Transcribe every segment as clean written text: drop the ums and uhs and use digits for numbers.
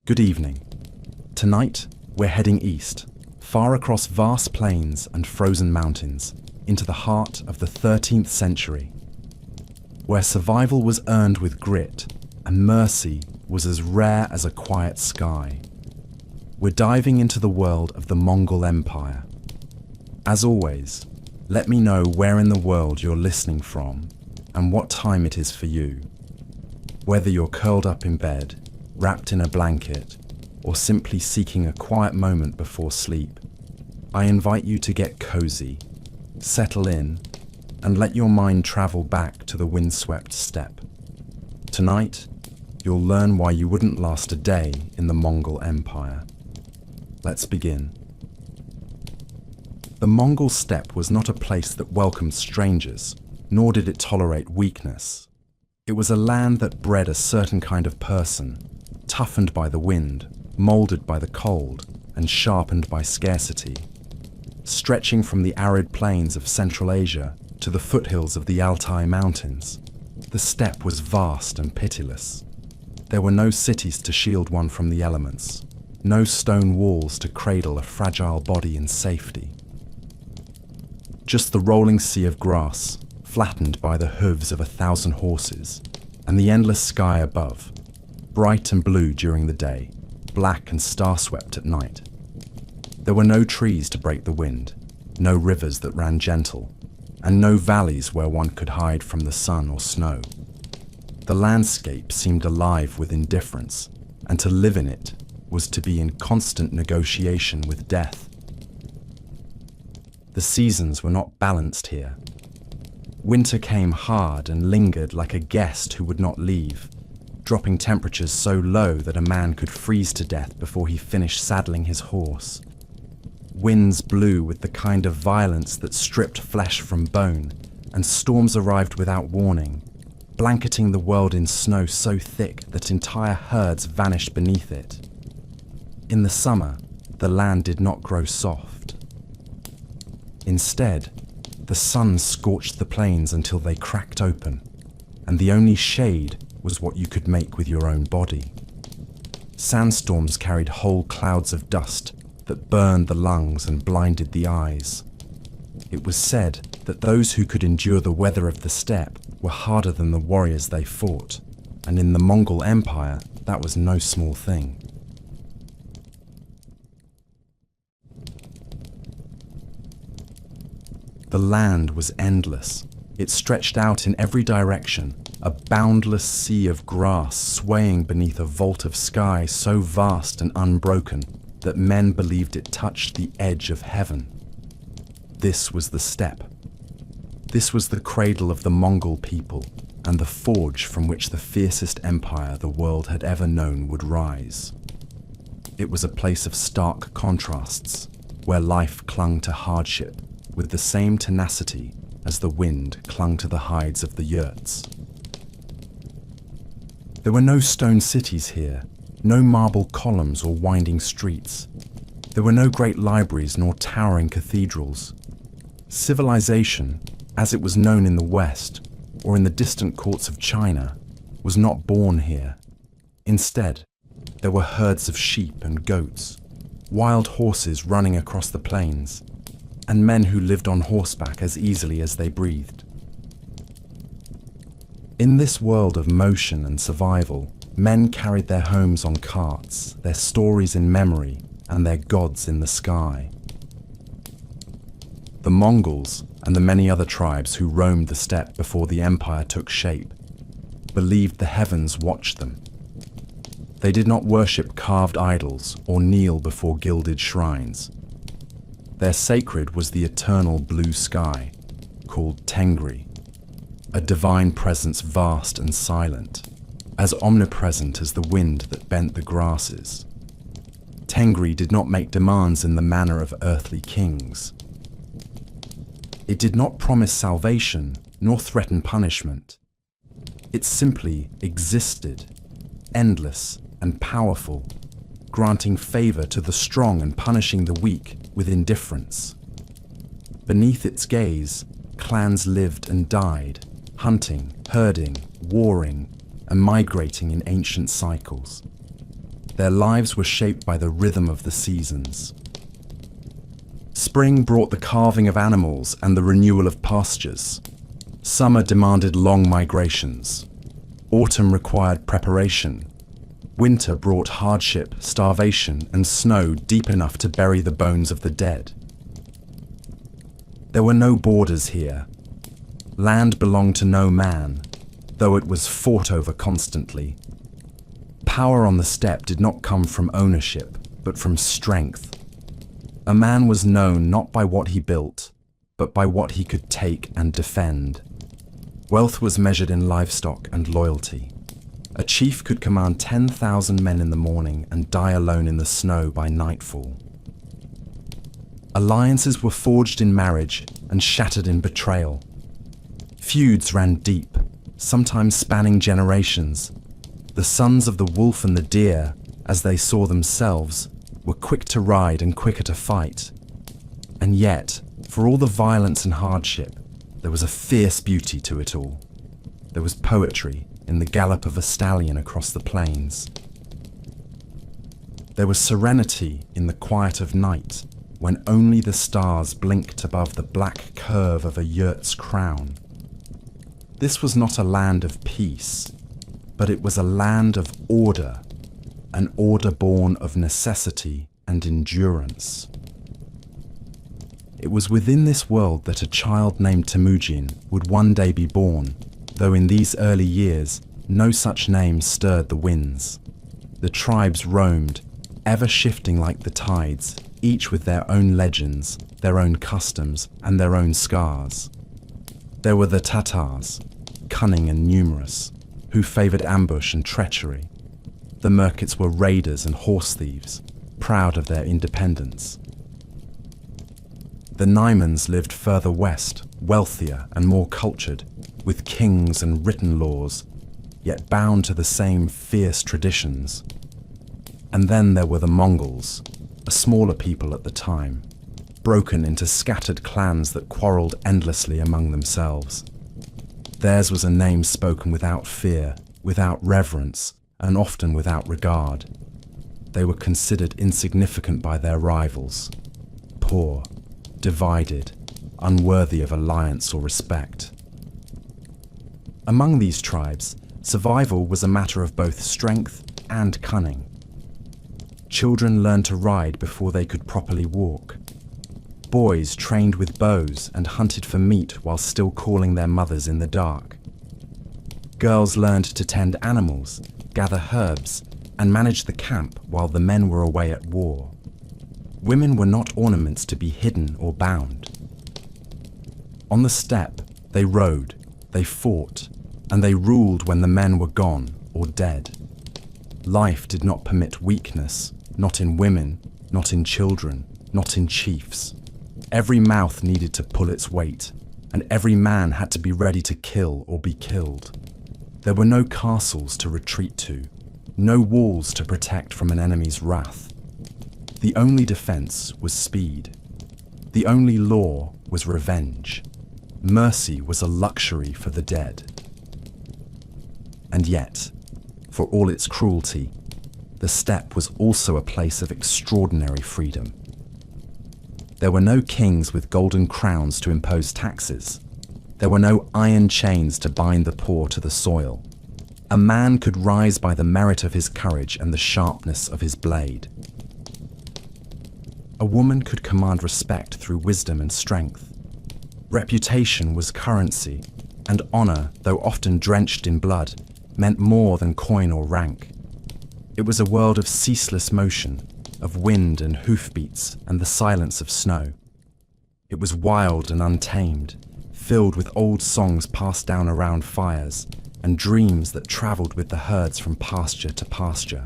Good evening. Tonight, we're heading east, far across vast plains and frozen mountains, into the heart of the 13th century, where survival was earned with grit and mercy was as rare as a quiet sky. We're diving into the world of the Mongol Empire. As always, let me know where in the world you're listening from and what time it is for you. Whether you're curled up in bed, wrapped in a blanket, or simply seeking a quiet moment before sleep, I invite you to get cozy, settle in, and let your mind travel back to the windswept steppe. Tonight, you'll learn why you wouldn't last a day in the Mongol Empire. Let's begin. The Mongol steppe was not a place that welcomed strangers, nor did it tolerate weakness. It was a land that bred a certain kind of person, toughened by the wind, molded by the cold, and sharpened by scarcity. Stretching from the arid plains of Central Asia to the foothills of the Altai Mountains, the steppe was vast and pitiless. There were no cities to shield one from the elements, no stone walls to cradle a fragile body in safety. Just the rolling sea of grass, flattened by the hooves of 1,000 horses, and the endless sky above, bright and blue during the day, black and star-swept at night. There were no trees to break the wind, no rivers that ran gentle, and no valleys where one could hide from the sun or snow. The landscape seemed alive with indifference, and to live in it was to be in constant negotiation with death. The seasons were not balanced here. Winter came hard and lingered like a guest who would not leave, dropping temperatures so low that a man could freeze to death before he finished saddling his horse. Winds blew with the kind of violence that stripped flesh from bone, and storms arrived without warning, blanketing the world in snow so thick that entire herds vanished beneath it. In the summer, the land did not grow soft. Instead, the sun scorched the plains until they cracked open, and the only shade was what you could make with your own body. Sandstorms carried whole clouds of dust that burned the lungs and blinded the eyes. It was said that those who could endure the weather of the steppe were harder than the warriors they fought, and in the Mongol Empire, that was no small thing. The land was endless. It stretched out in every direction, a boundless sea of grass swaying beneath a vault of sky so vast and unbroken that men believed it touched the edge of heaven. This was the steppe. This was the cradle of the Mongol people, and the forge from which the fiercest empire the world had ever known would rise. It was a place of stark contrasts, where life clung to hardship with the same tenacity as the wind clung to the hides of the yurts. There were no stone cities here, no marble columns or winding streets. There were no great libraries nor towering cathedrals. Civilization, as it was known in the West or in the distant courts of China, was not born here. Instead, there were herds of sheep and goats, wild horses running across the plains, and men who lived on horseback as easily as they breathed. In this world of motion and survival, men carried their homes on carts, their stories in memory, and their gods in the sky. The Mongols, and the many other tribes who roamed the steppe before the empire took shape, believed the heavens watched them. They did not worship carved idols or kneel before gilded shrines. Their sacred was the eternal blue sky, called Tengri, a divine presence vast and silent, as omnipresent as the wind that bent the grasses. Tengri did not make demands in the manner of earthly kings. It did not promise salvation nor threaten punishment. It simply existed, endless and powerful, granting favor to the strong and punishing the weak with indifference. Beneath its gaze, clans lived and died, hunting, herding, warring, and migrating in ancient cycles. Their lives were shaped by the rhythm of the seasons. Spring brought the calving of animals and the renewal of pastures. Summer demanded long migrations. Autumn required preparation. Winter brought hardship, starvation, and snow deep enough to bury the bones of the dead. There were no borders here. Land belonged to no man, though it was fought over constantly. Power on the steppe did not come from ownership, but from strength. A man was known not by what he built, but by what he could take and defend. Wealth was measured in livestock and loyalty. A chief could command 10,000 men in the morning and die alone in the snow by nightfall. Alliances were forged in marriage and shattered in betrayal. Feuds ran deep, sometimes spanning generations. The sons of the wolf and the deer, as they saw themselves, were quick to ride and quicker to fight. And yet, for all the violence and hardship, there was a fierce beauty to it all. There was poetry in the gallop of a stallion across the plains. There was serenity in the quiet of night, when only the stars blinked above the black curve of a yurt's crown. This was not a land of peace, but it was a land of order, an order born of necessity and endurance. It was within this world that a child named Temujin would one day be born, though in these early years no such name stirred the winds. The tribes roamed, ever shifting like the tides, each with their own legends, their own customs, and their own scars. There were the Tatars, cunning and numerous, who favoured ambush and treachery. The Merkits were raiders and horse thieves, proud of their independence. The Naimans lived further west, wealthier and more cultured, with kings and written laws, yet bound to the same fierce traditions. And then there were the Mongols, a smaller people at the time, broken into scattered clans that quarrelled endlessly among themselves. Theirs was a name spoken without fear, without reverence, and often without regard. They were considered insignificant by their rivals, poor, divided, unworthy of alliance or respect. Among these tribes, survival was a matter of both strength and cunning. Children learned to ride before they could properly walk. Boys trained with bows and hunted for meat while still calling their mothers in the dark. Girls learned to tend animals, gather herbs, and manage the camp while the men were away at war. Women were not ornaments to be hidden or bound. On the steppe, they rode, they fought, and they ruled when the men were gone or dead. Life did not permit weakness, not in women, not in children, not in chiefs. Every mouth needed to pull its weight, and every man had to be ready to kill or be killed. There were no castles to retreat to, no walls to protect from an enemy's wrath. The only defense was speed. The only law was revenge. Mercy was a luxury for the dead. And yet, for all its cruelty, the steppe was also a place of extraordinary freedom. There were no kings with golden crowns to impose taxes. There were no iron chains to bind the poor to the soil. A man could rise by the merit of his courage and the sharpness of his blade. A woman could command respect through wisdom and strength. Reputation was currency, and honor, though often drenched in blood, meant more than coin or rank. It was a world of ceaseless motion, of wind and hoofbeats and the silence of snow. It was wild and untamed, filled with old songs passed down around fires, and dreams that travelled with the herds from pasture to pasture.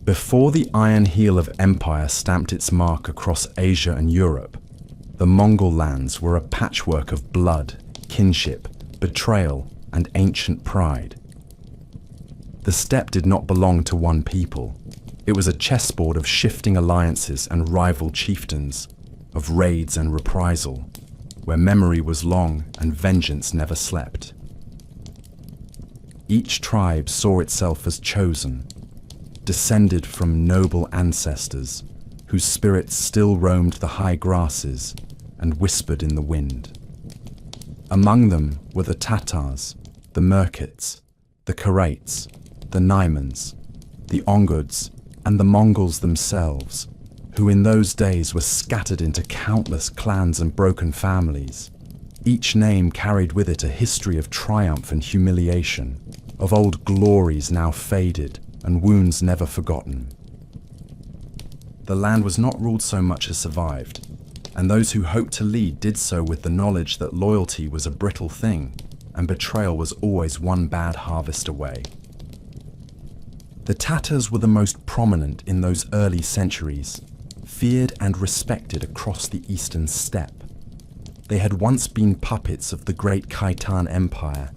Before the iron heel of empire stamped its mark across Asia and Europe, the Mongol lands were a patchwork of blood, kinship, betrayal, and ancient pride. The steppe did not belong to one people. It was a chessboard of shifting alliances and rival chieftains, of raids and reprisal, where memory was long and vengeance never slept. Each tribe saw itself as chosen, descended from noble ancestors whose spirits still roamed the high grasses and whispered in the wind. Among them were the Tatars, the Merkits, the Karaits, the Naimans, the Onguds, and the Mongols themselves, who in those days were scattered into countless clans and broken families. Each name carried with it a history of triumph and humiliation, of old glories now faded and wounds never forgotten. The land was not ruled so much as survived, and those who hoped to lead did so with the knowledge that loyalty was a brittle thing, and betrayal was always one bad harvest away. The Tatars were the most prominent in those early centuries, feared and respected across the eastern steppe. They had once been puppets of the great Khitan Empire,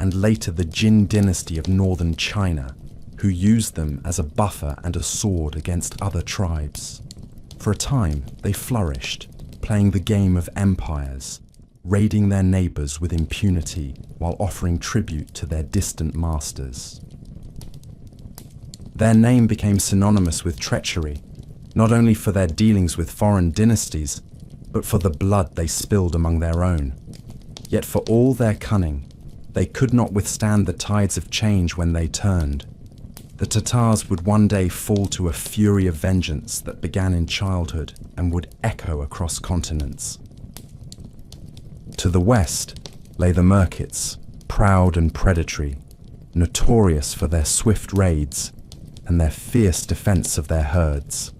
and later the Jin dynasty of northern China, who used them as a buffer and a sword against other tribes. For a time, they flourished, playing the game of empires, raiding their neighbors with impunity while offering tribute to their distant masters. Their name became synonymous with treachery, not only for their dealings with foreign dynasties, but for the blood they spilled among their own. Yet for all their cunning, they could not withstand the tides of change when they turned. The Tatars would one day fall to a fury of vengeance that began in childhood and would echo across continents. To the west lay the Merkits, proud and predatory, notorious for their swift raids and their fierce defense of their herds.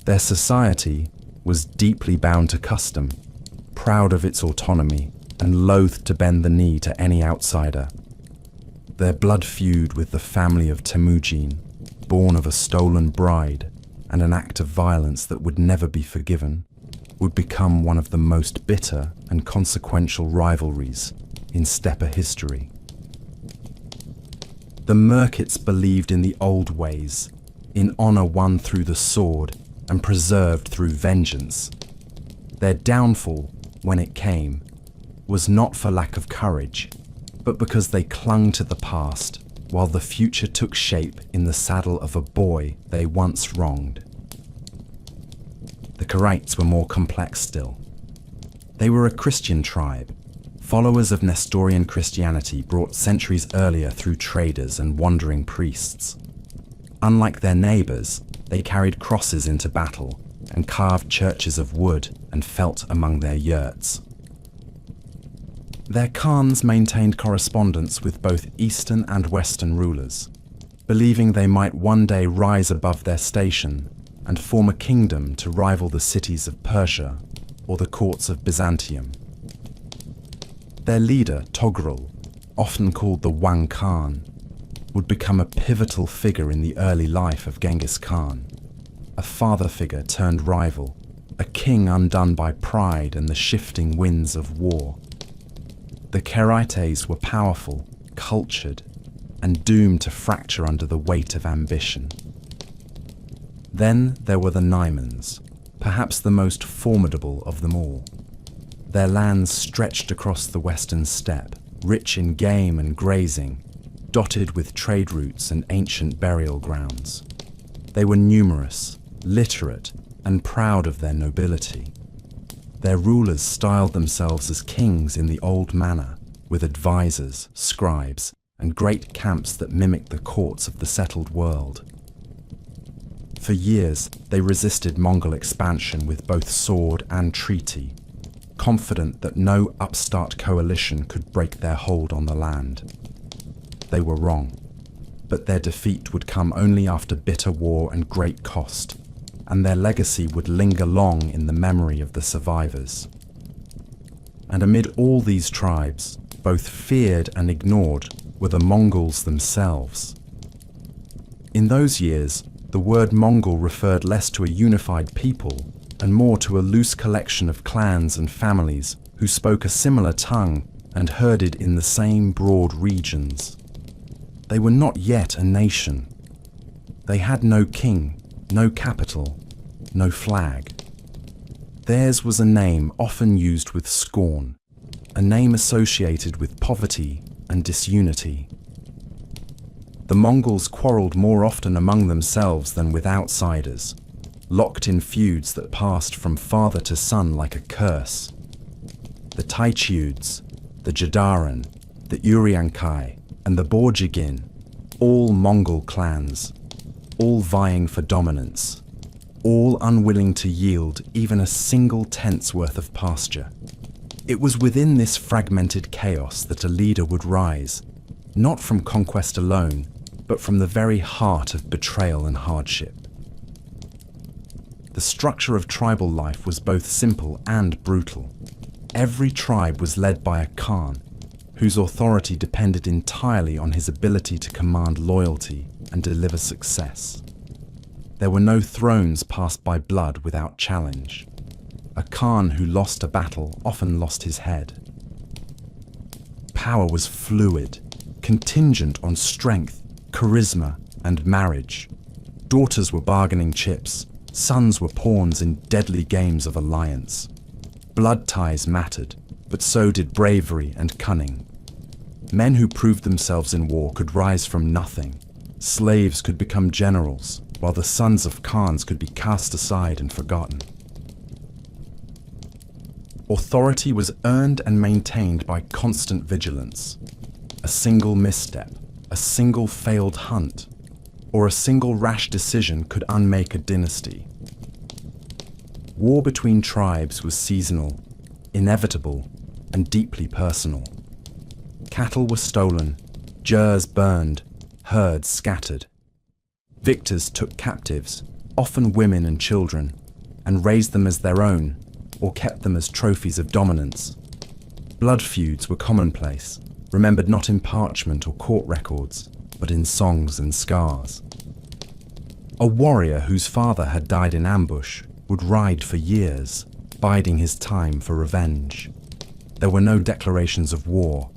Their society was deeply bound to custom, proud of its autonomy and loath to bend the knee to any outsider. Their blood feud with the family of Temujin, born of a stolen bride and an act of violence that would never be forgiven, would become one of the most bitter and consequential rivalries in steppe history. The Merkits believed in the old ways, in honor won through the sword and preserved through vengeance. Their downfall, when it came, was not for lack of courage, but because they clung to the past while the future took shape in the saddle of a boy they once wronged. The Karaits were more complex still. They were a Christian tribe, followers of Nestorian Christianity brought centuries earlier through traders and wandering priests. Unlike their neighbors, they carried crosses into battle and carved churches of wood and felt among their yurts. Their Khans maintained correspondence with both Eastern and Western rulers, believing they might one day rise above their station and form a kingdom to rival the cities of Persia or the courts of Byzantium. Their leader, Togrul, often called the Wang Khan, would become a pivotal figure in the early life of Genghis Khan, a father figure turned rival, a king undone by pride and the shifting winds of war. The Karaites were powerful, cultured, and doomed to fracture under the weight of ambition. Then there were the Naimans, perhaps the most formidable of them all. Their lands stretched across the western steppe, rich in game and grazing, dotted with trade routes and ancient burial grounds. They were numerous, literate, and proud of their nobility. Their rulers styled themselves as kings in the old manner, with advisors, scribes, and great camps that mimicked the courts of the settled world. For years, they resisted Mongol expansion with both sword and treaty, confident that no upstart coalition could break their hold on the land. They were wrong, but their defeat would come only after bitter war and great cost, and their legacy would linger long in the memory of the survivors. And amid all these tribes, both feared and ignored, were the Mongols themselves. In those years, the word Mongol referred less to a unified people and more to a loose collection of clans and families who spoke a similar tongue and herded in the same broad regions. They were not yet a nation. They had no king, no capital, no flag. Theirs was a name often used with scorn, a name associated with poverty and disunity. The Mongols quarreled more often among themselves than with outsiders, locked in feuds that passed from father to son like a curse. The Taichiuds, the Jadaran, the Uriankai, and the Borjigin, all Mongol clans, all vying for dominance, all unwilling to yield even a single tent's worth of pasture. It was within this fragmented chaos that a leader would rise, not from conquest alone, but from the very heart of betrayal and hardship. The structure of tribal life was both simple and brutal. Every tribe was led by a Khan, whose authority depended entirely on his ability to command loyalty and deliver success. There were no thrones passed by blood without challenge. A Khan who lost a battle often lost his head. Power was fluid, contingent on strength, charisma, and marriage. Daughters were bargaining chips, sons were pawns in deadly games of alliance. Blood ties mattered, but so did bravery and cunning. Men who proved themselves in war could rise from nothing. Slaves could become generals, while the sons of Khans could be cast aside and forgotten. Authority was earned and maintained by constant vigilance. A single misstep, a single failed hunt, or a single rash decision could unmake a dynasty. War between tribes was seasonal, inevitable, and deeply personal. Cattle were stolen, jurs burned, herds scattered. Victors took captives, often women and children, and raised them as their own, or kept them as trophies of dominance. Blood feuds were commonplace, remembered not in parchment or court records, but in songs and scars. A warrior whose father had died in ambush would ride for years, biding his time for revenge. There were no declarations of war,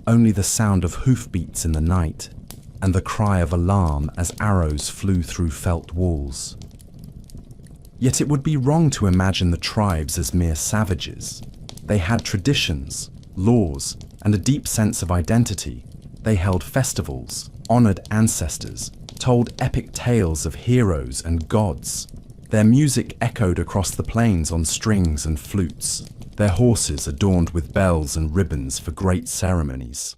only the sound of hoofbeats in the night, and the cry of alarm as arrows flew through felt walls. Yet it would be wrong to imagine the tribes as mere savages. They had traditions, laws, and a deep sense of identity. They held festivals, honored ancestors, told epic tales of heroes and gods. Their music echoed across the plains on strings and flutes, their horses adorned with bells and ribbons for great ceremonies.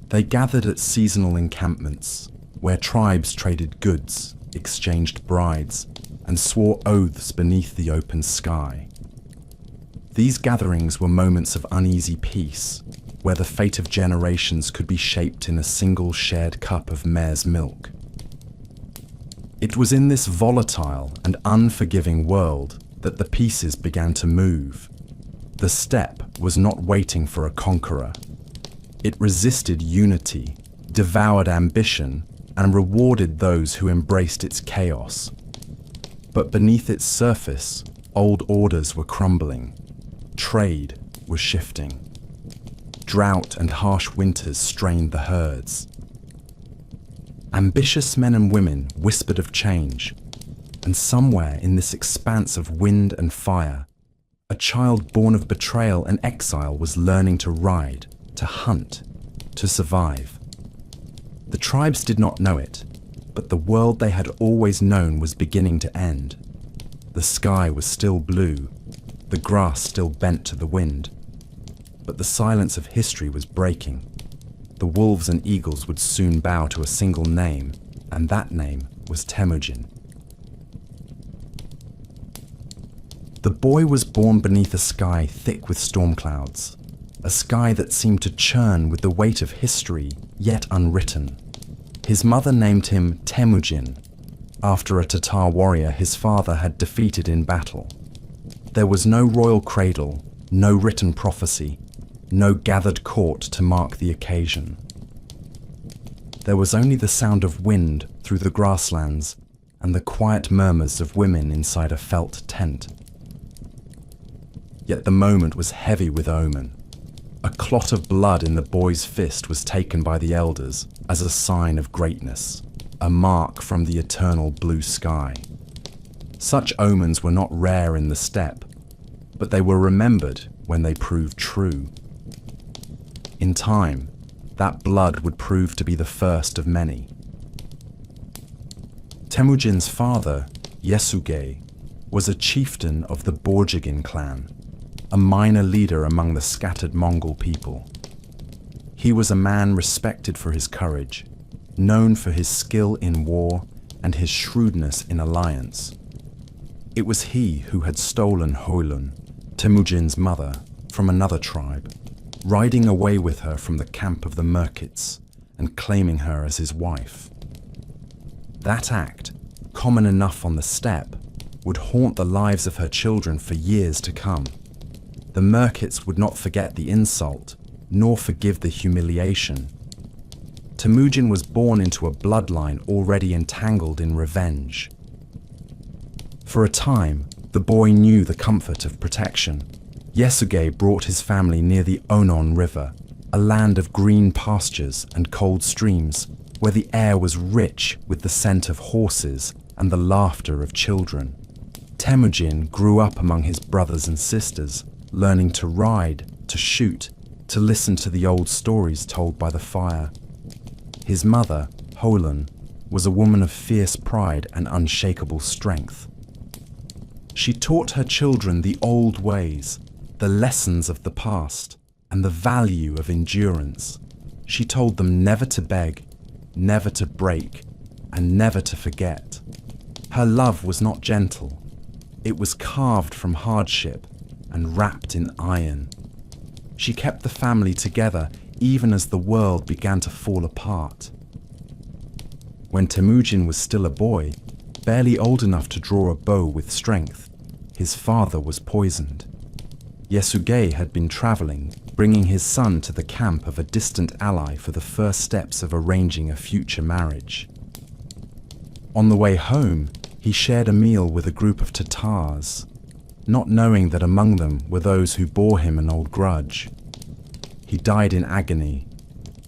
They gathered at seasonal encampments, where tribes traded goods, exchanged brides, and swore oaths beneath the open sky. These gatherings were moments of uneasy peace, where the fate of generations could be shaped in a single shared cup of mare's milk. It was in this volatile and unforgiving world that the pieces began to move. The steppe was not waiting for a conqueror. It resisted unity, devoured ambition, and rewarded those who embraced its chaos. But beneath its surface, old orders were crumbling. Trade was shifting. Drought and harsh winters strained the herds. Ambitious men and women whispered of change, and somewhere in this expanse of wind and fire, a child born of betrayal and exile was learning to ride, to hunt, to survive. The tribes did not know it, but the world they had always known was beginning to end. The sky was still blue, the grass still bent to the wind, but the silence of history was breaking. The wolves and eagles would soon bow to a single name, and that name was Temujin. The boy was born beneath a sky thick with storm clouds, a sky that seemed to churn with the weight of history, yet unwritten. His mother named him Temujin, after a Tatar warrior his father had defeated in battle. There was no royal cradle, no written prophecy, no gathered court to mark the occasion. There was only the sound of wind through the grasslands and the quiet murmurs of women inside a felt tent. Yet the moment was heavy with omen. A clot of blood in the boy's fist was taken by the elders as a sign of greatness, a mark from the eternal blue sky. Such omens were not rare in the steppe, but they were remembered when they proved true. In time, that blood would prove to be the first of many. Temujin's father, Yesugei, was a chieftain of the Borjigin clan, a minor leader among the scattered Mongol people. He was a man respected for his courage, known for his skill in war and his shrewdness in alliance. It was he who had stolen Hoelun, Temujin's mother, from another tribe, riding away with her from the camp of the Merkits and claiming her as his wife. That act, common enough on the steppe, would haunt the lives of her children for years to come. The Merkits would not forget the insult, nor forgive the humiliation. Temujin was born into a bloodline already entangled in revenge. For a time, the boy knew the comfort of protection. Yesugei brought his family near the Onon River, a land of green pastures and cold streams, where the air was rich with the scent of horses and the laughter of children. Temujin grew up among his brothers and sisters, learning to ride, to shoot, to listen to the old stories told by the fire. His mother, Hoelun, was a woman of fierce pride and unshakable strength. She taught her children the old ways, the lessons of the past, and the value of endurance. She told them never to beg, never to break, and never to forget. Her love was not gentle. It was carved from hardship and wrapped in iron. She kept the family together even as the world began to fall apart. When Temujin was still a boy, barely old enough to draw a bow with strength, his father was poisoned. Yesugei had been traveling, bringing his son to the camp of a distant ally for the first steps of arranging a future marriage. On the way home, he shared a meal with a group of Tatars, not knowing that among them were those who bore him an old grudge. He died in agony.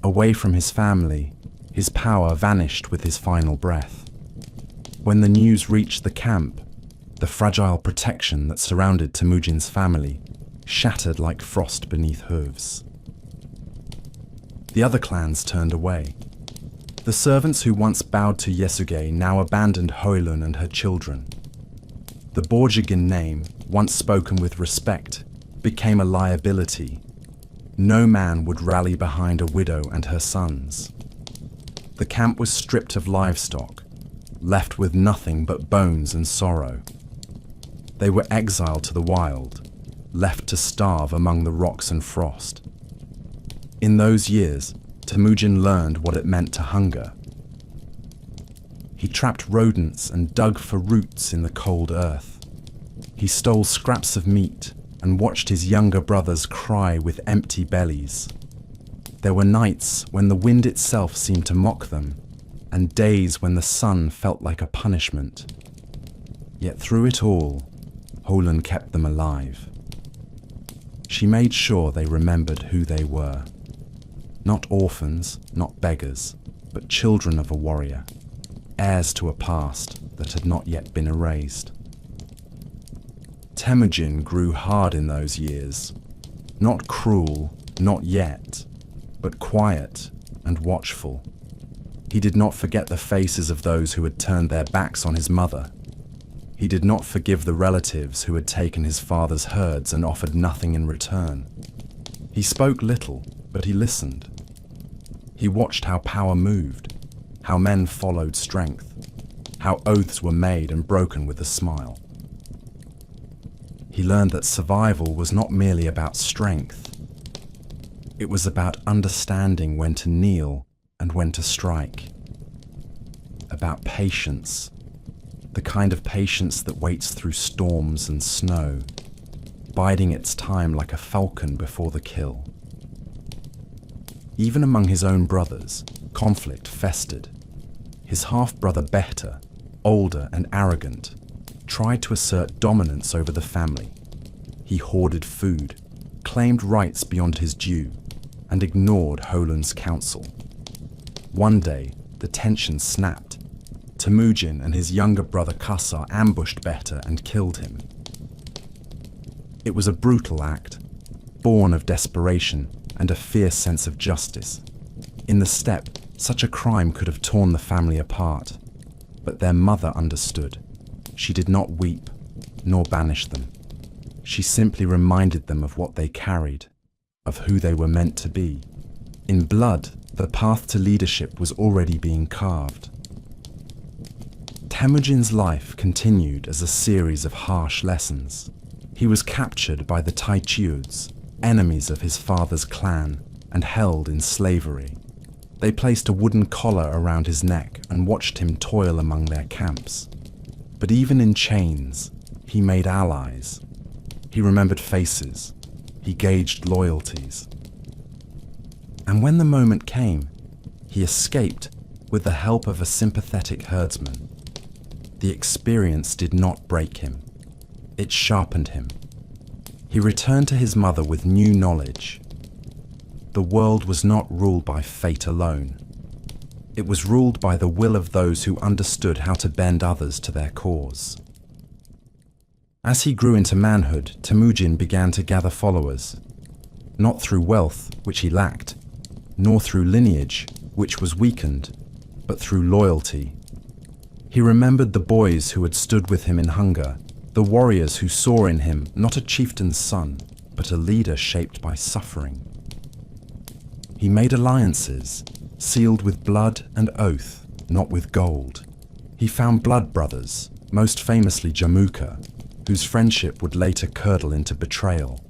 Away from his family, his power vanished with his final breath. When the news reached the camp, the fragile protection that surrounded Temujin's family shattered like frost beneath hooves. The other clans turned away. The servants who once bowed to Yesugei now abandoned Hoelun and her children. The Borjigin name, once spoken with respect, became a liability. No man would rally behind a widow and her sons. The camp was stripped of livestock, left with nothing but bones and sorrow. They were exiled to the wild, left to starve among the rocks and frost. In those years, Temujin learned what it meant to hunger. He trapped rodents and dug for roots in the cold earth. He stole scraps of meat and watched his younger brothers cry with empty bellies. There were nights when the wind itself seemed to mock them, and days when the sun felt like a punishment. Yet through it all, Hoelun kept them alive. She made sure they remembered who they were. Not orphans, not beggars, but children of a warrior, heirs to a past that had not yet been erased. Temujin grew hard in those years, not cruel, not yet, but quiet and watchful. He did not forget the faces of those who had turned their backs on his mother. He did not forgive the relatives who had taken his father's herds and offered nothing in return. He spoke little, but he listened. He watched how power moved, how men followed strength, how oaths were made and broken with a smile. He learned that survival was not merely about strength. It was about understanding when to kneel and when to strike. About patience, the kind of patience that waits through storms and snow, biding its time like a falcon before the kill. Even among his own brothers, conflict festered. His half-brother Behter, older and arrogant, tried to assert dominance over the family. He hoarded food, claimed rights beyond his due, and ignored Hoelun's counsel. One day, the tension snapped. Temujin and his younger brother Kassar ambushed Behter and killed him. It was a brutal act, born of desperation and a fierce sense of justice. In the steppe, such a crime could have torn the family apart. But their mother understood. She did not weep, nor banish them. She simply reminded them of what they carried, of who they were meant to be. In blood, the path to leadership was already being carved. Temujin's life continued as a series of harsh lessons. He was captured by the Taichiuds, enemies of his father's clan, and held in slavery. They placed a wooden collar around his neck and watched him toil among their camps. But even in chains, he made allies. He remembered faces. He gauged loyalties. And when the moment came, he escaped with the help of a sympathetic herdsman. The experience did not break him. It sharpened him. He returned to his mother with new knowledge. The world was not ruled by fate alone. It was ruled by the will of those who understood how to bend others to their cause. As he grew into manhood, Temujin began to gather followers, not through wealth, which he lacked, nor through lineage, which was weakened, but through loyalty. He remembered the boys who had stood with him in hunger, the warriors who saw in him not a chieftain's son, but a leader shaped by suffering. He made alliances, sealed with blood and oath, not with gold. He found blood brothers, most famously Jamuka, whose friendship would later curdle into betrayal.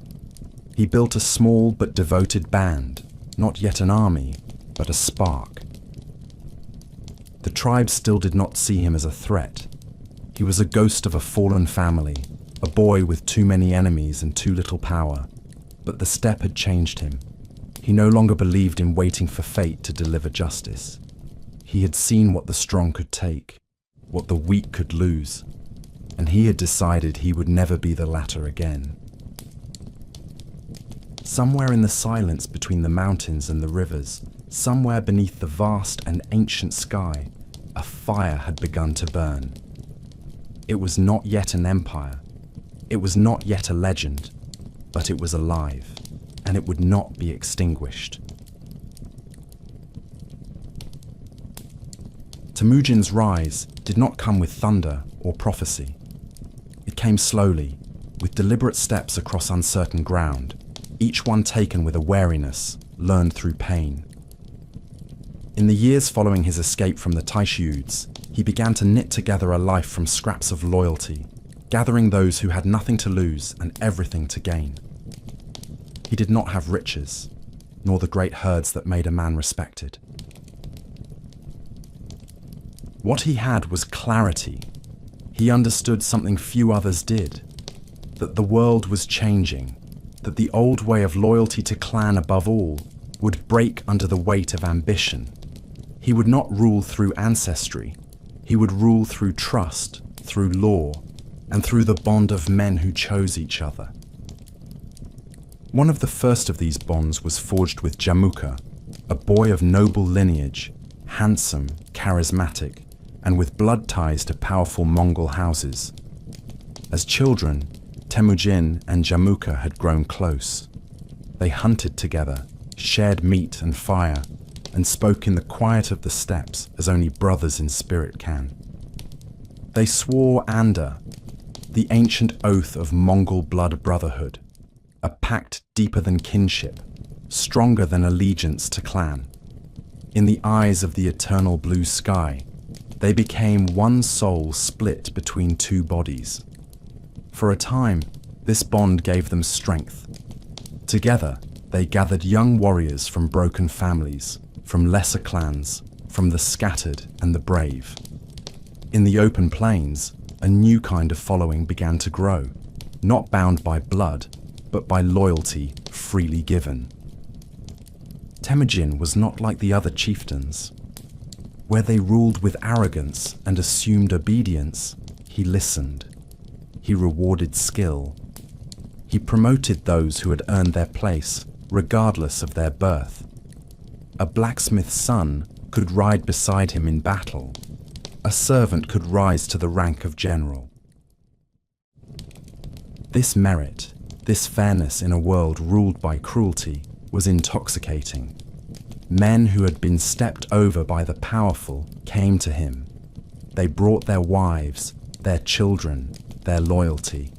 He built a small but devoted band, not yet an army, but a spark. The tribe still did not see him as a threat. He was a ghost of a fallen family, a boy with too many enemies and too little power. But the steppe had changed him. He no longer believed in waiting for fate to deliver justice. He had seen what the strong could take, what the weak could lose, and he had decided he would never be the latter again. Somewhere in the silence between the mountains and the rivers, somewhere beneath the vast and ancient sky, a fire had begun to burn. It was not yet an empire. It was not yet a legend, but it was alive, and it would not be extinguished. Temujin's rise did not come with thunder or prophecy. It came slowly, with deliberate steps across uncertain ground, each one taken with a wariness learned through pain. In the years following his escape from the Taichiuds, he began to knit together a life from scraps of loyalty, gathering those who had nothing to lose and everything to gain. He did not have riches, nor the great herds that made a man respected. What he had was clarity. He understood something few others did, that the world was changing, that the old way of loyalty to clan above all would break under the weight of ambition. He would not rule through ancestry. He would rule through trust, through law, and through the bond of men who chose each other. One of the first of these bonds was forged with Jamuka, a boy of noble lineage, handsome, charismatic, and with blood ties to powerful Mongol houses. As children, Temujin and Jamuka had grown close. They hunted together, shared meat and fire, and spoke in the quiet of the steppes as only brothers in spirit can. They swore Anda, the ancient oath of Mongol blood brotherhood, a pact deeper than kinship, stronger than allegiance to clan. In the eyes of the eternal blue sky, they became one soul split between two bodies. For a time, this bond gave them strength. Together, they gathered young warriors from broken families, from lesser clans, from the scattered and the brave. In the open plains, a new kind of following began to grow, not bound by blood, but by loyalty freely given. Temujin was not like the other chieftains. Where they ruled with arrogance and assumed obedience, he listened. He rewarded skill. He promoted those who had earned their place, regardless of their birth. A blacksmith's son could ride beside him in battle. A servant could rise to the rank of general. This merit, this fairness in a world ruled by cruelty, was intoxicating. Men who had been stepped over by the powerful came to him. They brought their wives, their children, their loyalty.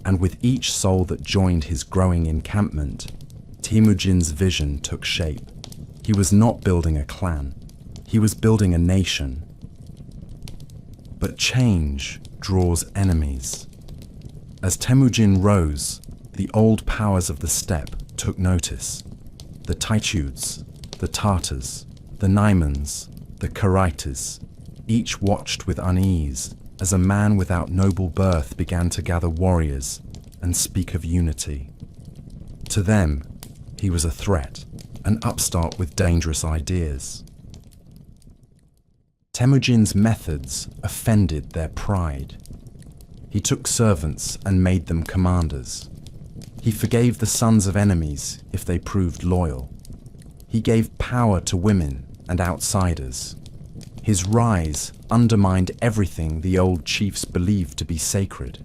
And with each soul that joined his growing encampment, Temujin's vision took shape. He was not building a clan. He was building a nation. But change draws enemies. As Temujin rose, the old powers of the steppe took notice. The Taichuds, the Tartars, the Naimans, the Karaitas, each watched with unease as a man without noble birth began to gather warriors and speak of unity. To them, he was a threat, an upstart with dangerous ideas. Temujin's methods offended their pride. He took servants and made them commanders. He forgave the sons of enemies if they proved loyal. He gave power to women and outsiders. His rise undermined everything the old chiefs believed to be sacred.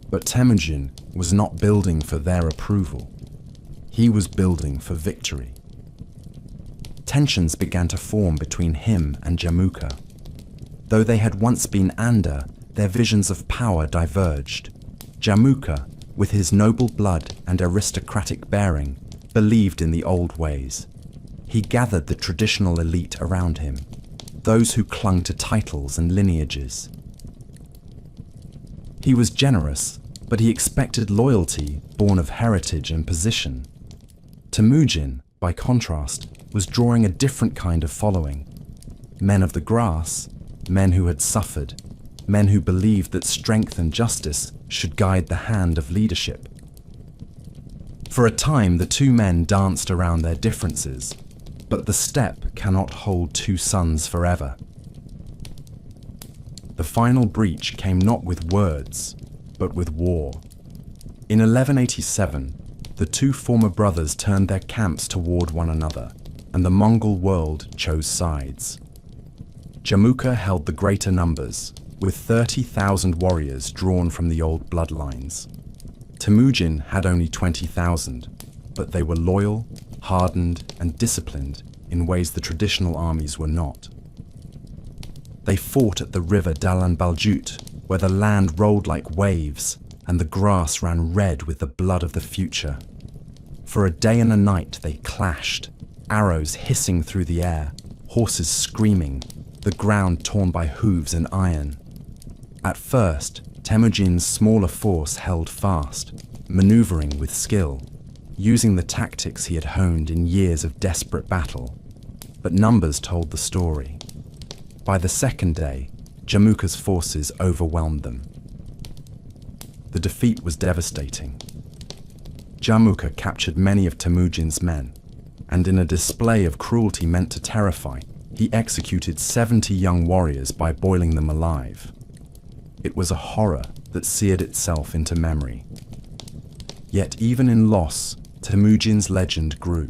But Temujin was not building for their approval. He was building for victory. Tensions began to form between him and Jamuka. Though they had once been Anda, their visions of power diverged. Jamuka, with his noble blood and aristocratic bearing, believed in the old ways. He gathered the traditional elite around him, those who clung to titles and lineages. He was generous, but he expected loyalty born of heritage and position. Temujin, by contrast, was drawing a different kind of following. Men of the grass, men who had suffered, men who believed that strength and justice should guide the hand of leadership. For a time, the two men danced around their differences, but the steppe cannot hold two suns forever. The final breach came not with words, but with war. In 1187, the two former brothers turned their camps toward one another, and the Mongol world chose sides. Jamuka held the greater numbers, with 30,000 warriors drawn from the old bloodlines. Temujin had only 20,000, but they were loyal, hardened, and disciplined in ways the traditional armies were not. They fought at the river Dalan Baljut, where the land rolled like waves and the grass ran red with the blood of the future. For a day and a night they clashed, arrows hissing through the air, horses screaming, the ground torn by hooves and iron. At first, Temujin's smaller force held fast, maneuvering with skill, using the tactics he had honed in years of desperate battle. But numbers told the story. By the second day, Jamuka's forces overwhelmed them. The defeat was devastating. Jamuka captured many of Temujin's men, and in a display of cruelty meant to terrify, he executed 70 young warriors by boiling them alive. It was a horror that seared itself into memory. Yet even in loss, Temujin's legend grew.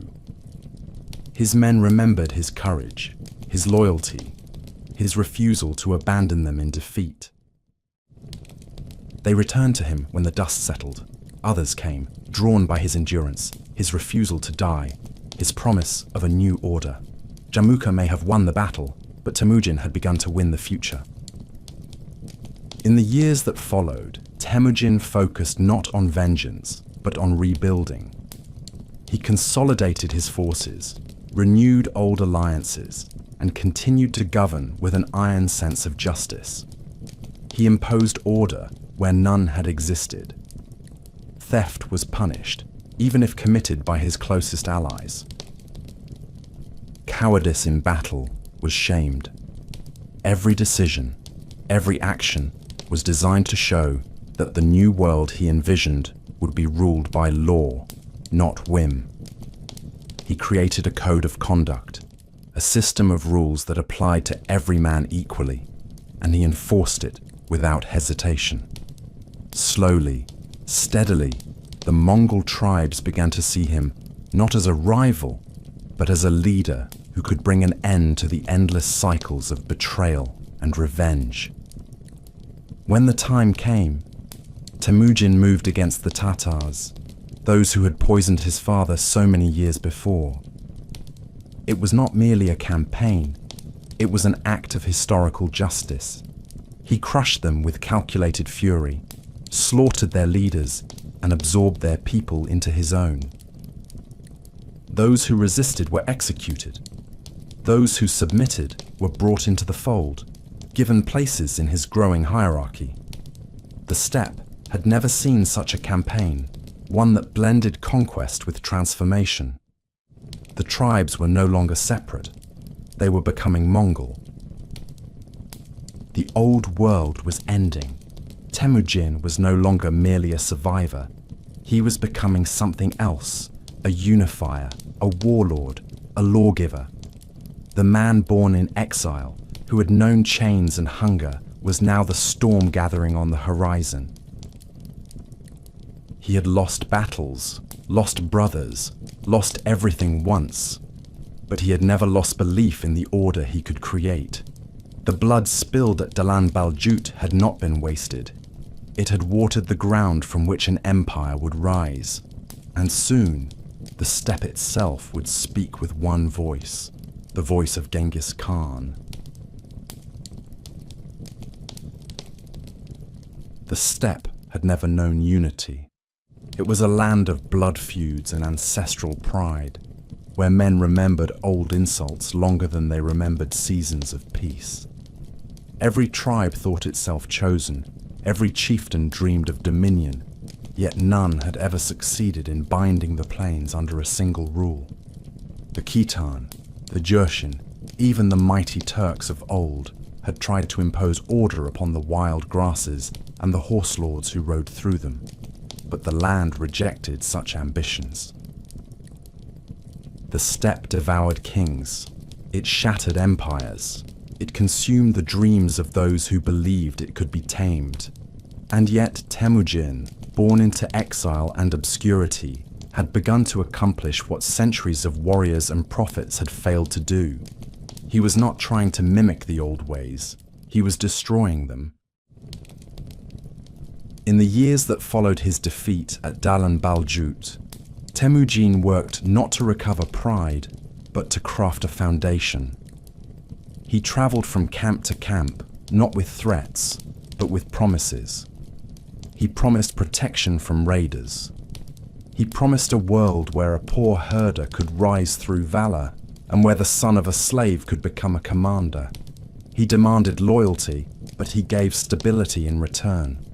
His men remembered his courage, his loyalty, his refusal to abandon them in defeat. They returned to him when the dust settled. Others came, drawn by his endurance, his refusal to die, his promise of a new order. Jamuka may have won the battle, but Temujin had begun to win the future. In the years that followed, Temujin focused not on vengeance, but on rebuilding. He consolidated his forces, renewed old alliances, and continued to govern with an iron sense of justice. He imposed order where none had existed. Theft was punished, even if committed by his closest allies. Cowardice in battle was shamed. Every decision, every action was designed to show that the new world he envisioned would be ruled by law, not whim. He created a code of conduct, a system of rules that applied to every man equally, and he enforced it without hesitation. Slowly, steadily, the Mongol tribes began to see him not as a rival, but as a leader who could bring an end to the endless cycles of betrayal and revenge. When the time came, Temujin moved against the Tatars, those who had poisoned his father so many years before. It was not merely a campaign, it was an act of historical justice. He crushed them with calculated fury, slaughtered their leaders, and absorbed their people into his own. Those who resisted were executed. Those who submitted were brought into the fold, given places in his growing hierarchy. The steppe had never seen such a campaign, one that blended conquest with transformation. The tribes were no longer separate. They were becoming Mongol. The old world was ending. Temujin was no longer merely a survivor. He was becoming something else, a unifier, a warlord, a lawgiver. The man born in exile, who had known chains and hunger, was now the storm gathering on the horizon. He had lost battles, lost brothers, lost everything once, but he had never lost belief in the order he could create. The blood spilled at Dalan Baljut had not been wasted. It had watered the ground from which an empire would rise, and soon the steppe itself would speak with one voice, the voice of Genghis Khan. The steppe had never known unity. It was a land of blood feuds and ancestral pride, where men remembered old insults longer than they remembered seasons of peace. Every tribe thought itself chosen, every chieftain dreamed of dominion, yet none had ever succeeded in binding the plains under a single rule. The Khitan, the Jurchen, even the mighty Turks of old had tried to impose order upon the wild grasses and the horse lords who rode through them, but the land rejected such ambitions. The steppe devoured kings. It shattered empires. It consumed the dreams of those who believed it could be tamed. And yet Temujin, born into exile and obscurity, had begun to accomplish what centuries of warriors and prophets had failed to do. He was not trying to mimic the old ways. He was destroying them. In the years that followed his defeat at Dalan Baljut, Temujin worked not to recover pride, but to craft a foundation. He traveled from camp to camp, not with threats, but with promises. He promised protection from raiders. He promised a world where a poor herder could rise through valor, and where the son of a slave could become a commander. He demanded loyalty, but he gave stability in return.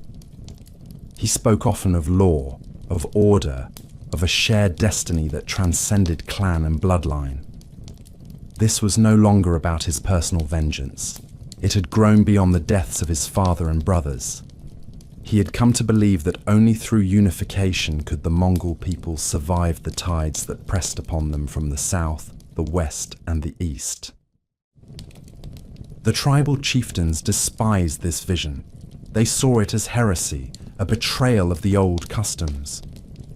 He spoke often of law, of order, of a shared destiny that transcended clan and bloodline. This was no longer about his personal vengeance. It had grown beyond the deaths of his father and brothers. He had come to believe that only through unification could the Mongol people survive the tides that pressed upon them from the south, the west, and the east. The tribal chieftains despised this vision. They saw it as heresy, a betrayal of the old customs.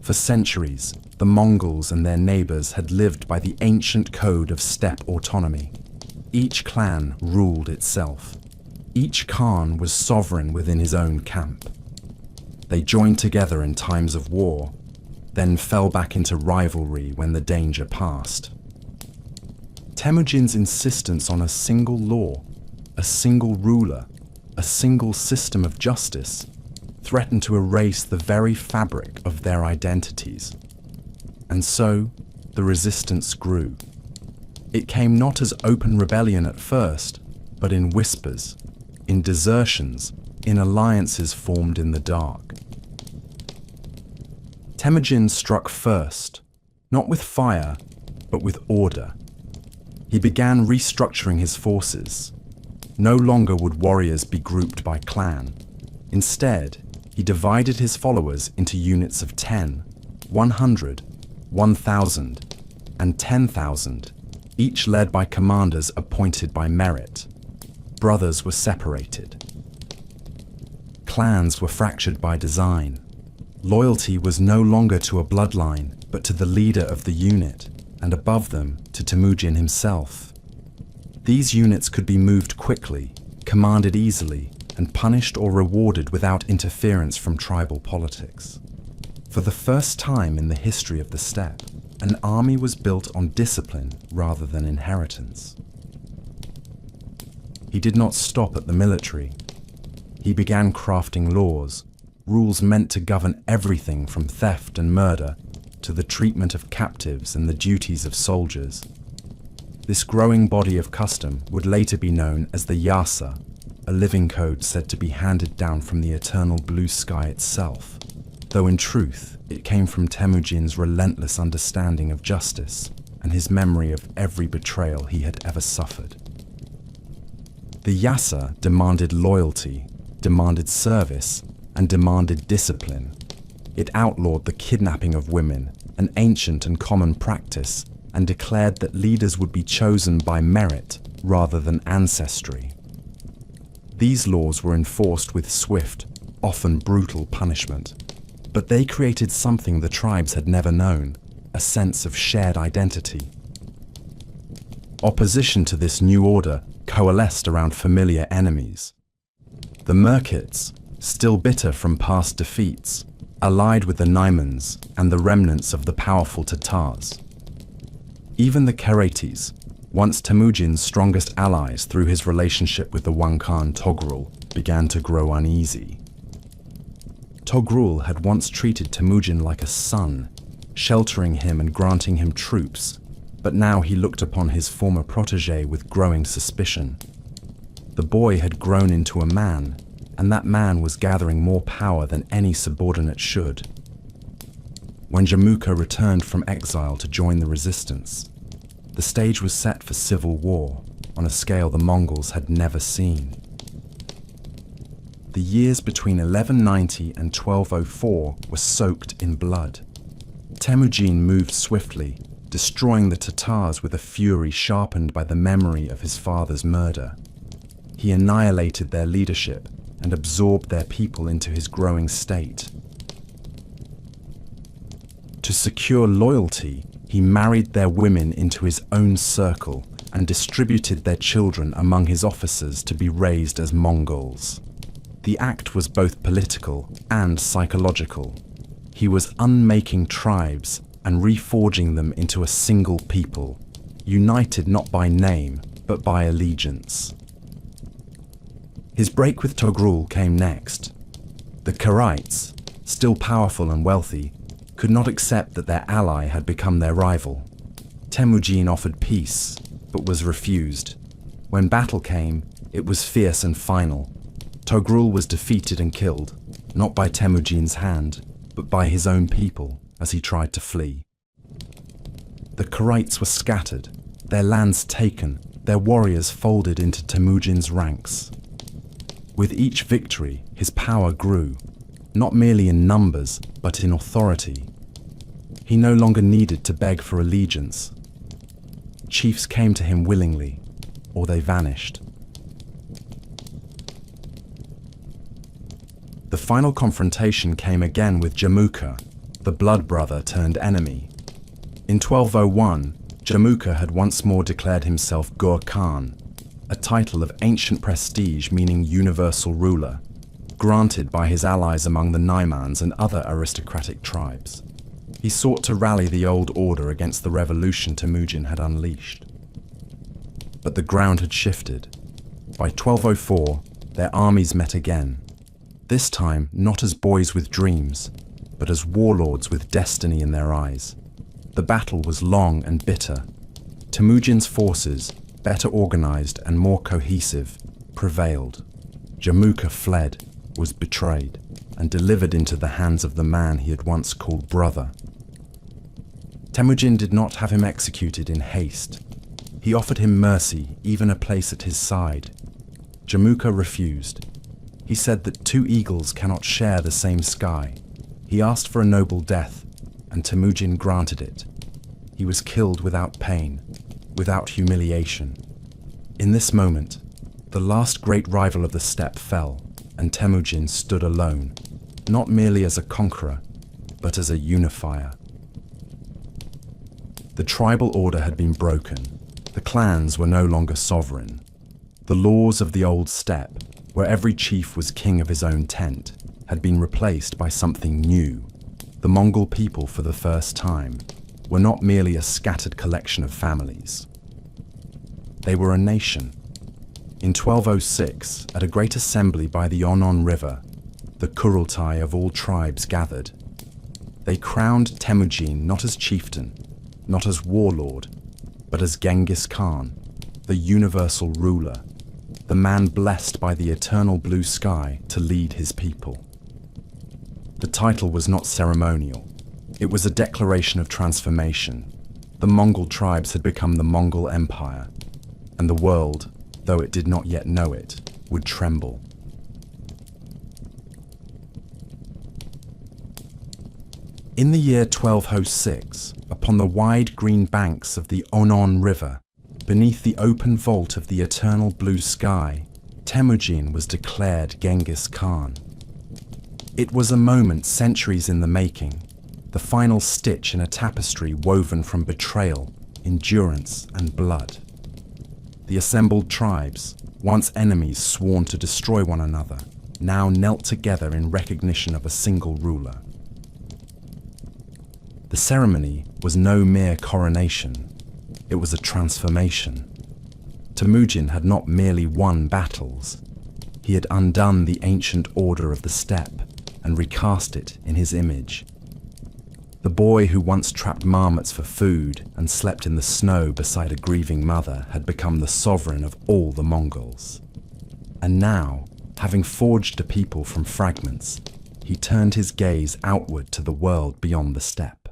For centuries, the Mongols and their neighbors had lived by the ancient code of steppe autonomy. Each clan ruled itself. Each Khan was sovereign within his own camp. They joined together in times of war, then fell back into rivalry when the danger passed. Temujin's insistence on a single law, a single ruler, a single system of justice threatened to erase the very fabric of their identities. And so, the resistance grew. It came not as open rebellion at first, but in whispers, in desertions, in alliances formed in the dark. Temujin struck first, not with fire, but with order. He began restructuring his forces. No longer would warriors be grouped by clan. Instead, he divided his followers into units of 10, 100, 1,000, and 10,000, each led by commanders appointed by merit. Brothers were separated. Clans were fractured by design. Loyalty was no longer to a bloodline, but to the leader of the unit, and above them, to Temujin himself. These units could be moved quickly, commanded easily, and punished or rewarded without interference from tribal politics. For the first time in the history of the steppe, An army was built on discipline rather than inheritance. He did not stop at the military. He began crafting laws, rules meant to govern everything from theft and murder to the treatment of captives and the duties of soldiers. This growing body of custom would later be known as the Yasa, a living code said to be handed down from the eternal blue sky itself, though in truth it came from Temujin's relentless understanding of justice and his memory of every betrayal he had ever suffered. The Yasa demanded loyalty, demanded service, and demanded discipline. It outlawed the kidnapping of women, an ancient and common practice, and declared that leaders would be chosen by merit rather than ancestry. These laws were enforced with swift, often brutal punishment, but they created something the tribes had never known, a sense of shared identity. Opposition to this new order coalesced around familiar enemies. The Merkits, still bitter from past defeats, allied with the Naimans and the remnants of the powerful Tatars. Even the Keretis, once Temujin's strongest allies through his relationship with the One Khan Togrul, began to grow uneasy. Togrul had once treated Temujin like a son, sheltering him and granting him troops, but now he looked upon his former protégé with growing suspicion. The boy had grown into a man, and that man was gathering more power than any subordinate should. When Jamuka returned from exile to join the resistance, the stage was set for civil war on a scale the Mongols had never seen. The years between 1190 and 1204 were soaked in blood. Temujin moved swiftly, destroying the Tatars with a fury sharpened by the memory of his father's murder. He annihilated their leadership and absorbed their people into his growing state. To secure loyalty, he married their women into his own circle and distributed their children among his officers to be raised as Mongols. The act was both political and psychological. He was unmaking tribes and reforging them into a single people, united not by name, but by allegiance. His break with Togrul came next. The Karites, still powerful and wealthy, could not accept that their ally had become their rival. Temujin offered peace, but was refused. When battle came, it was fierce and final. Togrul was defeated and killed, not by Temujin's hand, but by his own people as he tried to flee. The Karites were scattered, their lands taken, their warriors folded into Temujin's ranks. With each victory, his power grew, not merely in numbers, but in authority. He no longer needed to beg for allegiance. Chiefs came to him willingly, or they vanished. The final confrontation came again with Jamuka, the blood brother turned enemy. In 1201, Jamuka had once more declared himself Gur Khan, a title of ancient prestige meaning universal ruler, granted by his allies among the Naimans and other aristocratic tribes. He sought to rally the old order against the revolution Temujin had unleashed. But the ground had shifted. By 1204, their armies met again, this time not as boys with dreams, but as warlords with destiny in their eyes. The battle was long and bitter. Temujin's forces, better organized and more cohesive, prevailed. Jamuka fled, was betrayed, and delivered into the hands of the man he had once called brother. Temujin did not have him executed in haste. He offered him mercy, even a place at his side. Jamuka refused. He said that two eagles cannot share the same sky. He asked for a noble death, and Temujin granted it. He was killed without pain, without humiliation. In this moment, the last great rival of the steppe fell, and Temujin stood alone, not merely as a conqueror, but as a unifier. The tribal order had been broken. The clans were no longer sovereign. The laws of the old steppe, where every chief was king of his own tent, had been replaced by something new. The Mongol people, for the first time, were not merely a scattered collection of families. They were a nation. In 1206, at a great assembly by the Onon River, the Kurultai of all tribes gathered. They crowned Temujin not as chieftain, not as warlord, but as Genghis Khan, the universal ruler, the man blessed by the eternal blue sky to lead his people. The title was not ceremonial. It was a declaration of transformation. The Mongol tribes had become the Mongol Empire, and the world, though it did not yet know it, would tremble. In the year 1206, upon the wide green banks of the Onon River, beneath the open vault of the eternal blue sky, Temujin was declared Genghis Khan. It was a moment centuries in the making, the final stitch in a tapestry woven from betrayal, endurance, and blood. The assembled tribes, once enemies sworn to destroy one another, now knelt together in recognition of a single ruler. The ceremony was no mere coronation, it was a transformation. Temujin had not merely won battles, he had undone the ancient order of the steppe and recast it in his image. The boy who once trapped marmots for food and slept in the snow beside a grieving mother had become the sovereign of all the Mongols. And now, having forged a people from fragments, he turned his gaze outward to the world beyond the steppe.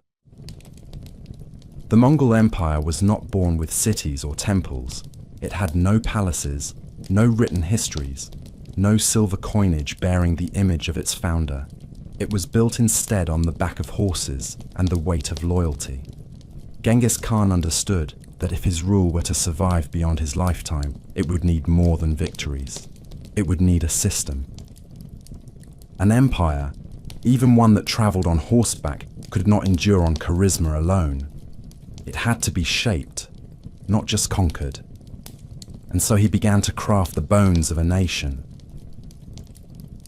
The Mongol Empire was not born with cities or temples. It had no palaces, no written histories, no silver coinage bearing the image of its founder. It was built instead on the back of horses and the weight of loyalty. Genghis Khan understood that if his rule were to survive beyond his lifetime, it would need more than victories. It would need a system. An empire, even one that travelled on horseback, could not endure on charisma alone. It had to be shaped, not just conquered. And so he began to craft the bones of a nation.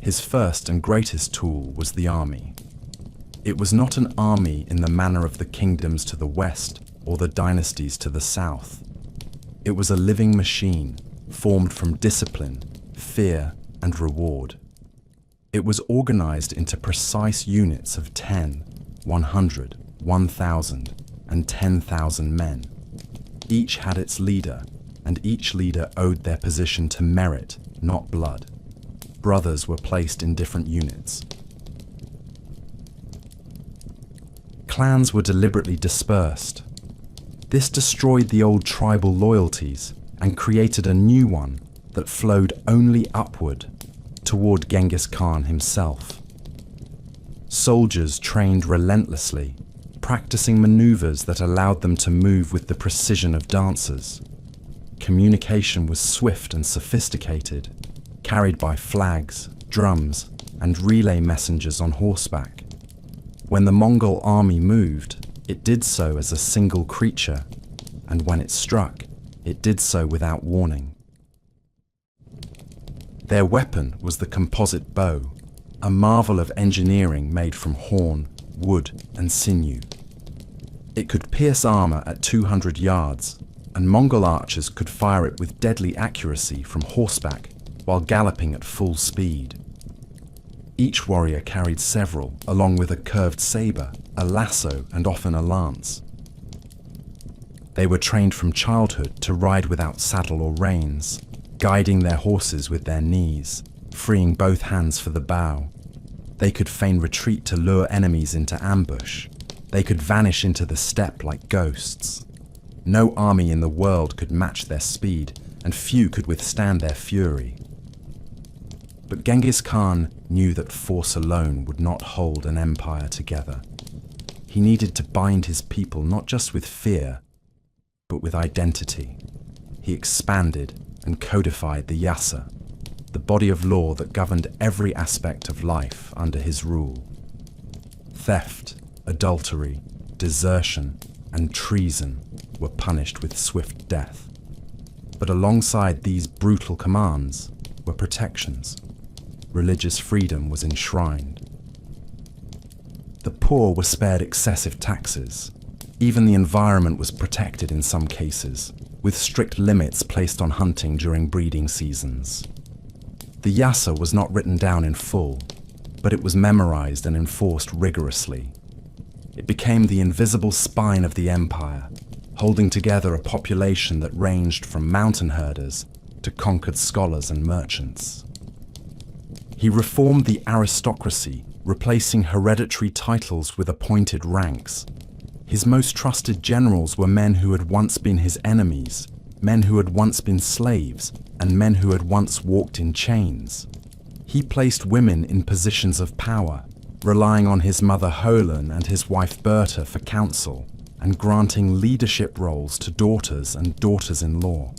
His first and greatest tool was the army. It was not an army in the manner of the kingdoms to the west or the dynasties to the south. It was a living machine, formed from discipline, fear, and reward. It was organized into precise units of 10, 100, 1,000, and 10,000 men. Each had its leader, and each leader owed their position to merit, not blood. Brothers were placed in different units. Clans were deliberately dispersed. This destroyed the old tribal loyalties and created a new one that flowed only upward, toward Genghis Khan himself. Soldiers trained relentlessly, practicing maneuvers that allowed them to move with the precision of dancers. Communication was swift and sophisticated, carried by flags, drums, and relay messengers on horseback. When the Mongol army moved, it did so as a single creature, and when it struck, it did so without warning. Their weapon was the composite bow, a marvel of engineering made from horn, wood, and sinew. It could pierce armor at 200 yards, and Mongol archers could fire it with deadly accuracy from horseback while galloping at full speed. Each warrior carried several, along with a curved saber, a lasso, and often a lance. They were trained from childhood to ride without saddle or reins, guiding their horses with their knees, freeing both hands for the bow. They could feign retreat to lure enemies into ambush. They could vanish into the steppe like ghosts. No army in the world could match their speed, and few could withstand their fury. But Genghis Khan knew that force alone would not hold an empire together. He needed to bind his people not just with fear, but with identity. He expanded and codified the Yasa, the body of law that governed every aspect of life under his rule. Theft, adultery, desertion, and treason were punished with swift death. But alongside these brutal commands were protections. Religious freedom was enshrined. The poor were spared excessive taxes. Even the environment was protected in some cases, with strict limits placed on hunting during breeding seasons. The Yasa was not written down in full, but it was memorized and enforced rigorously. It became the invisible spine of the empire, holding together a population that ranged from mountain herders to conquered scholars and merchants. He reformed the aristocracy, replacing hereditary titles with appointed ranks. His most trusted generals were men who had once been his enemies, men who had once been slaves, and men who had once walked in chains. He placed women in positions of power, relying on his mother Holan and his wife Berta for counsel, and granting leadership roles to daughters and daughters-in-law.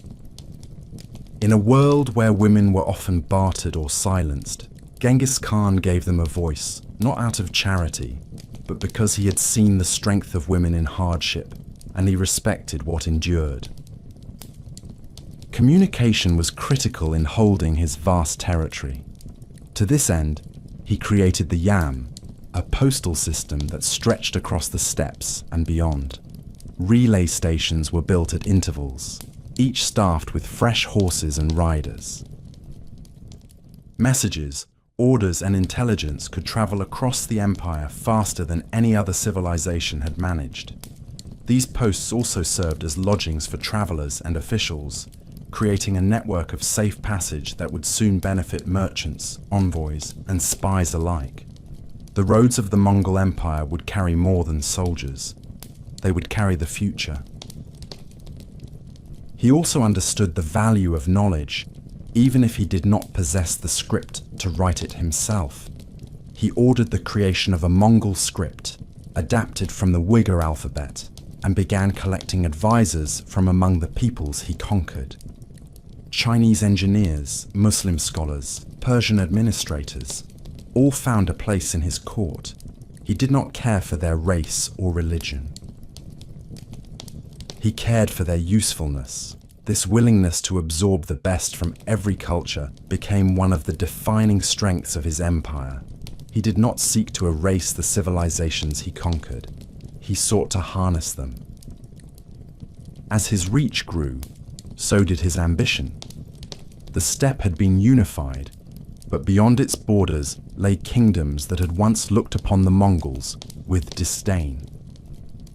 In a world where women were often bartered or silenced, Genghis Khan gave them a voice, not out of charity, but because he had seen the strength of women in hardship, and he respected what endured. Communication was critical in holding his vast territory. To this end, he created the Yam, a postal system that stretched across the steppes and beyond. Relay stations were built at intervals, each staffed with fresh horses and riders. Messages, orders, and intelligence could travel across the empire faster than any other civilization had managed. These posts also served as lodgings for travelers and officials, creating a network of safe passage that would soon benefit merchants, envoys, and spies alike. The roads of the Mongol Empire would carry more than soldiers. They would carry the future. He also understood the value of knowledge, even if he did not possess the script to write it himself. He ordered the creation of a Mongol script, adapted from the Uyghur alphabet, and began collecting advisors from among the peoples he conquered. Chinese engineers, Muslim scholars, Persian administrators, all found a place in his court. He did not care for their race or religion. He cared for their usefulness. This willingness to absorb the best from every culture became one of the defining strengths of his empire. He did not seek to erase the civilizations he conquered. He sought to harness them. As his reach grew, so did his ambition. The steppe had been unified, but beyond its borders lay kingdoms that had once looked upon the Mongols with disdain.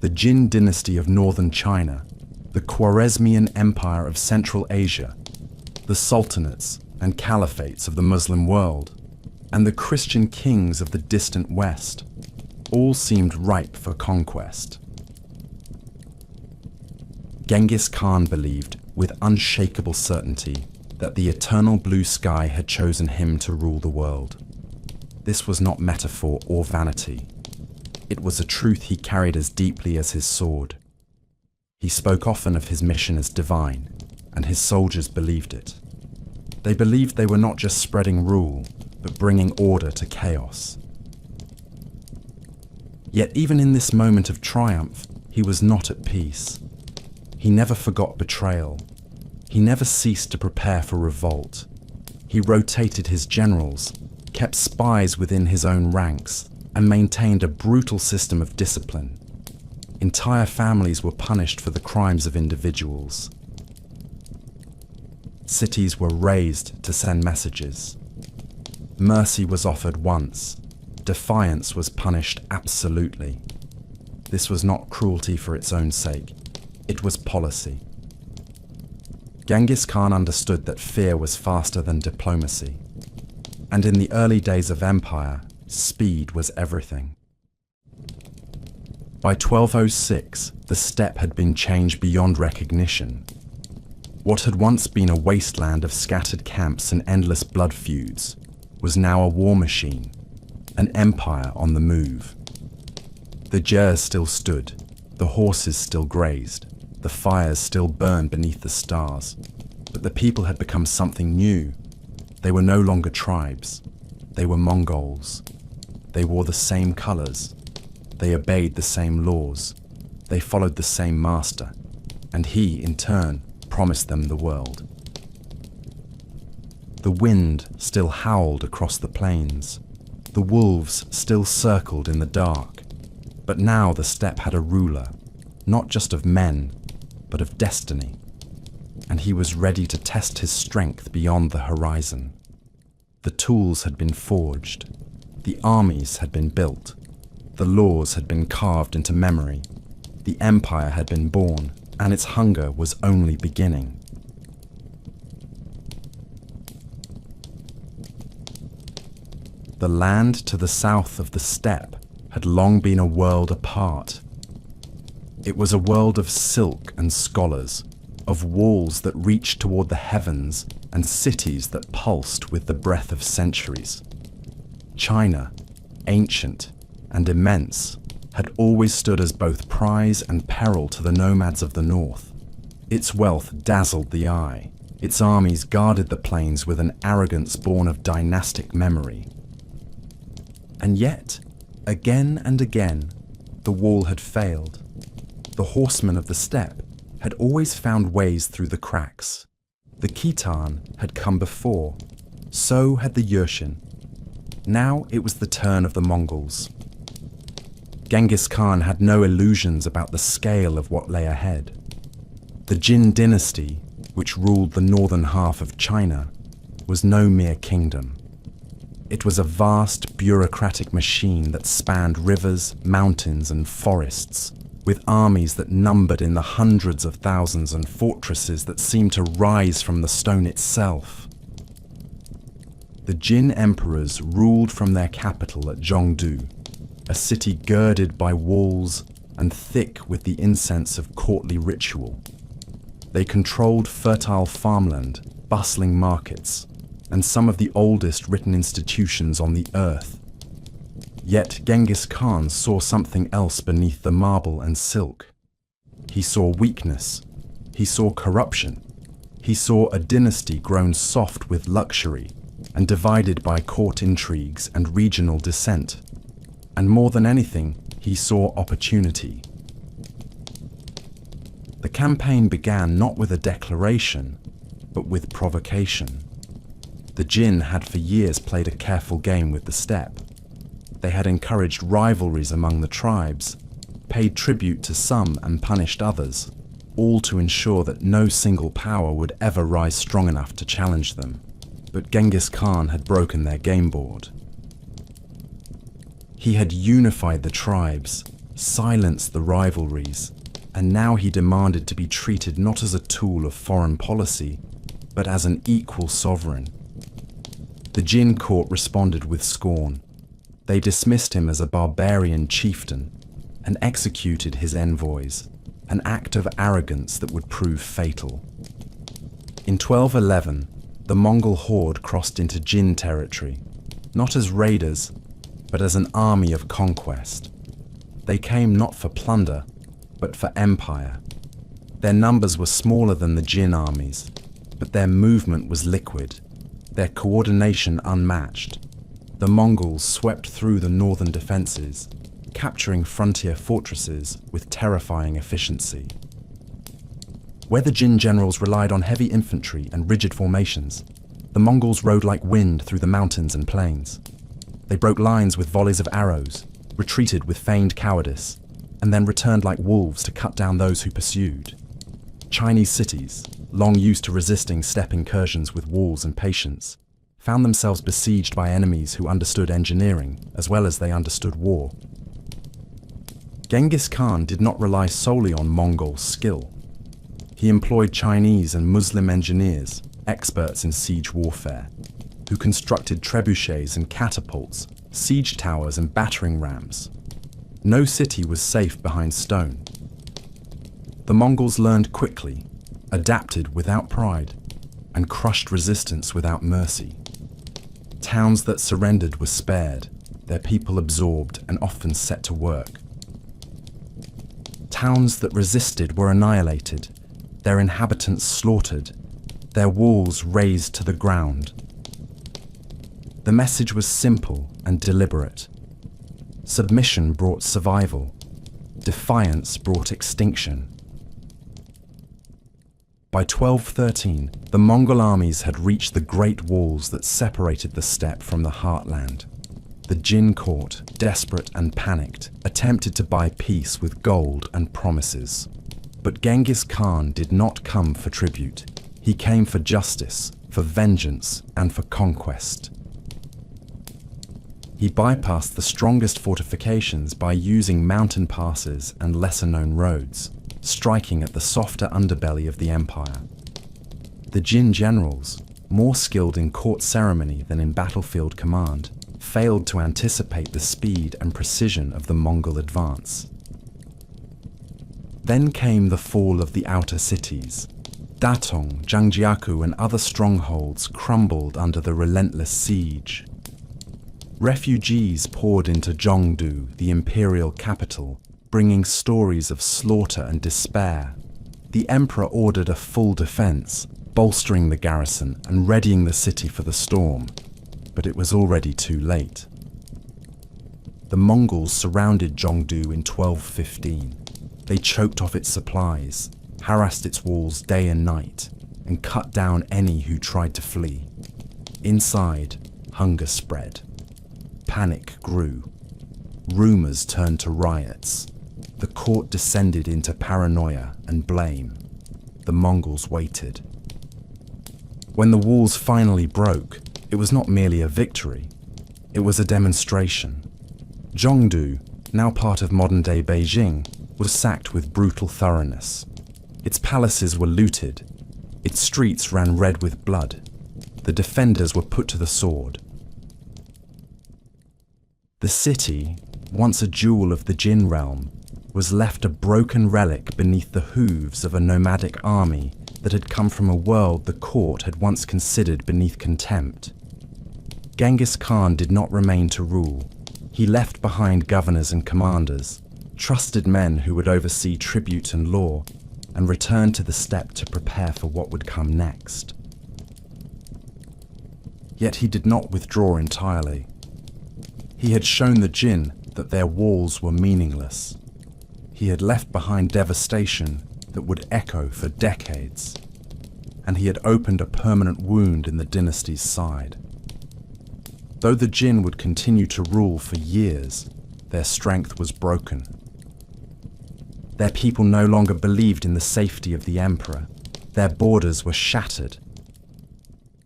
The Jin dynasty of northern China, the Khwarezmian Empire of Central Asia, the sultanates and caliphates of the Muslim world, and the Christian kings of the distant West, all seemed ripe for conquest. Genghis Khan believed with unshakable certainty that the eternal blue sky had chosen him to rule the world. This was not metaphor or vanity. It was a truth he carried as deeply as his sword. He spoke often of his mission as divine, and his soldiers believed it. They believed they were not just spreading rule, but bringing order to chaos. Yet even in this moment of triumph, he was not at peace. He never forgot betrayal. He never ceased to prepare for revolt. He rotated his generals, kept spies within his own ranks, and maintained a brutal system of discipline. Entire families were punished for the crimes of individuals. Cities were razed to send messages. Mercy was offered once. Defiance was punished absolutely. This was not cruelty for its own sake. It was policy. Genghis Khan understood that fear was faster than diplomacy. And in the early days of empire, speed was everything. By 1206, the steppe had been changed beyond recognition. What had once been a wasteland of scattered camps and endless blood feuds was now a war machine, an empire on the move. The gers still stood, the horses still grazed, the fires still burned beneath the stars, but the people had become something new. They were no longer tribes. They were Mongols. They wore the same colors. They obeyed the same laws. They followed the same master, and he, in turn, promised them the world. The wind still howled across the plains. The wolves still circled in the dark. But now the steppe had a ruler, not just of men, but of destiny, and he was ready to test his strength beyond the horizon. The tools had been forged, the armies had been built, the laws had been carved into memory, the empire had been born, and its hunger was only beginning. The land to the south of the steppe had long been a world apart. It was a world of silk and scholars, of walls that reached toward the heavens and cities that pulsed with the breath of centuries. China, ancient and immense, had always stood as both prize and peril to the nomads of the north. Its wealth dazzled the eye. Its armies guarded the plains with an arrogance born of dynastic memory. And yet, again and again, the wall had failed. The horsemen of the steppe had always found ways through the cracks. The Khitan had come before, so had the Yurshin. Now it was the turn of the Mongols. Genghis Khan had no illusions about the scale of what lay ahead. The Jin dynasty, which ruled the northern half of China, was no mere kingdom. It was a vast bureaucratic machine that spanned rivers, mountains, and forests, with armies that numbered in the hundreds of thousands and fortresses that seemed to rise from the stone itself. The Jin emperors ruled from their capital at Zhongdu, a city girded by walls and thick with the incense of courtly ritual. They controlled fertile farmland, bustling markets, and some of the oldest written institutions on the earth. Yet Genghis Khan saw something else beneath the marble and silk. He saw weakness. He saw corruption. He saw a dynasty grown soft with luxury and divided by court intrigues and regional dissent. And more than anything, he saw opportunity. The campaign began not with a declaration, but with provocation. The Jin had for years played a careful game with the steppe. They had encouraged rivalries among the tribes, paid tribute to some and punished others, all to ensure that no single power would ever rise strong enough to challenge them. But Genghis Khan had broken their game board. He had unified the tribes, silenced the rivalries, and now he demanded to be treated not as a tool of foreign policy, but as an equal sovereign. The Jin court responded with scorn. They dismissed him as a barbarian chieftain and executed his envoys, an act of arrogance that would prove fatal. In 1211, the Mongol horde crossed into Jin territory, not as raiders, but as an army of conquest. They came not for plunder, but for empire. Their numbers were smaller than the Jin armies, but their movement was liquid, their coordination unmatched. The Mongols swept through the northern defenses, capturing frontier fortresses with terrifying efficiency. Where the Jin generals relied on heavy infantry and rigid formations, the Mongols rode like wind through the mountains and plains. They broke lines with volleys of arrows, retreated with feigned cowardice, and then returned like wolves to cut down those who pursued. Chinese cities, long used to resisting steppe incursions with walls and patience, found themselves besieged by enemies who understood engineering as well as they understood war. Genghis Khan did not rely solely on Mongol skill. He employed Chinese and Muslim engineers, experts in siege warfare, who constructed trebuchets and catapults, siege towers and battering rams. No city was safe behind stone. The Mongols learned quickly, adapted without pride, and crushed resistance without mercy. Towns that surrendered were spared, their people absorbed and often set to work. Towns that resisted were annihilated, their inhabitants slaughtered, their walls razed to the ground. The message was simple and deliberate. Submission brought survival. Defiance brought extinction. By 1213, the Mongol armies had reached the great walls that separated the steppe from the heartland. The Jin court, desperate and panicked, attempted to buy peace with gold and promises. But Genghis Khan did not come for tribute. He came for justice, for vengeance, and for conquest. He bypassed the strongest fortifications by using mountain passes and lesser-known roads, striking at the softer underbelly of the empire. The Jin generals, more skilled in court ceremony than in battlefield command, failed to anticipate the speed and precision of the Mongol advance. Then came the fall of the outer cities. Datong, Zhangjiakou, and other strongholds crumbled under the relentless siege. Refugees poured into Zhongdu, the imperial capital, bringing stories of slaughter and despair. The emperor ordered a full defense, bolstering the garrison and readying the city for the storm. But it was already too late. The Mongols surrounded Zhongdu in 1215. They choked off its supplies, harassed its walls day and night, and cut down any who tried to flee. Inside, hunger spread. Panic grew. Rumors turned to riots. The court descended into paranoia and blame. The Mongols waited. When the walls finally broke, it was not merely a victory. It was a demonstration. Zhongdu, now part of modern-day Beijing, was sacked with brutal thoroughness. Its palaces were looted. Its streets ran red with blood. The defenders were put to the sword. The city, once a jewel of the Jin realm, was left a broken relic beneath the hooves of a nomadic army that had come from a world the court had once considered beneath contempt. Genghis Khan did not remain to rule. He left behind governors and commanders, trusted men who would oversee tribute and law, and returned to the steppe to prepare for what would come next. Yet he did not withdraw entirely. He had shown the Jin that their walls were meaningless. He had left behind devastation that would echo for decades, and he had opened a permanent wound in the dynasty's side. Though the Jin would continue to rule for years, their strength was broken. Their people no longer believed in the safety of the emperor. Their borders were shattered.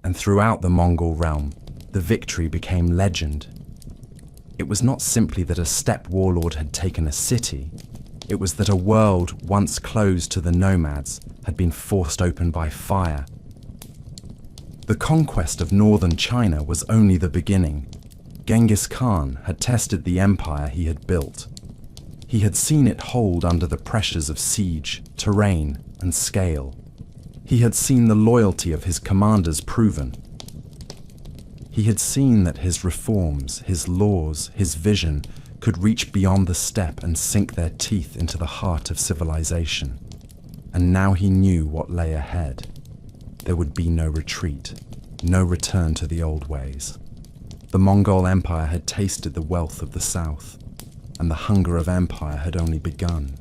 And throughout the Mongol realm, the victory became legend. It was not simply that a steppe warlord had taken a city. It was that a world once closed to the nomads had been forced open by fire. The conquest of northern China was only the beginning. Genghis Khan had tested the empire he had built. He had seen it hold under the pressures of siege, terrain, and scale. He had seen the loyalty of his commanders proven. He had seen that his reforms, his laws, his vision could reach beyond the steppe and sink their teeth into the heart of civilization. And now he knew what lay ahead. There would be no retreat, no return to the old ways. The Mongol Empire had tasted the wealth of the south, and the hunger of empire had only begun.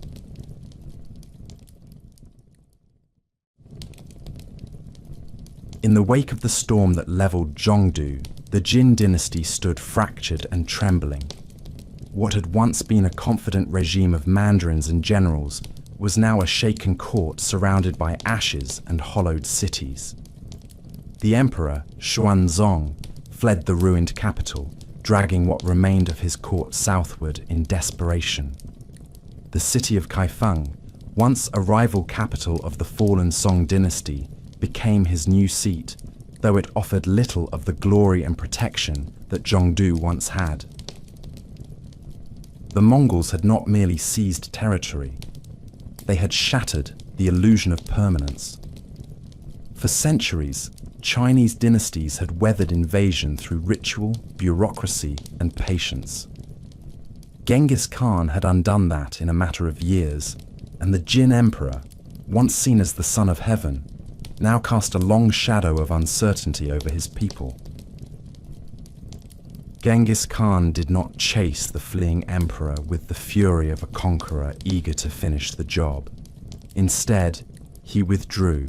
In the wake of the storm that leveled Zhongdu, the Jin dynasty stood fractured and trembling. What had once been a confident regime of mandarins and generals was now a shaken court surrounded by ashes and hollowed cities. The emperor, Xuanzong, fled the ruined capital, dragging what remained of his court southward in desperation. The city of Kaifeng, once a rival capital of the fallen Song dynasty, became his new seat, though it offered little of the glory and protection that Zhongdu once had. The Mongols had not merely seized territory, they had shattered the illusion of permanence. For centuries, Chinese dynasties had weathered invasion through ritual, bureaucracy, and patience. Genghis Khan had undone that in a matter of years, and the Jin emperor, once seen as the son of heaven, now cast a long shadow of uncertainty over his people. Genghis Khan did not chase the fleeing emperor with the fury of a conqueror eager to finish the job. Instead, he withdrew.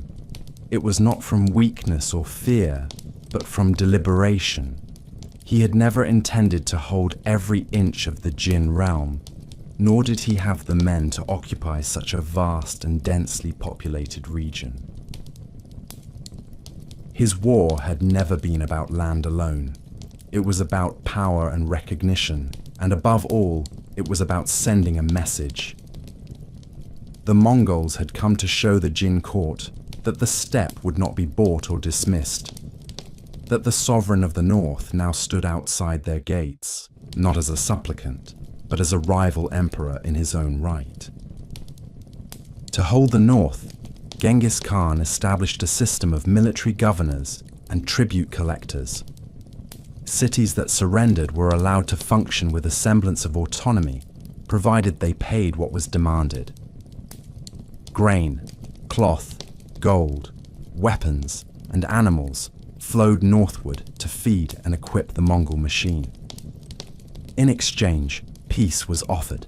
It was not from weakness or fear, but from deliberation. He had never intended to hold every inch of the Jin realm, nor did he have the men to occupy such a vast and densely populated region. His war had never been about land alone. It was about power and recognition, and above all, it was about sending a message. The Mongols had come to show the Jin court that the steppe would not be bought or dismissed, that the sovereign of the north now stood outside their gates, not as a supplicant, but as a rival emperor in his own right. To hold the north, Genghis Khan established a system of military governors and tribute collectors. Cities that surrendered were allowed to function with a semblance of autonomy, provided they paid what was demanded. Grain, cloth, gold, weapons, and animals flowed northward to feed and equip the Mongol machine. In exchange, peace was offered,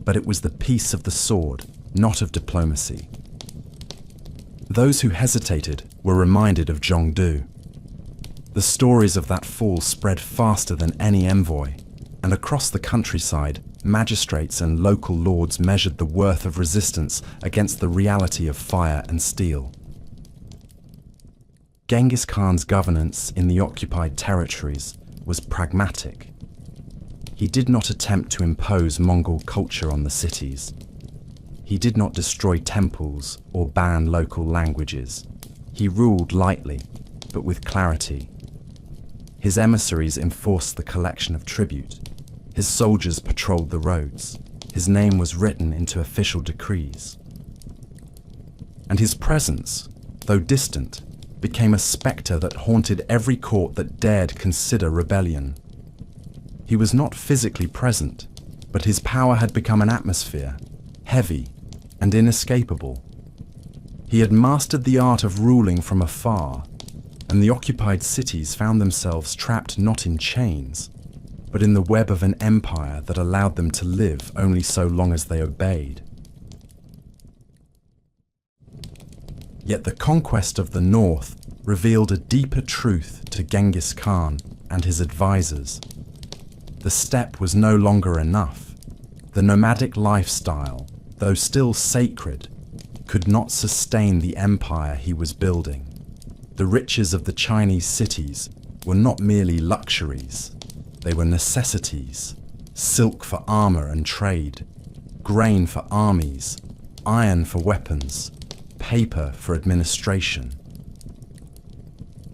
but it was the peace of the sword, not of diplomacy. Those who hesitated were reminded of Zhongdu. The stories of that fall spread faster than any envoy, and across the countryside, magistrates and local lords measured the worth of resistance against the reality of fire and steel. Genghis Khan's governance in the occupied territories was pragmatic. He did not attempt to impose Mongol culture on the cities. He did not destroy temples or ban local languages. He ruled lightly, but with clarity. His emissaries enforced the collection of tribute. His soldiers patrolled the roads. His name was written into official decrees. And his presence, though distant, became a spectre that haunted every court that dared consider rebellion. He was not physically present, but his power had become an atmosphere, heavy and inescapable. He had mastered the art of ruling from afar, and the occupied cities found themselves trapped not in chains, but in the web of an empire that allowed them to live only so long as they obeyed. Yet the conquest of the north revealed a deeper truth to Genghis Khan and his advisors. The steppe was no longer enough. The nomadic lifestyle, though still sacred, could not sustain the empire he was building. The riches of the Chinese cities were not merely luxuries, they were necessities: silk for armor and trade, grain for armies, iron for weapons, paper for administration.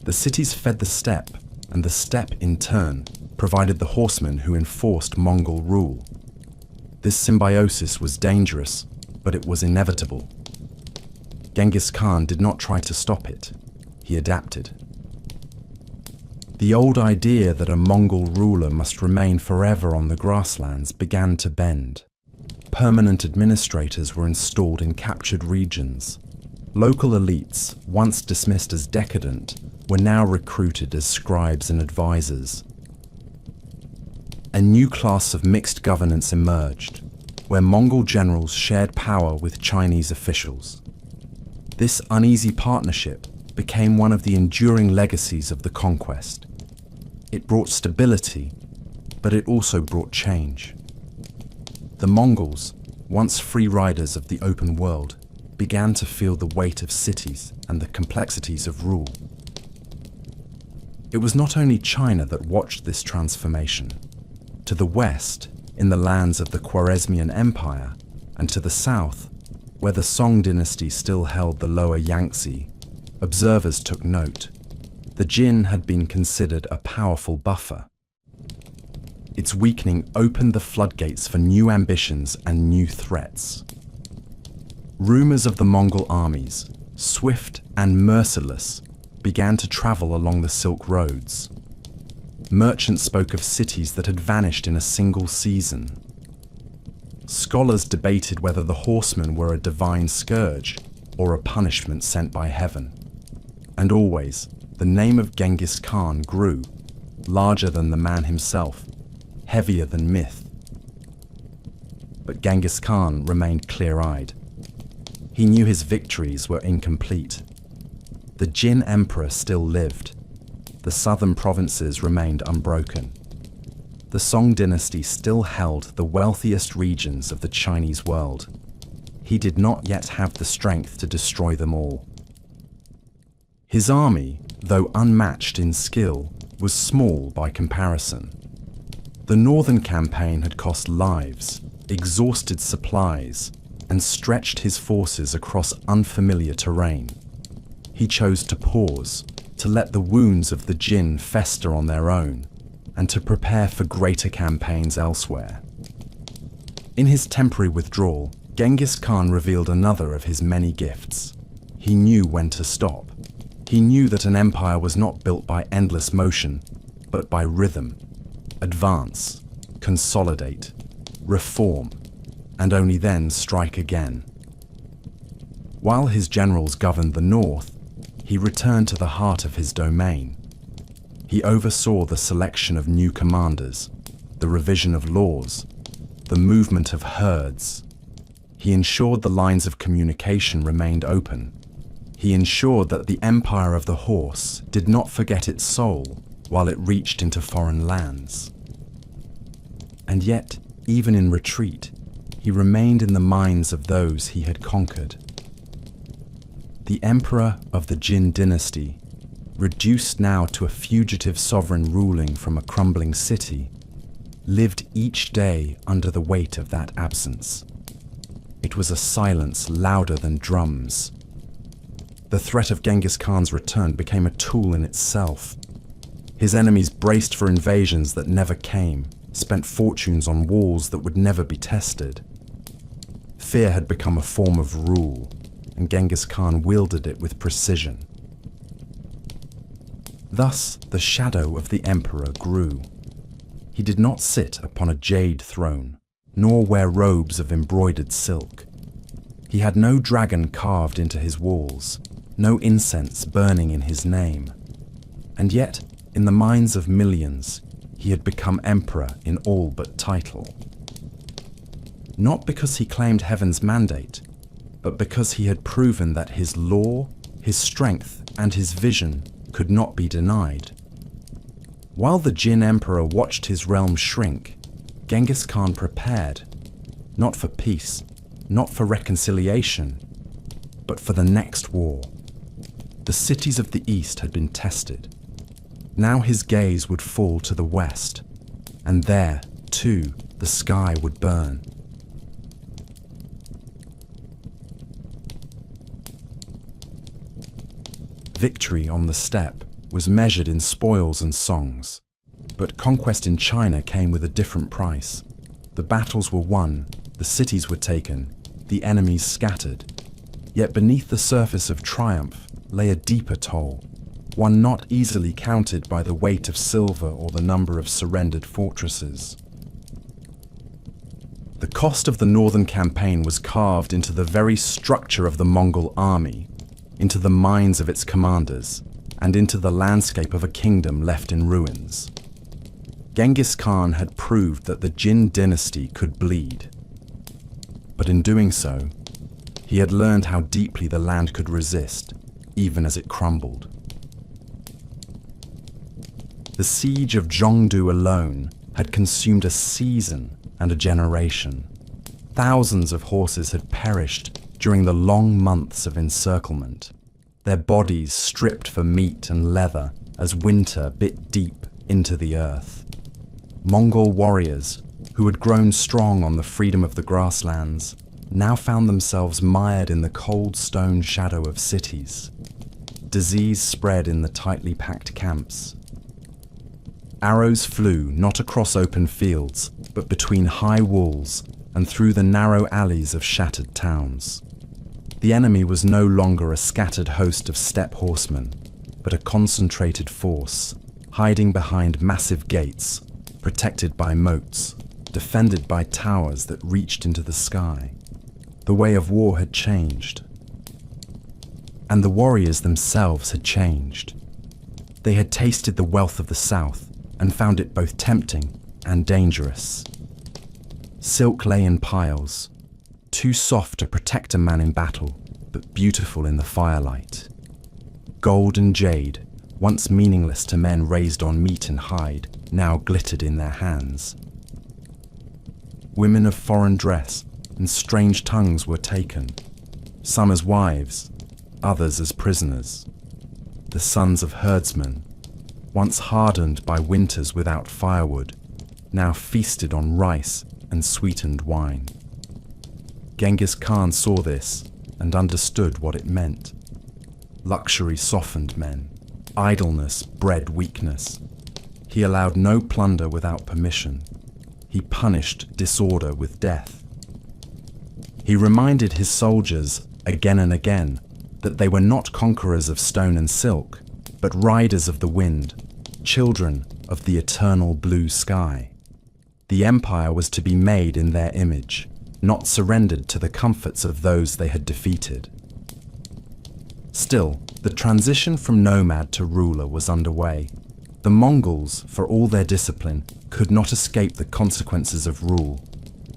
The cities fed the steppe, and the steppe in turn provided the horsemen who enforced Mongol rule. This symbiosis was dangerous, but it was inevitable. Genghis Khan did not try to stop it. He adapted. The old idea that a Mongol ruler must remain forever on the grasslands began to bend. Permanent administrators were installed in captured regions. Local elites, once dismissed as decadent, were now recruited as scribes and advisors. A new class of mixed governance emerged, where Mongol generals shared power with Chinese officials. This uneasy partnership became one of the enduring legacies of the conquest. It brought stability, but it also brought change. The Mongols, once free riders of the open world, began to feel the weight of cities and the complexities of rule. It was not only China that watched this transformation. To the west, in the lands of the Khwarezmian Empire, and to the south, where the Song dynasty still held the lower Yangtze, observers took note. The Jin had been considered a powerful buffer. Its weakening opened the floodgates for new ambitions and new threats. Rumors of the Mongol armies, swift and merciless, began to travel along the Silk Roads. Merchants spoke of cities that had vanished in a single season. Scholars debated whether the horsemen were a divine scourge or a punishment sent by heaven. And always, the name of Genghis Khan grew, larger than the man himself, heavier than myth. But Genghis Khan remained clear-eyed. He knew his victories were incomplete. The Jin emperor still lived. the southern provinces remained unbroken. The Song dynasty still held the wealthiest regions of the Chinese world. He did not yet have the strength to destroy them all. His army, though unmatched in skill, was small by comparison. The northern campaign had cost lives, exhausted supplies, and stretched his forces across unfamiliar terrain. He chose to pause, to let the wounds of the Jin fester on their own, and to prepare for greater campaigns elsewhere. In his temporary withdrawal, Genghis Khan revealed another of his many gifts. He knew when to stop. He knew that an empire was not built by endless motion, but by rhythm. Advance, consolidate, reform, and only then strike again. While his generals governed the north, he returned to the heart of his domain. He oversaw the selection of new commanders, the revision of laws, the movement of herds. He ensured the lines of communication remained open. He ensured that the empire of the horse did not forget its soul while it reached into foreign lands. And yet, even in retreat, he remained in the minds of those he had conquered. The emperor of the Jin dynasty, reduced now to a fugitive sovereign ruling from a crumbling city, lived each day under the weight of that absence. It was a silence louder than drums. The threat of Genghis Khan's return became a tool in itself. His enemies braced for invasions that never came, spent fortunes on walls that would never be tested. Fear had become a form of rule, and Genghis Khan wielded it with precision. Thus, the shadow of the emperor grew. He did not sit upon a jade throne, nor wear robes of embroidered silk. He had no dragon carved into his walls, no incense burning in his name. And yet, in the minds of millions, he had become emperor in all but title. Not because he claimed heaven's mandate, but because he had proven that his law, his strength, and his vision could not be denied. While the Jin emperor watched his realm shrink, Genghis Khan prepared, not for peace, not for reconciliation, but for the next war. The cities of the east had been tested. Now his gaze would fall to the west, and there, too, the sky would burn. Victory on the steppe was measured in spoils and songs, but conquest in China came with a different price. The battles were won, the cities were taken, the enemies scattered. Yet beneath the surface of triumph lay a deeper toll, one not easily counted by the weight of silver or the number of surrendered fortresses. The cost of the northern campaign was carved into the very structure of the Mongol army, into the minds of its commanders, and into the landscape of a kingdom left in ruins. Genghis Khan had proved that the Jin dynasty could bleed. But in doing so, he had learned how deeply the land could resist, even as it crumbled. The siege of Zhongdu alone had consumed a season and a generation. Thousands of horses had perished during the long months of encirclement, their bodies stripped for meat and leather as winter bit deep into the earth. Mongol warriors, who had grown strong on the freedom of the grasslands, now found themselves mired in the cold stone shadow of cities. Disease spread in the tightly packed camps. Arrows flew not across open fields, but between high walls and through the narrow alleys of shattered towns. The enemy was no longer a scattered host of steppe horsemen, but a concentrated force, hiding behind massive gates, protected by moats, defended by towers that reached into the sky. The way of war had changed. And the warriors themselves had changed. They had tasted the wealth of the south and found it both tempting and dangerous. Silk lay in piles, too soft to protect a man in battle, but beautiful in the firelight. Gold and jade, once meaningless to men raised on meat and hide, now glittered in their hands. Women of foreign dress and strange tongues were taken, some as wives, others as prisoners. The sons of herdsmen, once hardened by winters without firewood, now feasted on rice and sweetened wine. Genghis Khan saw this and understood what it meant. Luxury softened men. Idleness bred weakness. He allowed no plunder without permission. He punished disorder with death. He reminded his soldiers again and again that they were not conquerors of stone and silk, but riders of the wind, children of the eternal blue sky. The empire was to be made in their image, not surrendered to the comforts of those they had defeated. Still, the transition from nomad to ruler was underway. The Mongols, for all their discipline, could not escape the consequences of rule.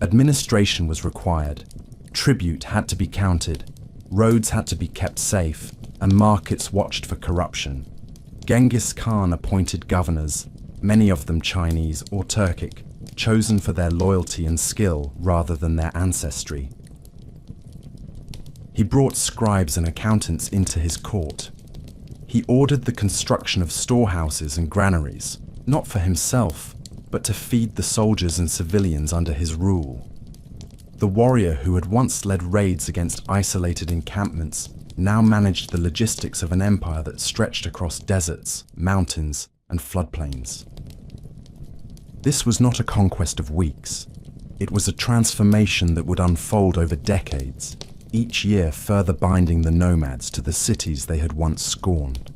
Administration was required. Tribute had to be counted. Roads had to be kept safe, and markets watched for corruption. Genghis Khan appointed governors, many of them Chinese or Turkic, chosen for their loyalty and skill rather than their ancestry. He brought scribes and accountants into his court. He ordered the construction of storehouses and granaries, not for himself, but to feed the soldiers and civilians under his rule. The warrior who had once led raids against isolated encampments now managed the logistics of an empire that stretched across deserts, mountains, and floodplains. This was not a conquest of weeks. It was a transformation that would unfold over decades, each year further binding the nomads to the cities they had once scorned.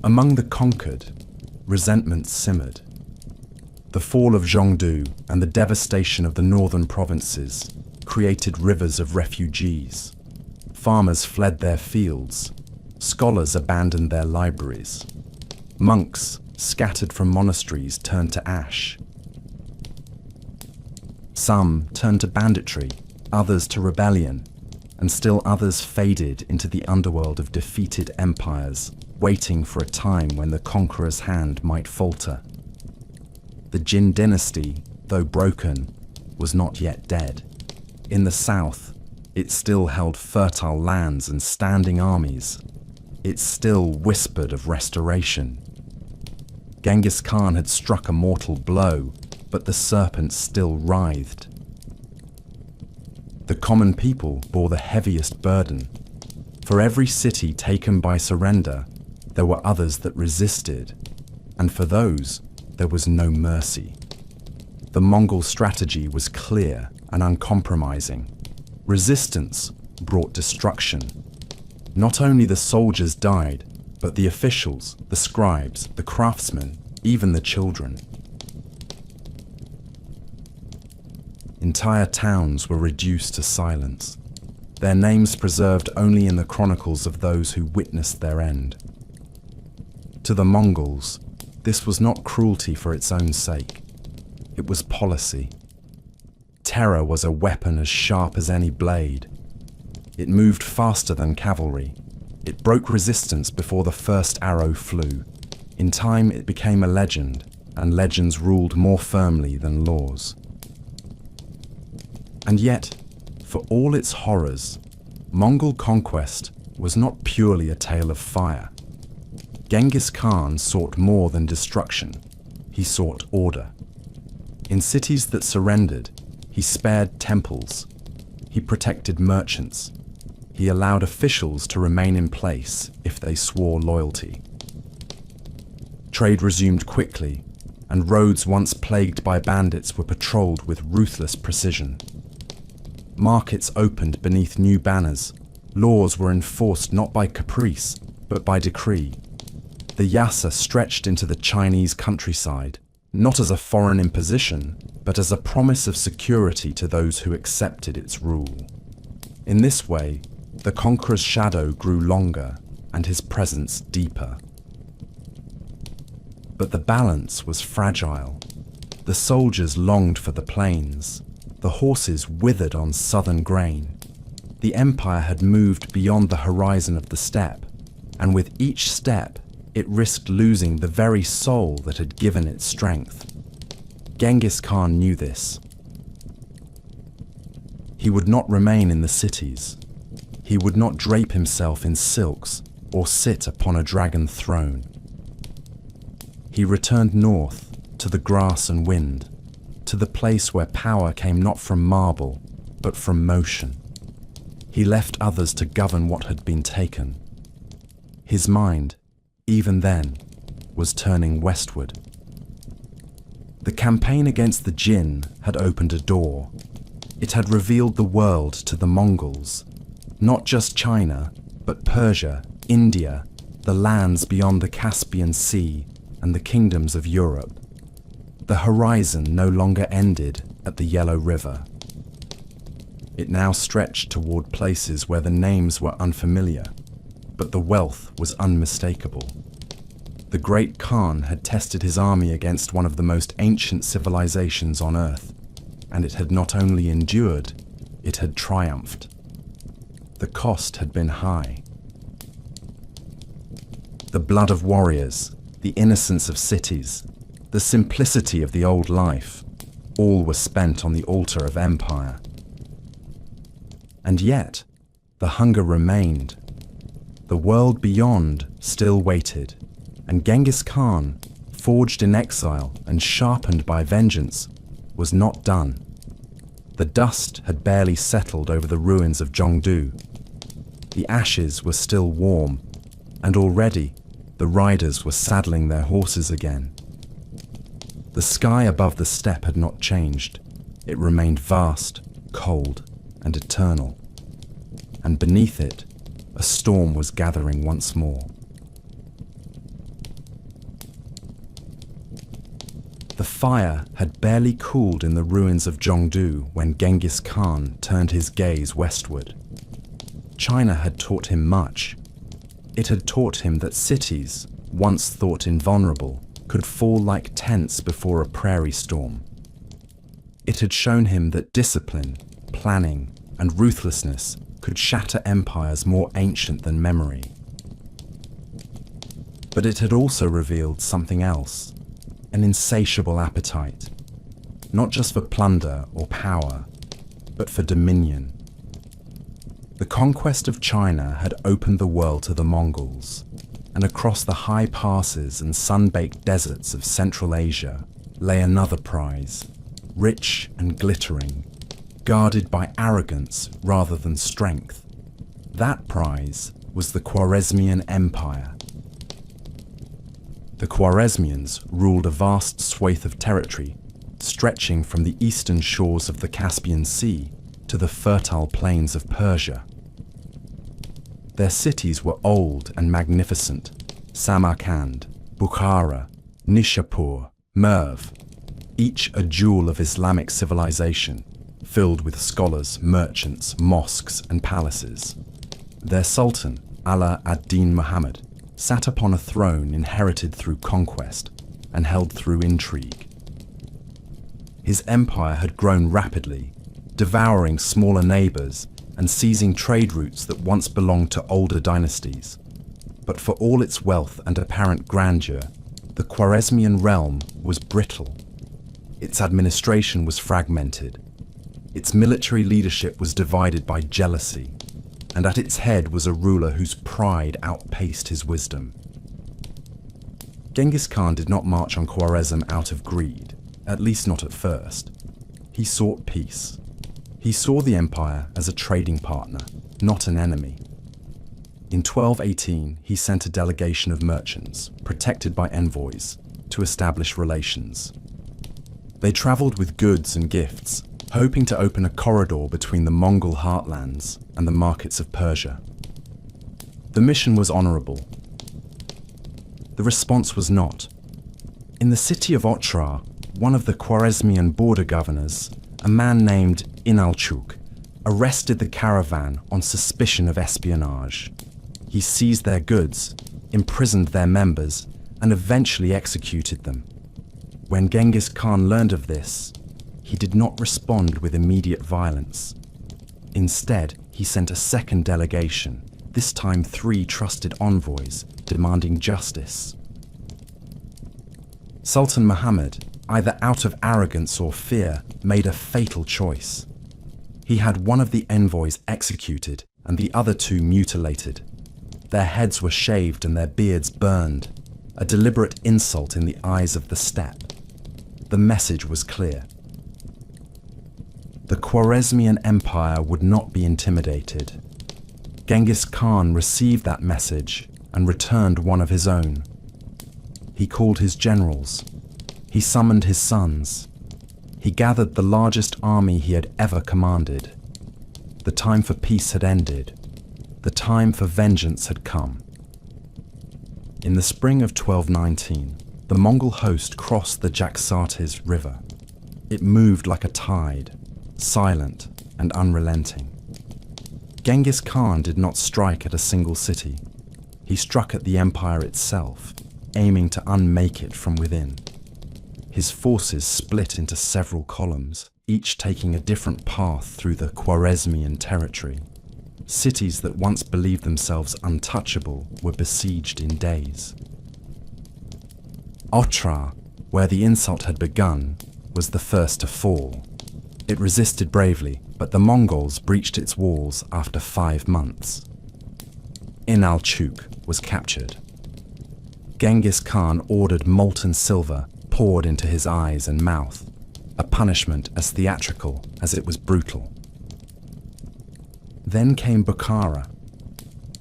Among the conquered, resentment simmered. The fall of Zhongdu and the devastation of the northern provinces created rivers of refugees. Farmers fled their fields. Scholars abandoned their libraries. Monks, scattered from monasteries, turned to ash. Some turned to banditry, others to rebellion, and still others faded into the underworld of defeated empires, waiting for a time when the conqueror's hand might falter. The Jin dynasty, though broken, was not yet dead. In the south, it still held fertile lands and standing armies. It still whispered of restoration. Genghis Khan had struck a mortal blow, but the serpent still writhed. The common people bore the heaviest burden. For every city taken by surrender, there were others that resisted, and for those, there was no mercy. The Mongol strategy was clear and uncompromising. Resistance brought destruction. Not only the soldiers died, but the officials, the scribes, the craftsmen, even the children. Entire towns were reduced to silence, their names preserved only in the chronicles of those who witnessed their end. To the Mongols, this was not cruelty for its own sake. It was policy. Terror was a weapon as sharp as any blade. It moved faster than cavalry. It broke resistance before the first arrow flew. In time, it became a legend, and legends ruled more firmly than laws. And yet, for all its horrors, Mongol conquest was not purely a tale of fire. Genghis Khan sought more than destruction. He sought order. In cities that surrendered, he spared temples. He protected merchants. He allowed officials to remain in place if they swore loyalty. Trade resumed quickly, and roads once plagued by bandits were patrolled with ruthless precision. Markets opened beneath new banners. Laws were enforced not by caprice, but by decree. The Yasa stretched into the Chinese countryside, not as a foreign imposition, but as a promise of security to those who accepted its rule. In this way, the conqueror's shadow grew longer and his presence deeper. But the balance was fragile. The soldiers longed for the plains. The horses withered on southern grain. The empire had moved beyond the horizon of the steppe. and with each step, it risked losing the very soul that had given it strength. Genghis Khan knew this. He would not remain in the cities. He would not drape himself in silks or sit upon a dragon throne. He returned north to the grass and wind, to the place where power came not from marble, but from motion. He left others to govern what had been taken. His mind, even then, was turning westward. The campaign against the Jinn had opened a door. It had revealed the world to the Mongols, not just China, but Persia, India, the lands beyond the Caspian Sea, and the kingdoms of Europe. The horizon no longer ended at the Yellow River. It now stretched toward places where the names were unfamiliar, but the wealth was unmistakable. The great Khan had tested his army against one of the most ancient civilizations on Earth, and it had not only endured, it had triumphed. The cost had been high. The blood of warriors, the innocence of cities, the simplicity of the old life, all were spent on the altar of empire. And yet, the hunger remained. The world beyond still waited, and Genghis Khan, forged in exile and sharpened by vengeance, was not done. The dust had barely settled over the ruins of Zhongdu. The ashes were still warm, and already the riders were saddling their horses again. The sky above the steppe had not changed. It remained vast, cold, and eternal. And beneath it, a storm was gathering once more. The fire had barely cooled in the ruins of Zhongdu when Genghis Khan turned his gaze westward. China had taught him much. It had taught him that cities, once thought invulnerable, could fall like tents before a prairie storm. It had shown him that discipline, planning, and ruthlessness could shatter empires more ancient than memory. But it had also revealed something else, an insatiable appetite, not just for plunder or power, but for dominion. The conquest of China had opened the world to the Mongols, and across the high passes and sun-baked deserts of Central Asia lay another prize, rich and glittering, guarded by arrogance rather than strength. That prize was the Khwarezmian Empire. The Khwarezmians ruled a vast swathe of territory stretching from the eastern shores of the Caspian Sea to the fertile plains of Persia. Their cities were old and magnificent: Samarkand, Bukhara, Nishapur, Merv, each a jewel of Islamic civilization, filled with scholars, merchants, mosques, and palaces. Their sultan, Ala ad-Din Muhammad, sat upon a throne inherited through conquest and held through intrigue. His empire had grown rapidly, devouring smaller neighbors and seizing trade routes that once belonged to older dynasties. But for all its wealth and apparent grandeur, the Khwarezmian realm was brittle. Its administration was fragmented. Its military leadership was divided by jealousy, and at its head was a ruler whose pride outpaced his wisdom. Genghis Khan did not march on Khwarezm out of greed, at least not at first. He sought peace. He saw the empire as a trading partner, not an enemy. In 1218, he sent a delegation of merchants, protected by envoys, to establish relations. They traveled with goods and gifts, hoping to open a corridor between the Mongol heartlands and the markets of Persia. The mission was honorable. The response was not. In the city of Otrar, one of the Khwarezmian border governors, a man named Inalchuk, arrested the caravan on suspicion of espionage. He seized their goods, imprisoned their members, and eventually executed them. When Genghis Khan learned of this, he did not respond with immediate violence. Instead, he sent a second delegation, this time 3 trusted envoys demanding justice. Sultan Muhammad, either out of arrogance or fear, made a fatal choice. He had one of the envoys executed and the other 2 mutilated. Their heads were shaved and their beards burned, a deliberate insult in the eyes of the steppe. The message was clear. The Khwarezmian Empire would not be intimidated. Genghis Khan received that message and returned one of his own. He called his generals. He summoned his sons. He gathered the largest army he had ever commanded. The time for peace had ended. The time for vengeance had come. In the spring of 1219, the Mongol host crossed the Jaxartes River. It moved like a tide, silent and unrelenting. Genghis Khan did not strike at a single city. He struck at the empire itself, aiming to unmake it from within. His forces split into several columns, each taking a different path through the Khwarezmian territory. Cities that once believed themselves untouchable were besieged in days. Otrar, where the insult had begun, was the first to fall. It resisted bravely, but the Mongols breached its walls after 5 months. Inalchuk was captured. Genghis Khan ordered molten silver poured into his eyes and mouth, a punishment as theatrical as it was brutal. Then came Bukhara,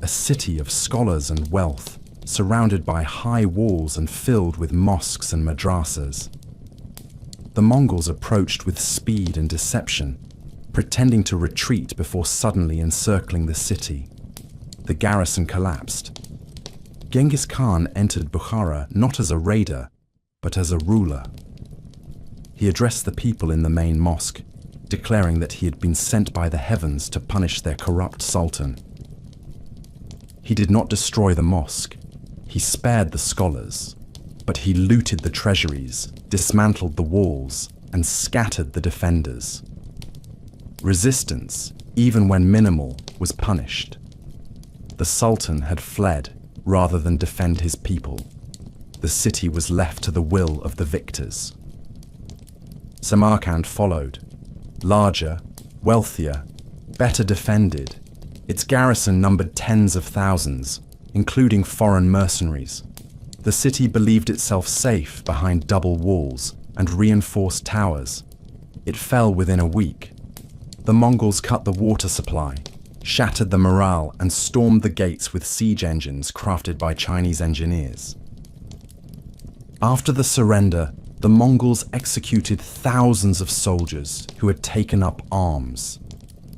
a city of scholars and wealth, surrounded by high walls and filled with mosques and madrasas. The Mongols approached with speed and deception, pretending to retreat before suddenly encircling the city. The garrison collapsed. Genghis Khan entered Bukhara not as a raider, but as a ruler. He addressed the people in the main mosque, declaring that he had been sent by the heavens to punish their corrupt sultan. He did not destroy the mosque. He spared the scholars, but he looted the treasuries, dismantled the walls, and scattered the defenders. Resistance, even when minimal, was punished. The sultan had fled rather than defend his people. The city was left to the will of the victors. Samarkand followed, larger, wealthier, better defended. Its garrison numbered tens of thousands, including foreign mercenaries. The city believed itself safe behind double walls and reinforced towers. It fell within a week. The Mongols cut the water supply, shattered the morale, and stormed the gates with siege engines crafted by Chinese engineers. After the surrender, the Mongols executed thousands of soldiers who had taken up arms.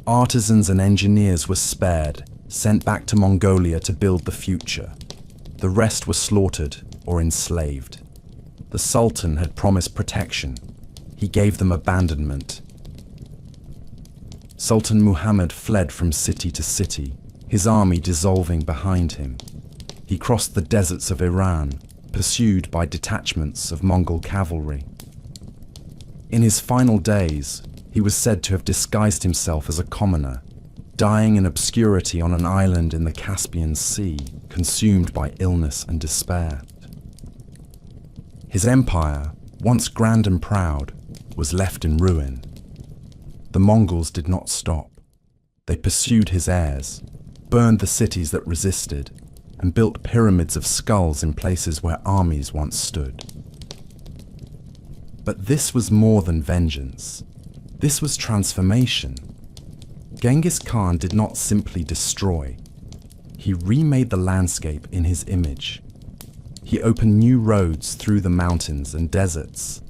Artisans and engineers were spared, sent back to Mongolia to build the future. The rest were slaughtered or enslaved. The Sultan had promised protection. He gave them abandonment. Sultan Muhammad fled from city to city, his army dissolving behind him. He crossed the deserts of Iran, pursued by detachments of Mongol cavalry. In his final days, he was said to have disguised himself as a commoner, dying in obscurity on an island in the Caspian Sea, consumed by illness and despair. His empire, once grand and proud, was left in ruin. The Mongols did not stop. They pursued his heirs, burned the cities that resisted, and built pyramids of skulls in places where armies once stood. But this was more than vengeance. This was transformation. Genghis Khan did not simply destroy. He remade the landscape in his image. He opened new roads through the mountains and deserts.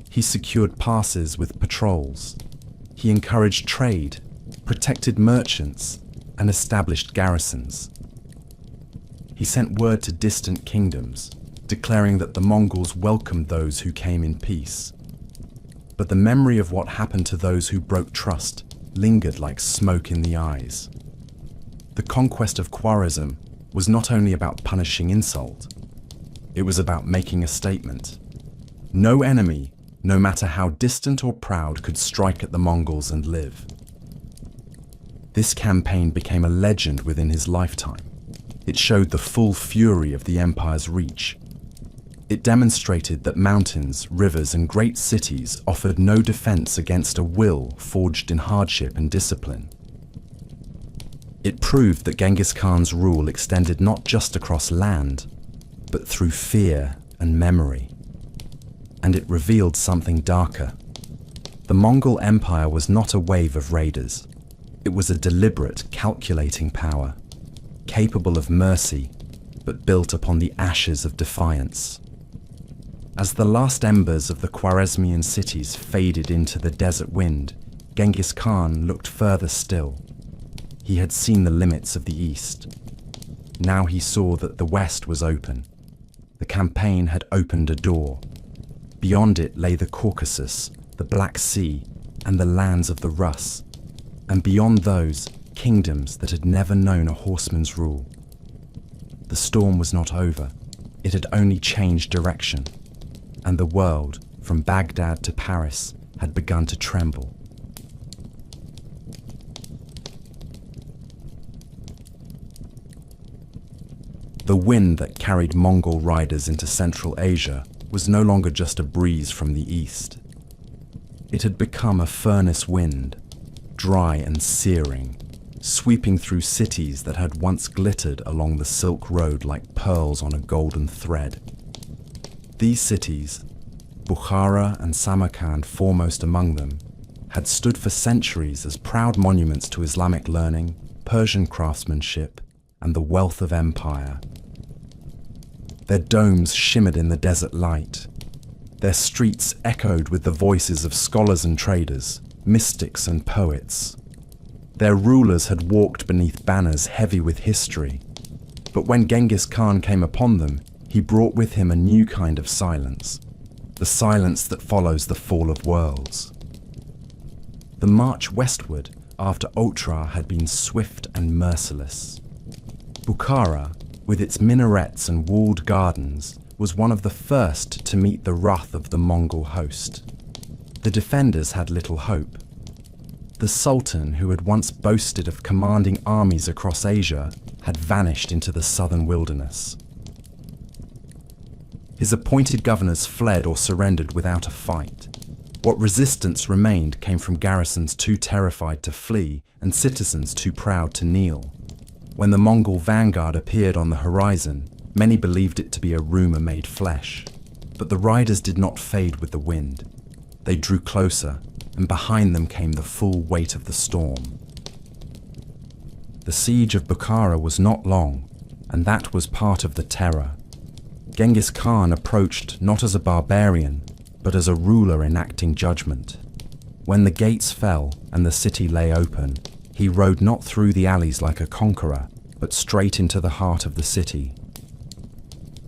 He secured passes with patrols. He encouraged trade, protected merchants, and established garrisons. He sent word to distant kingdoms, declaring that the Mongols welcomed those who came in peace. But the memory of what happened to those who broke trust lingered like smoke in the eyes. The conquest of Khwarezm was not only about punishing insult, it was about making a statement. No enemy, no matter how distant or proud, could strike at the Mongols and live. This campaign became a legend within his lifetime. It showed the full fury of the empire's reach. It demonstrated that mountains, rivers, and great cities offered no defense against a will forged in hardship and discipline. It proved that Genghis Khan's rule extended not just across land, but through fear and memory. And it revealed something darker. The Mongol Empire was not a wave of raiders. It was a deliberate, calculating power, capable of mercy, but built upon the ashes of defiance. As the last embers of the Khwarezmian cities faded into the desert wind, Genghis Khan looked further still. He had seen the limits of the east. Now he saw that the west was open. The campaign had opened a door. Beyond it lay the Caucasus, the Black Sea, and the lands of the Rus, and beyond those, kingdoms that had never known a horseman's rule. The storm was not over. It had only changed direction, and the world, from Baghdad to Paris, had begun to tremble. The wind that carried Mongol riders into Central Asia was no longer just a breeze from the east. It had become a furnace wind, dry and searing, sweeping through cities that had once glittered along the Silk Road like pearls on a golden thread. These cities, Bukhara and Samarkand foremost among them, had stood for centuries as proud monuments to Islamic learning, Persian craftsmanship, and the wealth of empire. Their domes shimmered in the desert light. Their streets echoed with the voices of scholars and traders, mystics and poets. Their rulers had walked beneath banners heavy with history. But when Genghis Khan came upon them, he brought with him a new kind of silence, the silence that follows the fall of worlds. The march westward after Otrar had been swift and merciless. Bukhara, with its minarets and walled gardens, was one of the first to meet the wrath of the Mongol host. The defenders had little hope. The Sultan, who had once boasted of commanding armies across Asia, had vanished into the southern wilderness. His appointed governors fled or surrendered without a fight. What resistance remained came from garrisons too terrified to flee and citizens too proud to kneel. When the Mongol vanguard appeared on the horizon, many believed it to be a rumor made flesh. But the riders did not fade with the wind. They drew closer, and behind them came the full weight of the storm. The siege of Bukhara was not long, and that was part of the terror. Genghis Khan approached not as a barbarian, but as a ruler enacting judgment. When the gates fell and the city lay open, he rode not through the alleys like a conqueror, but straight into the heart of the city.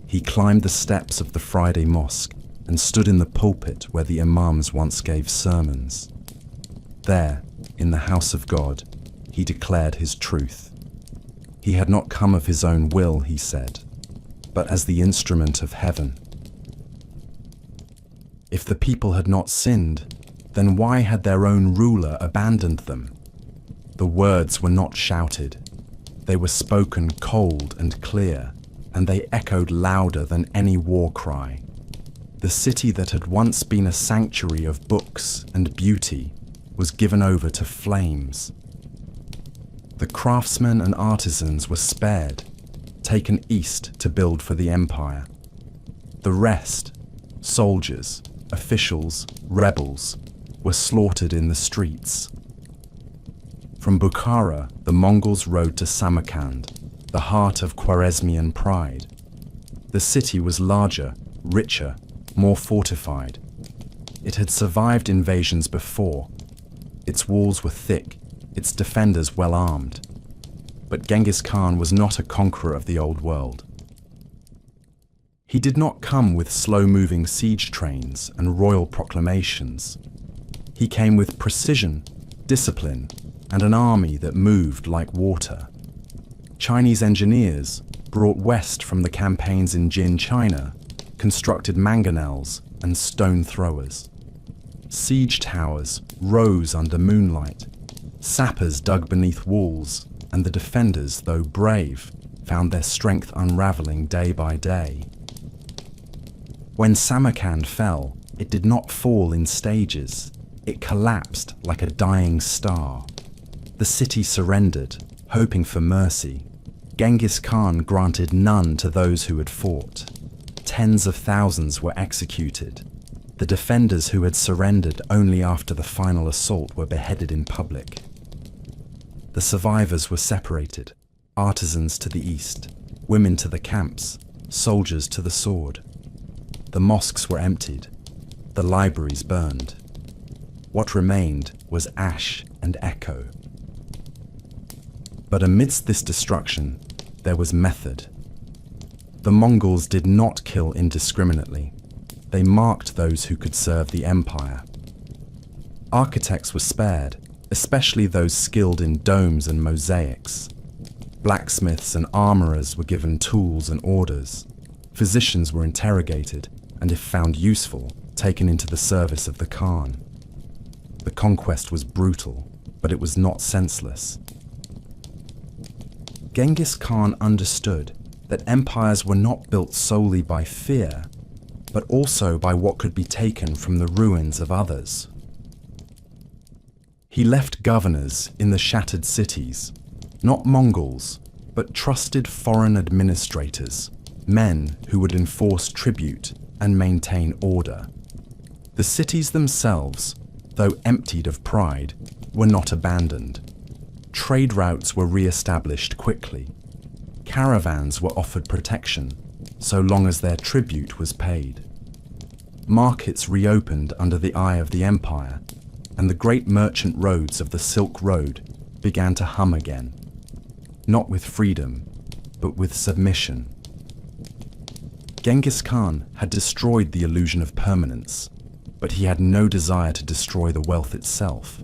He climbed the steps of the Friday mosque and stood in the pulpit where the imams once gave sermons. There, in the house of God, he declared his truth. He had not come of his own will, he said, but as the instrument of heaven. If the people had not sinned, then why had their own ruler abandoned them? The words were not shouted. They were spoken cold and clear, and they echoed louder than any war cry. The city that had once been a sanctuary of books and beauty was given over to flames. The craftsmen and artisans were spared, taken east to build for the empire. The rest, soldiers, officials, rebels, were slaughtered in the streets. From Bukhara, the Mongols rode to Samarkand, the heart of Khwarezmian pride. The city was larger, richer, more fortified. It had survived invasions before. Its walls were thick, its defenders well armed. But Genghis Khan was not a conqueror of the old world. He did not come with slow-moving siege trains and royal proclamations. He came with precision, discipline, and an army that moved like water. Chinese engineers, brought west from the campaigns in Jin, China, constructed mangonels and stone throwers. Siege towers rose under moonlight. Sappers dug beneath walls, and the defenders, though brave, found their strength unraveling day by day. When Samarkand fell, it did not fall in stages. It collapsed like a dying star. The city surrendered, hoping for mercy. Genghis Khan granted none to those who had fought. Tens of thousands were executed. The defenders who had surrendered only after the final assault were beheaded in public. The survivors were separated, artisans to the east, women to the camps, soldiers to the sword. The mosques were emptied, the libraries burned. What remained was ash and echo. But amidst this destruction, there was method. The Mongols did not kill indiscriminately. They marked those who could serve the empire. Architects were spared, especially those skilled in domes and mosaics. Blacksmiths and armorers were given tools and orders. Physicians were interrogated, and if found useful, taken into the service of the Khan. The conquest was brutal, but it was not senseless. Genghis Khan understood that empires were not built solely by fear, but also by what could be taken from the ruins of others. He left governors in the shattered cities, not Mongols, but trusted foreign administrators, men who would enforce tribute and maintain order. The cities themselves, though emptied of pride, were not abandoned. Trade routes were re-established quickly. Caravans were offered protection, so long as their tribute was paid. Markets reopened under the eye of the empire, and the great merchant roads of the Silk Road began to hum again, not with freedom, but with submission. Genghis Khan had destroyed the illusion of permanence, but he had no desire to destroy the wealth itself.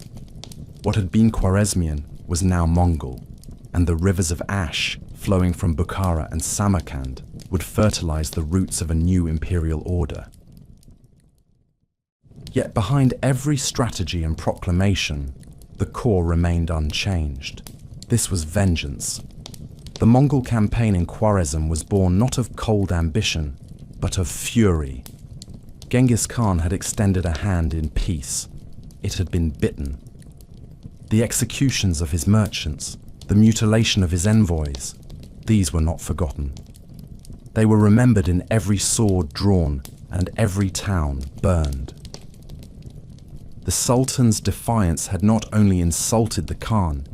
What had been Khwarezmian was now Mongol, and the rivers of ash flowing from Bukhara and Samarkand would fertilize the roots of a new imperial order. Yet behind every strategy and proclamation, the core remained unchanged. This was vengeance. The Mongol campaign in Khwarezm was born not of cold ambition, but of fury. Genghis Khan had extended a hand in peace. It had been bitten. The executions of his merchants, the mutilation of his envoys, these were not forgotten. They were remembered in every sword drawn and every town burned. The Sultan's defiance had not only insulted the Khan,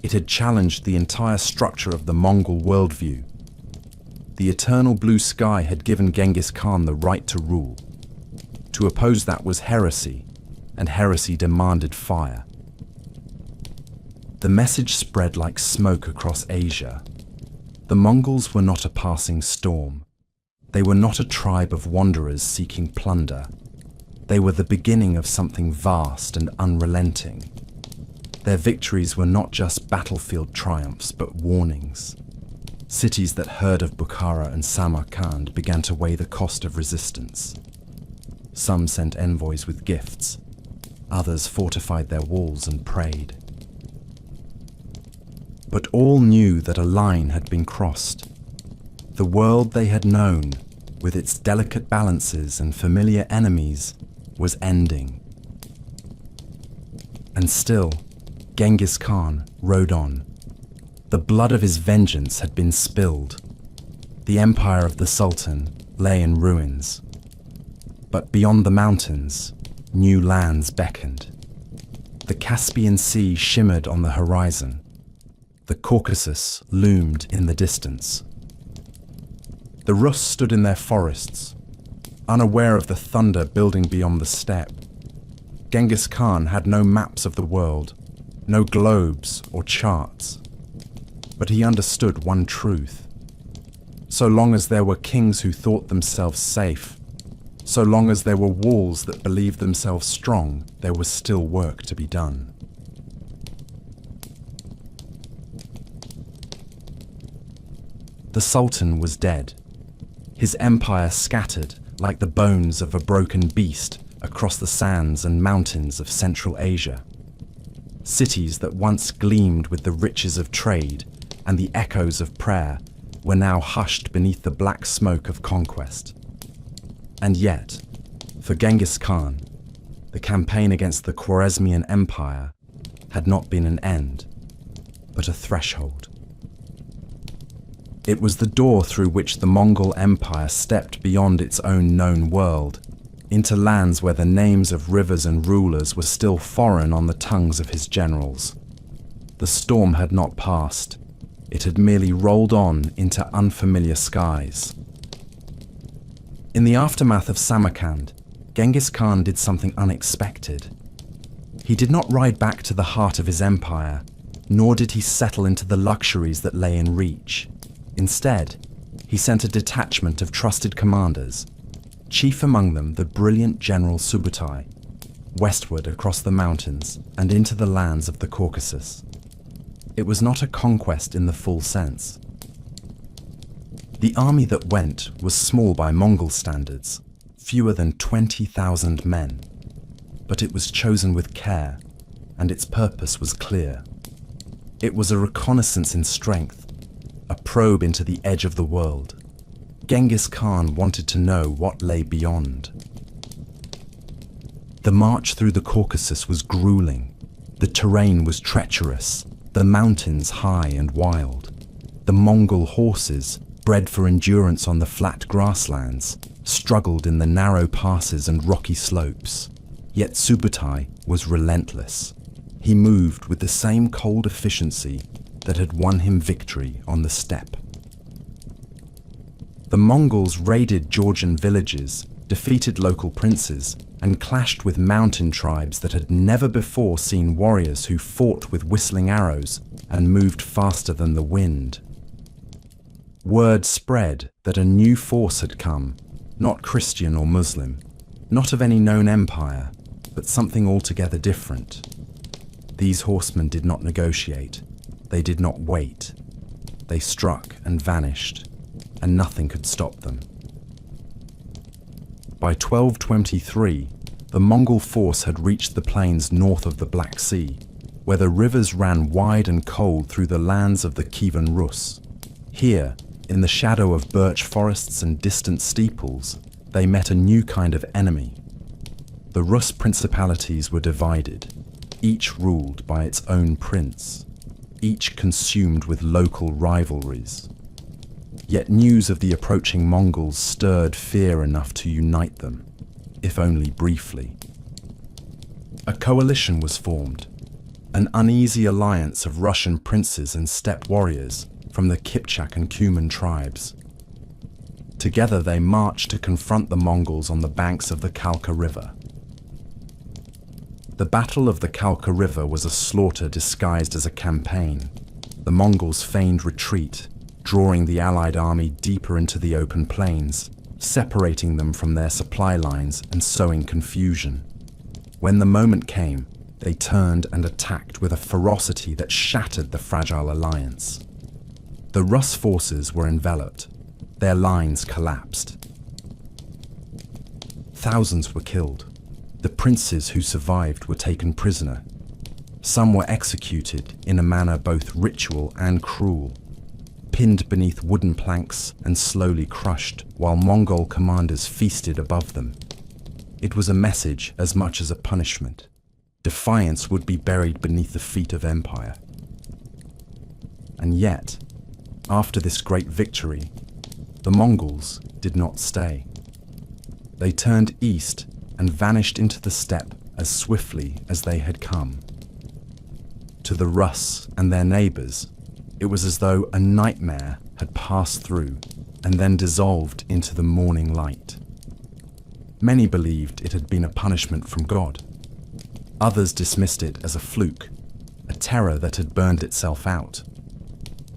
it had challenged the entire structure of the Mongol worldview. The eternal blue sky had given Genghis Khan the right to rule. To oppose that was heresy, and heresy demanded fire. The message spread like smoke across Asia. The Mongols were not a passing storm. They were not a tribe of wanderers seeking plunder. They were the beginning of something vast and unrelenting. Their victories were not just battlefield triumphs, but warnings. Cities that heard of Bukhara and Samarkand began to weigh the cost of resistance. Some sent envoys with gifts. Others fortified their walls and prayed. But all knew that a line had been crossed. The world they had known, with its delicate balances and familiar enemies, was ending. And still, Genghis Khan rode on. The blood of his vengeance had been spilled. The empire of the Sultan lay in ruins. But beyond the mountains, new lands beckoned. The Caspian Sea shimmered on the horizon. The Caucasus loomed in the distance. The Rus stood in their forests, unaware of the thunder building beyond the steppe. Genghis Khan had no maps of the world, no globes or charts. But he understood one truth. So long as there were kings who thought themselves safe, so long as there were walls that believed themselves strong, there was still work to be done. The Sultan was dead. His empire scattered like the bones of a broken beast across the sands and mountains of Central Asia. Cities that once gleamed with the riches of trade and the echoes of prayer were now hushed beneath the black smoke of conquest. And yet, for Genghis Khan, the campaign against the Khwarezmian Empire had not been an end, but a threshold. It was the door through which the Mongol Empire stepped beyond its own known world, into lands where the names of rivers and rulers were still foreign on the tongues of his generals. The storm had not passed. It had merely rolled on into unfamiliar skies. In the aftermath of Samarkand, Genghis Khan did something unexpected. He did not ride back to the heart of his empire, nor did he settle into the luxuries that lay in reach. Instead, he sent a detachment of trusted commanders, chief among them the brilliant General Subutai, westward across the mountains and into the lands of the Caucasus. It was not a conquest in the full sense. The army that went was small by Mongol standards, fewer than 20,000 men, but it was chosen with care, and its purpose was clear. It was a reconnaissance in strength, a probe into the edge of the world. Genghis Khan wanted to know what lay beyond. The march through the Caucasus was grueling. The terrain was treacherous, the mountains high and wild. The Mongol horses, bred for endurance on the flat grasslands, struggled in the narrow passes and rocky slopes. Yet Subutai was relentless. He moved with the same cold efficiency that had won him victory on the steppe. The Mongols raided Georgian villages, defeated local princes, and clashed with mountain tribes that had never before seen warriors who fought with whistling arrows and moved faster than the wind. Word spread that a new force had come, not Christian or Muslim, not of any known empire, but something altogether different. These horsemen did not negotiate. They did not wait. They struck and vanished, and nothing could stop them. By 1223, the Mongol force had reached the plains north of the Black Sea, where the rivers ran wide and cold through the lands of the Kievan Rus. Here, in the shadow of birch forests and distant steeples, they met a new kind of enemy. The Rus principalities were divided, each ruled by its own prince, each consumed with local rivalries. Yet news of the approaching Mongols stirred fear enough to unite them, if only briefly. A coalition was formed, an uneasy alliance of Russian princes and steppe warriors from the Kipchak and Cuman tribes. Together they marched to confront the Mongols on the banks of the Kalka River. The Battle of the Kalka River was a slaughter disguised as a campaign. The Mongols feigned retreat, drawing the Allied army deeper into the open plains, separating them from their supply lines and sowing confusion. When the moment came, they turned and attacked with a ferocity that shattered the fragile alliance. The Rus forces were enveloped. Their lines collapsed. Thousands were killed. The princes who survived were taken prisoner. Some were executed in a manner both ritual and cruel, pinned beneath wooden planks and slowly crushed while Mongol commanders feasted above them. It was a message as much as a punishment. Defiance would be buried beneath the feet of empire. And yet, after this great victory, the Mongols did not stay. They turned east and vanished into the steppe as swiftly as they had come. To the Rus and their neighbors, it was as though a nightmare had passed through and then dissolved into the morning light. Many believed it had been a punishment from God. Others dismissed it as a fluke, a terror that had burned itself out.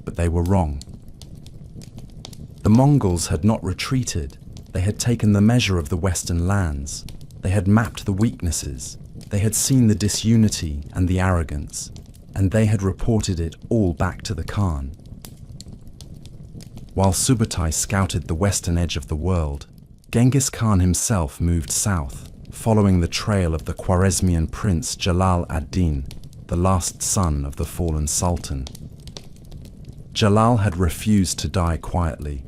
But they were wrong. The Mongols had not retreated. They had taken the measure of the western lands. They had mapped the weaknesses. They had seen the disunity and the arrogance, and they had reported it all back to the Khan. While Subutai scouted the western edge of the world, Genghis Khan himself moved south, following the trail of the Khwarezmian prince Jalal ad-Din, the last son of the fallen sultan. Jalal had refused to die quietly.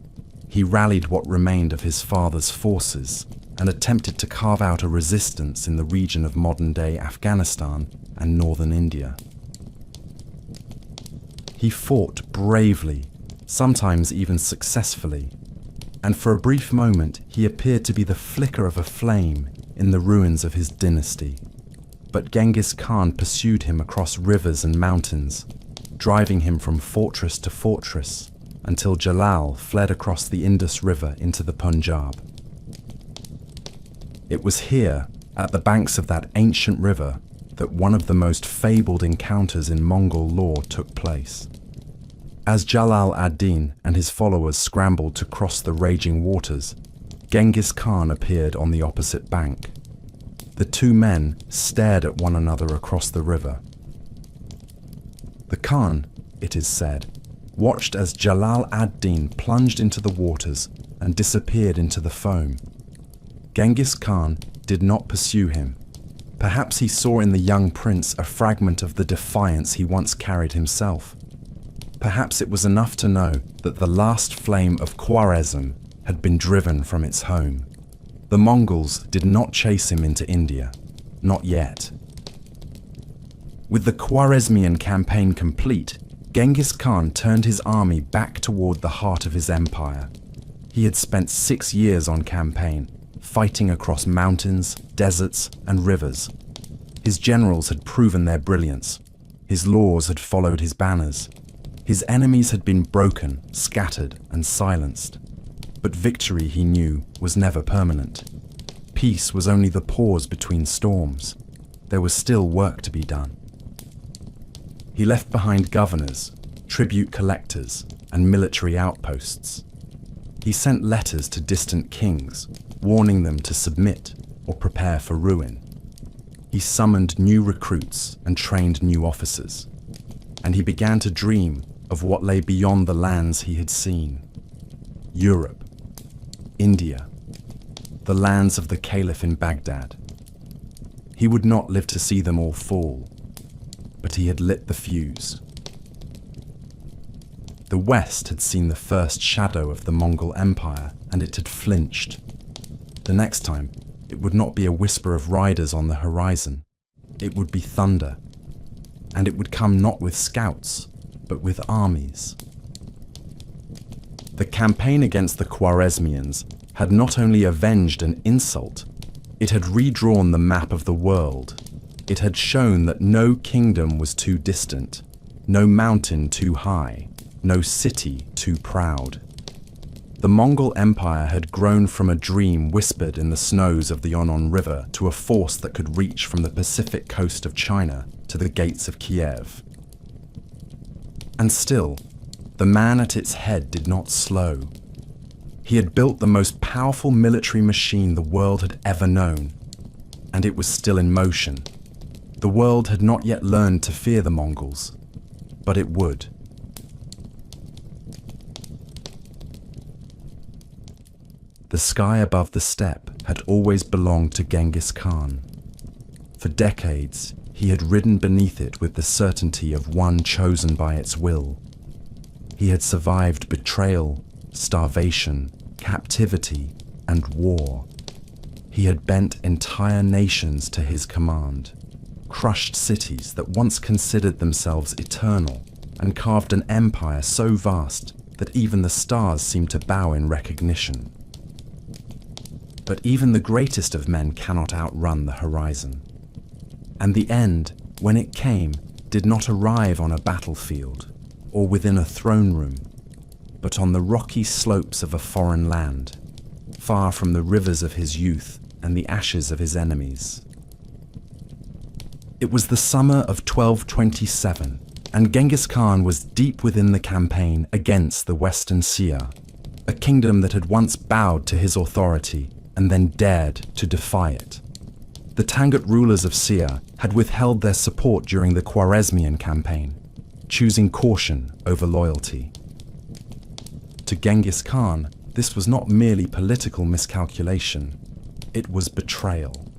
He rallied what remained of his father's forces and attempted to carve out a resistance in the region of modern-day Afghanistan and northern India. He fought bravely, sometimes even successfully, and for a brief moment he appeared to be the flicker of a flame in the ruins of his dynasty. But Genghis Khan pursued him across rivers and mountains, driving him from fortress to fortress, until Jalal fled across the Indus River into the Punjab. It was here, at the banks of that ancient river, that one of the most fabled encounters in Mongol lore took place. As Jalal ad-Din and his followers scrambled to cross the raging waters, Genghis Khan appeared on the opposite bank. The two men stared at one another across the river. The Khan, it is said, watched as Jalal ad-Din plunged into the waters and disappeared into the foam. Genghis Khan did not pursue him. Perhaps he saw in the young prince a fragment of the defiance he once carried himself. Perhaps it was enough to know that the last flame of Khwarezm had been driven from its home. The Mongols did not chase him into India, not yet. With the Khwarezmian campaign complete, Genghis Khan turned his army back toward the heart of his empire. He had spent 6 years on campaign, fighting across mountains, deserts, and rivers. His generals had proven their brilliance. His laws had followed his banners. His enemies had been broken, scattered, and silenced. But victory, he knew, was never permanent. Peace was only the pause between storms. There was still work to be done. He left behind governors, tribute collectors, and military outposts. He sent letters to distant kings, warning them to submit or prepare for ruin. He summoned new recruits and trained new officers. And he began to dream of what lay beyond the lands he had seen. Europe, India, the lands of the Caliph in Baghdad. He would not live to see them all fall, but he had lit the fuse. The West had seen the first shadow of the Mongol Empire, and it had flinched. The next time, it would not be a whisper of riders on the horizon. It would be thunder, and it would come not with scouts, but with armies. The campaign against the Khwarezmians had not only avenged an insult, it had redrawn the map of the world. It had shown that no kingdom was too distant, no mountain too high, no city too proud. The Mongol Empire had grown from a dream whispered in the snows of the Onon River to a force that could reach from the Pacific coast of China to the gates of Kiev. And still, the man at its head did not slow. He had built the most powerful military machine the world had ever known, and it was still in motion. The world had not yet learned to fear the Mongols, but it would. The sky above the steppe had always belonged to Genghis Khan. For decades, he had ridden beneath it with the certainty of one chosen by its will. He had survived betrayal, starvation, captivity, and war. He had bent entire nations to his command, crushed cities that once considered themselves eternal, and carved an empire so vast that even the stars seemed to bow in recognition. But even the greatest of men cannot outrun the horizon. And the end, when it came, did not arrive on a battlefield or within a throne room, but on the rocky slopes of a foreign land, far from the rivers of his youth and the ashes of his enemies. It was the summer of 1227, and Genghis Khan was deep within the campaign against the Western Sia, a kingdom that had once bowed to his authority and then dared to defy it. The Tangut rulers of Sia had withheld their support during the Khwarezmian campaign, choosing caution over loyalty. To Genghis Khan, this was not merely political miscalculation, it was betrayal.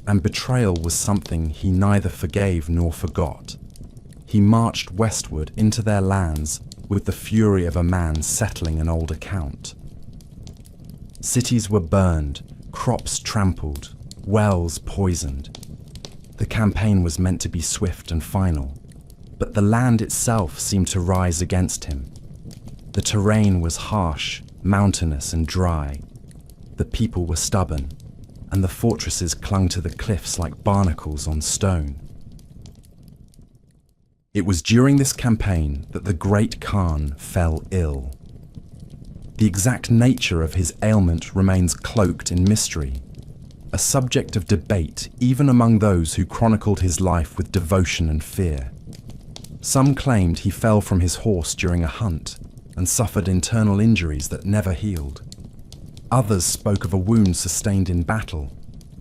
And betrayal was something he neither forgave nor forgot. he marched westward into their lands with the fury of a man settling an old account. Cities were burned, crops trampled, wells poisoned. The campaign was meant to be swift and final, but the land itself seemed to rise against him. The terrain was harsh, mountainous and dry. The people were stubborn, and the fortresses clung to the cliffs like barnacles on stone. It was during this campaign that the great Khan fell ill. The exact nature of his ailment remains cloaked in mystery, a subject of debate even among those who chronicled his life with devotion and fear. Some claimed he fell from his horse during a hunt and suffered internal injuries that never healed. Others spoke of a wound sustained in battle,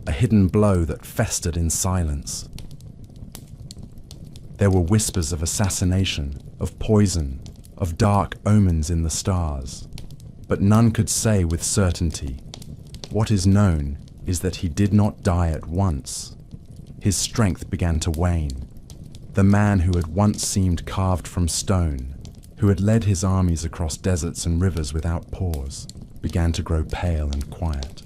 a hidden blow that festered in silence. There were whispers of assassination, of poison, of dark omens in the stars, but none could say with certainty. What is known is that he did not die at once. His strength began to wane. The man who had once seemed carved from stone, who had led his armies across deserts and rivers without pause, began to grow pale and quiet.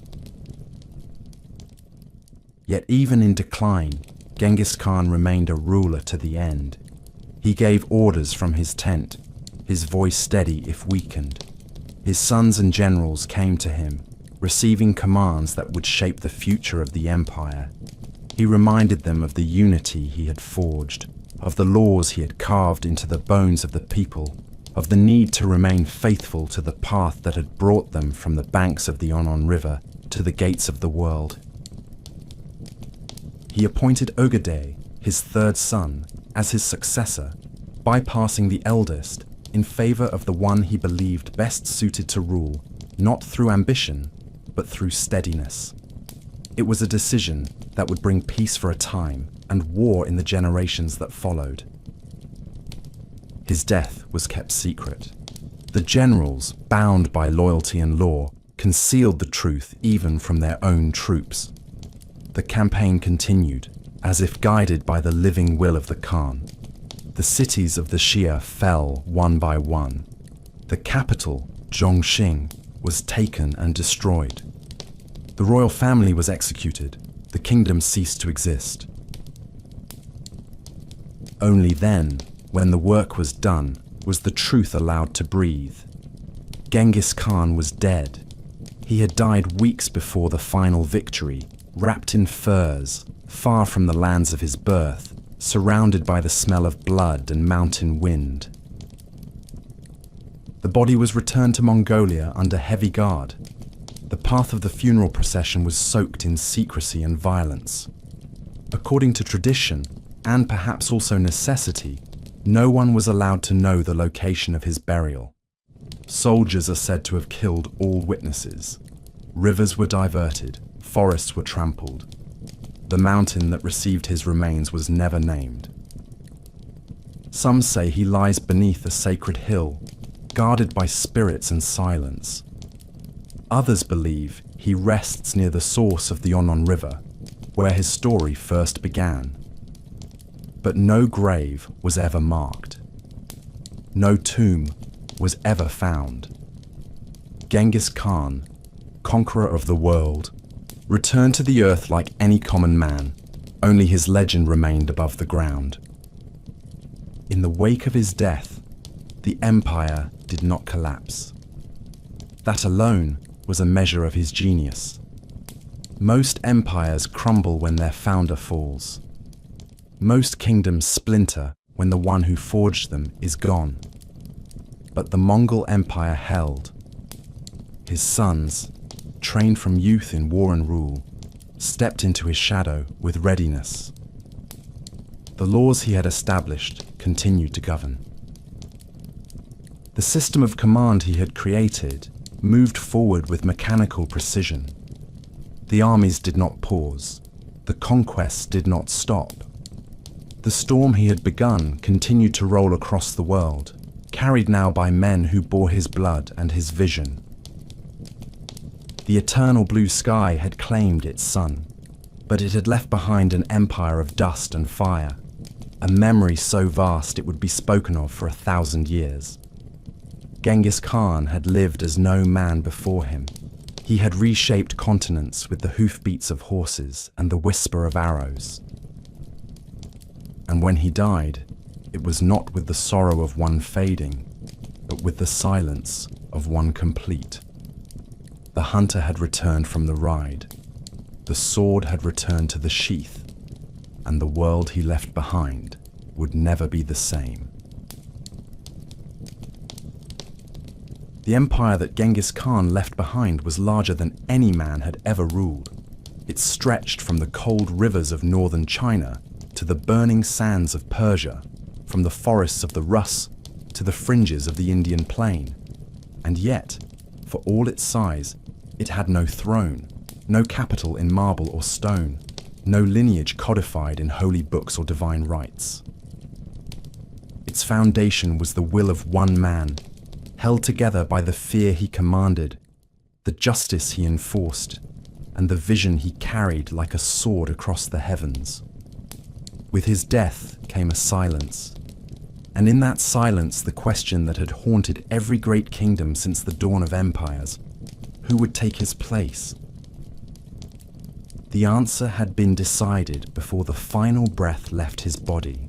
Yet even in decline, Genghis Khan remained a ruler to the end. He gave orders from his tent, his voice steady if weakened. His sons and generals came to him, receiving commands that would shape the future of the empire. He reminded them of the unity he had forged, of the laws he had carved into the bones of the people, of the need to remain faithful to the path that had brought them from the banks of the Onon River to the gates of the world. He appointed Ogedei, his third son, as his successor, bypassing the eldest in favor of the one he believed best suited to rule, not through ambition, but through steadiness. It was a decision that would bring peace for a time and war in the generations that followed. His death was kept secret. The generals, bound by loyalty and law, concealed the truth even from their own troops. The campaign continued, as if guided by the living will of the Khan. The cities of the Shia fell one by one. The capital, Zhongxing, was taken and destroyed. The royal family was executed. The kingdom ceased to exist. Only then, when the work was done, was the truth allowed to breathe. Genghis Khan was dead. He had died weeks before the final victory, wrapped in furs, far from the lands of his birth, surrounded by the smell of blood and mountain wind. The body was returned to Mongolia under heavy guard. The path of the funeral procession was soaked in secrecy and violence. According to tradition, and perhaps also necessity, no one was allowed to know the location of his burial. Soldiers are said to have killed all witnesses. Rivers were diverted, forests were trampled. The mountain that received his remains was never named. Some say he lies beneath a sacred hill, guarded by spirits and silence. Others believe he rests near the source of the Onon River, where his story first began. But no grave was ever marked. No tomb was ever found. Genghis Khan, conqueror of the world, returned to the earth like any common man, only his legend remained above the ground. In the wake of his death, the empire did not collapse. That alone was a measure of his genius. Most empires crumble when their founder falls. Most kingdoms splinter when the one who forged them is gone. But the Mongol Empire held. His sons, trained from youth in war and rule, stepped into his shadow with readiness. The laws he had established continued to govern. The system of command he had created moved forward with mechanical precision. The armies did not pause. The conquests did not stop. The storm he had begun continued to roll across the world, carried now by men who bore his blood and his vision. The eternal blue sky had claimed its sun, but it had left behind an empire of dust and fire. a memory so vast it would be spoken of for 1,000 years. Genghis Khan had lived as no man before him. He had reshaped continents with the hoofbeats of horses and the whisper of arrows. And when he died, it was not with the sorrow of one fading, but with the silence of one complete. The hunter had returned from the ride, the sword had returned to the sheath, and the world he left behind would never be the same. The empire that Genghis Khan left behind was larger than any man had ever ruled. It stretched from the cold rivers of northern China to the burning sands of Persia, from the forests of the Rus to the fringes of the Indian plain. And yet, for all its size, it had no throne, no capital in marble or stone, no lineage codified in holy books or divine rites. Its foundation was the will of one man, held together by the fear he commanded, the justice he enforced, and the vision he carried like a sword across the heavens. With his death came a silence, and in that silence the question that had haunted every great kingdom since the dawn of empires: who would take his place? The answer had been decided before the final breath left his body.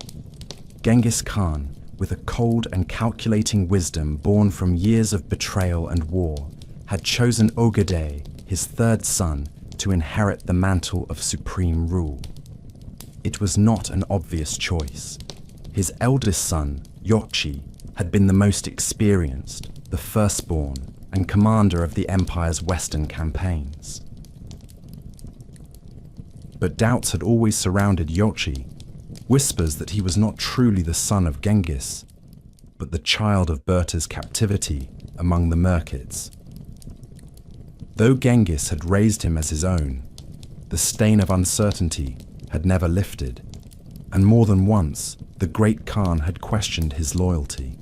Genghis Khan, with a cold and calculating wisdom born from years of betrayal and war, had chosen Ogedei, his third son, to inherit the mantle of supreme rule. It was not an obvious choice. His eldest son, Yochi, had been the most experienced, the firstborn, and commander of the empire's western campaigns. But doubts had always surrounded Yochi, whispers that he was not truly the son of Genghis, but the child of Berta's captivity among the Merkids. Though Genghis had raised him as his own, the stain of uncertainty had never lifted, and more than once the great Khan had questioned his loyalty.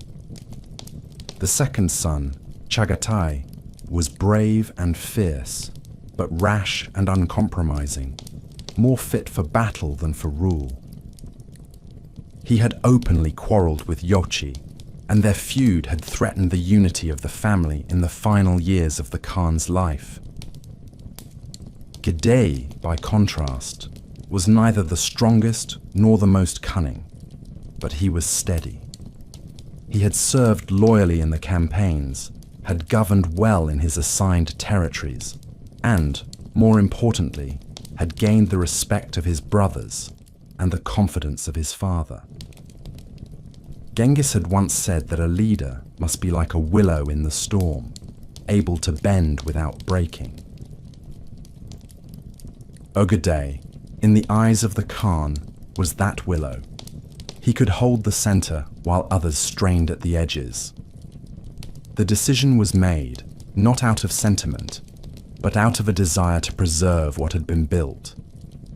The second son, Chagatai, was brave and fierce, but rash and uncompromising, more fit for battle than for rule. He had openly quarreled with Yochi, and their feud had threatened the unity of the family in the final years of the Khan's life. Gidei, by contrast, was neither the strongest nor the most cunning, but he was steady. He had served loyally in the campaigns, had governed well in his assigned territories, and, more importantly, had gained the respect of his brothers and the confidence of his father. Genghis had once said that a leader must be like a willow in the storm, able to bend without breaking. Ogedei, in the eyes of the Khan, was that willow. He could hold the center while others strained at the edges. The decision was made, not out of sentiment, but out of a desire to preserve what had been built.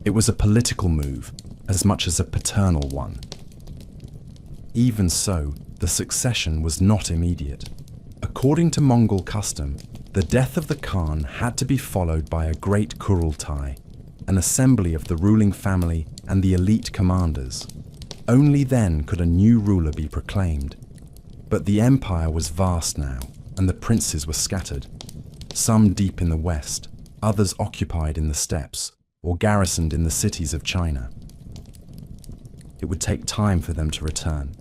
It was a political move as much as a paternal one. Even so, the succession was not immediate. According to Mongol custom, the death of the Khan had to be followed by a great Kurultai, an assembly of the ruling family and the elite commanders. Only then could a new ruler be proclaimed. But the empire was vast now, and the princes were scattered, some deep in the west, others occupied in the steppes or garrisoned in the cities of China. It would take time for them to return.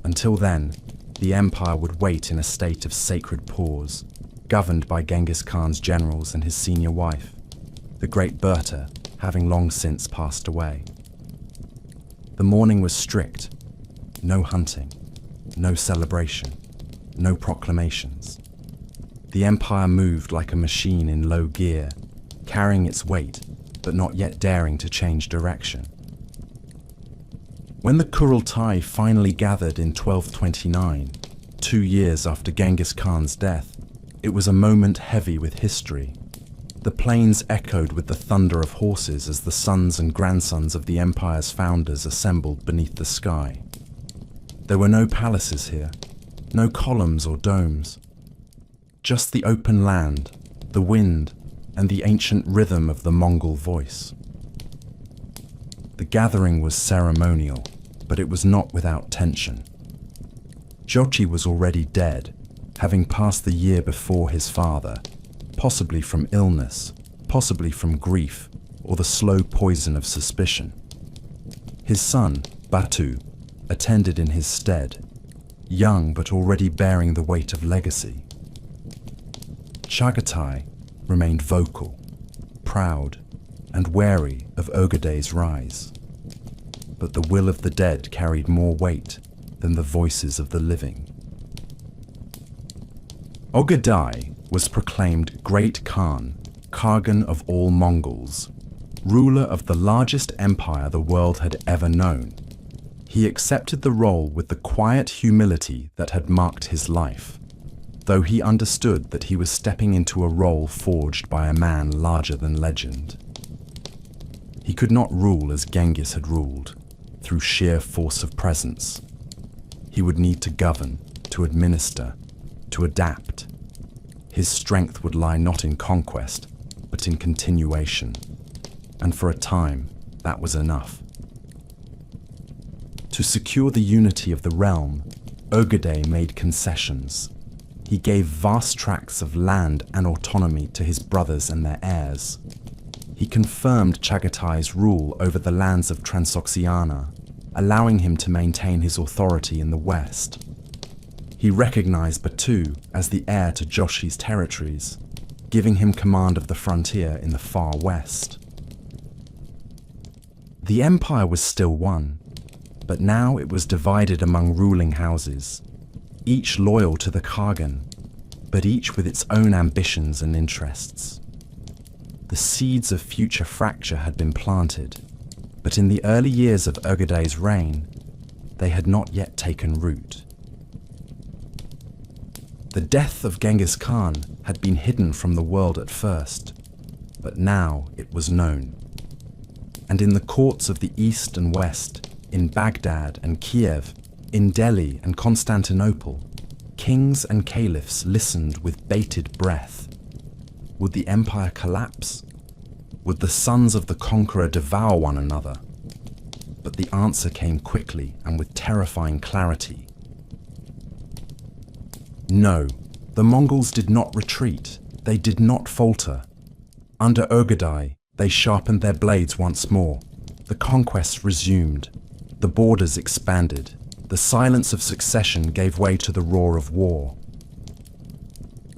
Until then, the empire would wait in a state of sacred pause, governed by Genghis Khan's generals and his senior wife, the great Berta, having long since passed away. The mourning was strict: no hunting, no celebration, no proclamations. The empire moved like a machine in low gear, carrying its weight, but not yet daring to change direction. When the Kurultai finally gathered in 1229, 2 years after Genghis Khan's death, it was a moment heavy with history. The plains echoed with the thunder of horses as the sons and grandsons of the empire's founders assembled beneath the sky. There were no palaces here, no columns or domes. Just the open land, the wind, and the ancient rhythm of the Mongol voice. The gathering was ceremonial, but it was not without tension. Jochi was already dead, having passed the year before his father, possibly from illness, possibly from grief, or the slow poison of suspicion. His son, Batu, attended in his stead, young but already bearing the weight of legacy. Chagatai remained vocal, proud, and wary of Ogedei's rise. But the will of the dead carried more weight than the voices of the living. Ogedei was proclaimed Great Khan, Khagan of all Mongols, ruler of the largest empire the world had ever known. He accepted the role with the quiet humility that had marked his life, though he understood that he was stepping into a role forged by a man larger than legend. He could not rule as Genghis had ruled, through sheer force of presence. He would need to govern, to administer, to adapt. His strength would lie not in conquest, but in continuation. And for a time, that was enough. To secure the unity of the realm, Ogedei made concessions. He gave vast tracts of land and autonomy to his brothers and their heirs. He confirmed Chagatai's rule over the lands of Transoxiana, allowing him to maintain his authority in the west. He recognized Batu as the heir to Joshi's territories, giving him command of the frontier in the far west. The empire was still one, but now it was divided among ruling houses, each loyal to the Khagan, but each with its own ambitions and interests. The seeds of future fracture had been planted, but in the early years of Ogedei's reign, they had not yet taken root. The death of Genghis Khan had been hidden from the world at first, but now it was known. And in the courts of the East and West, in Baghdad and Kiev, in Delhi and Constantinople, kings and caliphs listened with bated breath. Would the empire collapse? Would the sons of the conqueror devour one another? But the answer came quickly and with terrifying clarity. No, the Mongols did not retreat. They did not falter. Under Ogedei, they sharpened their blades once more. The conquest resumed. The borders expanded. The silence of succession gave way to the roar of war.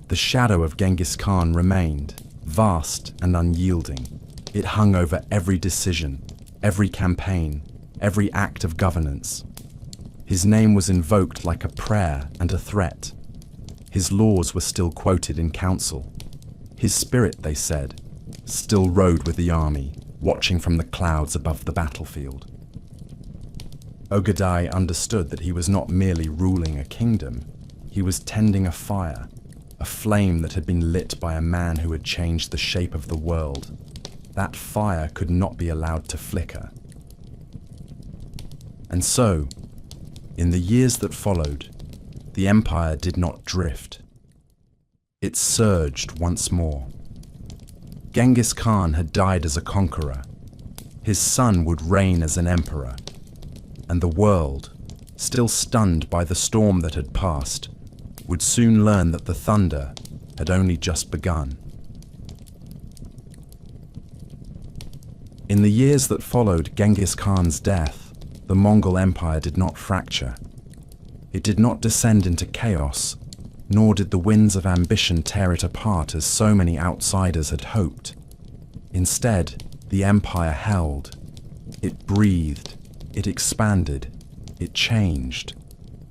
The shadow of Genghis Khan remained, vast and unyielding. It hung over every decision, every campaign, every act of governance. His name was invoked like a prayer and a threat. His laws were still quoted in council. His spirit, they said, still rode with the army, watching from the clouds above the battlefield. Ogedei understood that he was not merely ruling a kingdom, he was tending a fire, a flame that had been lit by a man who had changed the shape of the world. That fire could not be allowed to flicker. And so, in the years that followed, the empire did not drift. It surged once more. Genghis Khan had died as a conqueror. His son would reign as an emperor. And the world, still stunned by the storm that had passed, would soon learn that the thunder had only just begun. In the years that followed Genghis Khan's death, the Mongol Empire did not fracture. It did not descend into chaos, nor did the winds of ambition tear it apart as so many outsiders had hoped. Instead, the empire held. It breathed, it expanded, it changed,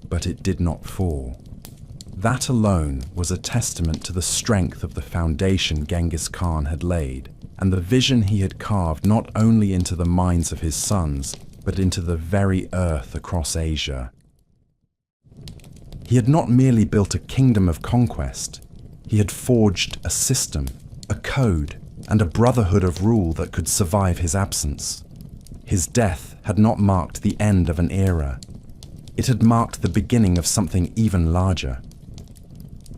but it did not fall. That alone was a testament to the strength of the foundation Genghis Khan had laid, and the vision he had carved not only into the minds of his sons, but into the very earth across Asia. He had not merely built a kingdom of conquest, he had forged a system, a code, and a brotherhood of rule that could survive his absence. His death had not marked the end of an era. It had marked the beginning of something even larger.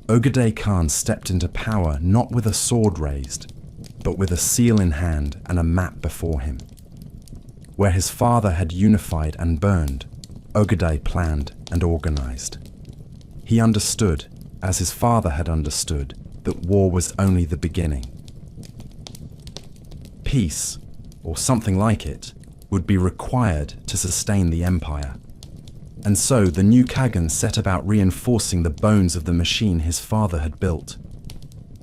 Ogedei Khan stepped into power not with a sword raised, but with a seal in hand and a map before him. Where his father had unified and burned, Ögedei planned and organized. He understood, as his father had understood, that war was only the beginning. Peace, or something like it, would be required to sustain the empire. And so the new Khagan set about reinforcing the bones of the machine his father had built.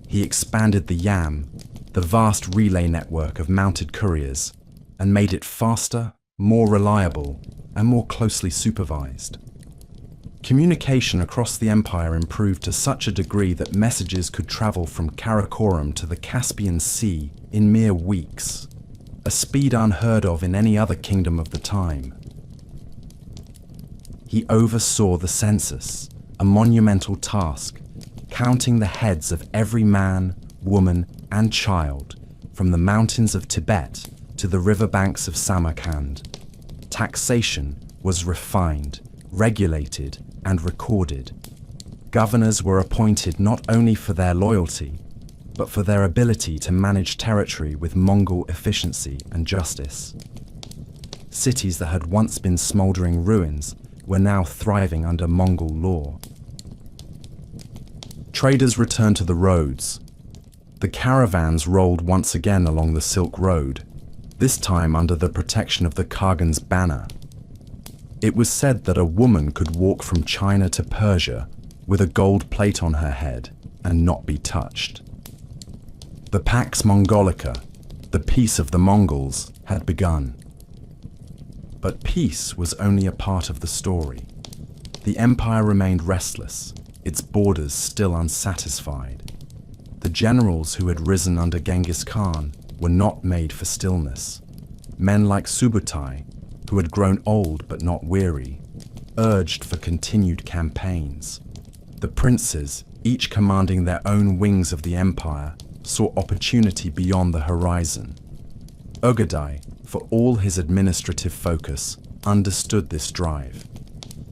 He expanded the Yam, the vast relay network of mounted couriers, and made it faster, more reliable, and more closely supervised. Communication across the empire improved to such a degree that messages could travel from Karakorum to the Caspian Sea in mere weeks, a speed unheard of in any other kingdom of the time. He oversaw the census, a monumental task, counting the heads of every man, woman, and child, from the mountains of Tibet to the riverbanks of Samarkand. Taxation was refined, regulated, and recorded. Governors were appointed not only for their loyalty, but for their ability to manage territory with Mongol efficiency and justice. Cities that had once been smoldering ruins were now thriving under Mongol law. Traders returned to the roads. The caravans rolled once again along the Silk Road, this time under the protection of the Khagan's banner. It was said that a woman could walk from China to Persia with a gold plate on her head and not be touched. The Pax Mongolica, the peace of the Mongols, had begun. But peace was only a part of the story. The empire remained restless, its borders still unsatisfied. The generals who had risen under Genghis Khan were not made for stillness. Men like Subutai, who had grown old but not weary, urged for continued campaigns. The princes, each commanding their own wings of the empire, saw opportunity beyond the horizon. Ögedei, for all his administrative focus, understood this drive.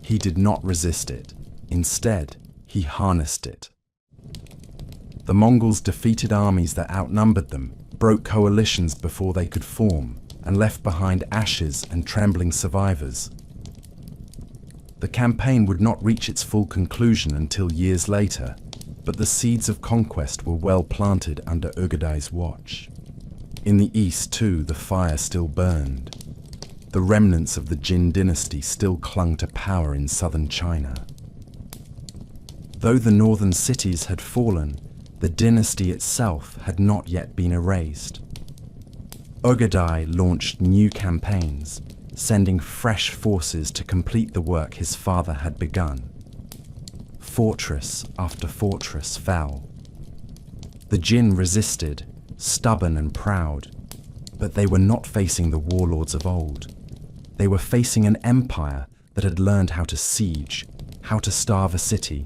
He did not resist it. Instead, he harnessed it. The Mongols defeated armies that outnumbered them, broke coalitions before they could form, and left behind ashes and trembling survivors. The campaign would not reach its full conclusion until years later, but the seeds of conquest were well planted under Ögedei's watch. In the east, too, the fire still burned. The remnants of the Jin dynasty still clung to power in southern China. Though the northern cities had fallen, the dynasty itself had not yet been erased. Ögedei launched new campaigns, sending fresh forces to complete the work his father had begun. Fortress after fortress fell. The Jin resisted, stubborn and proud, but they were not facing the warlords of old. They were facing an empire that had learned how to siege, how to starve a city,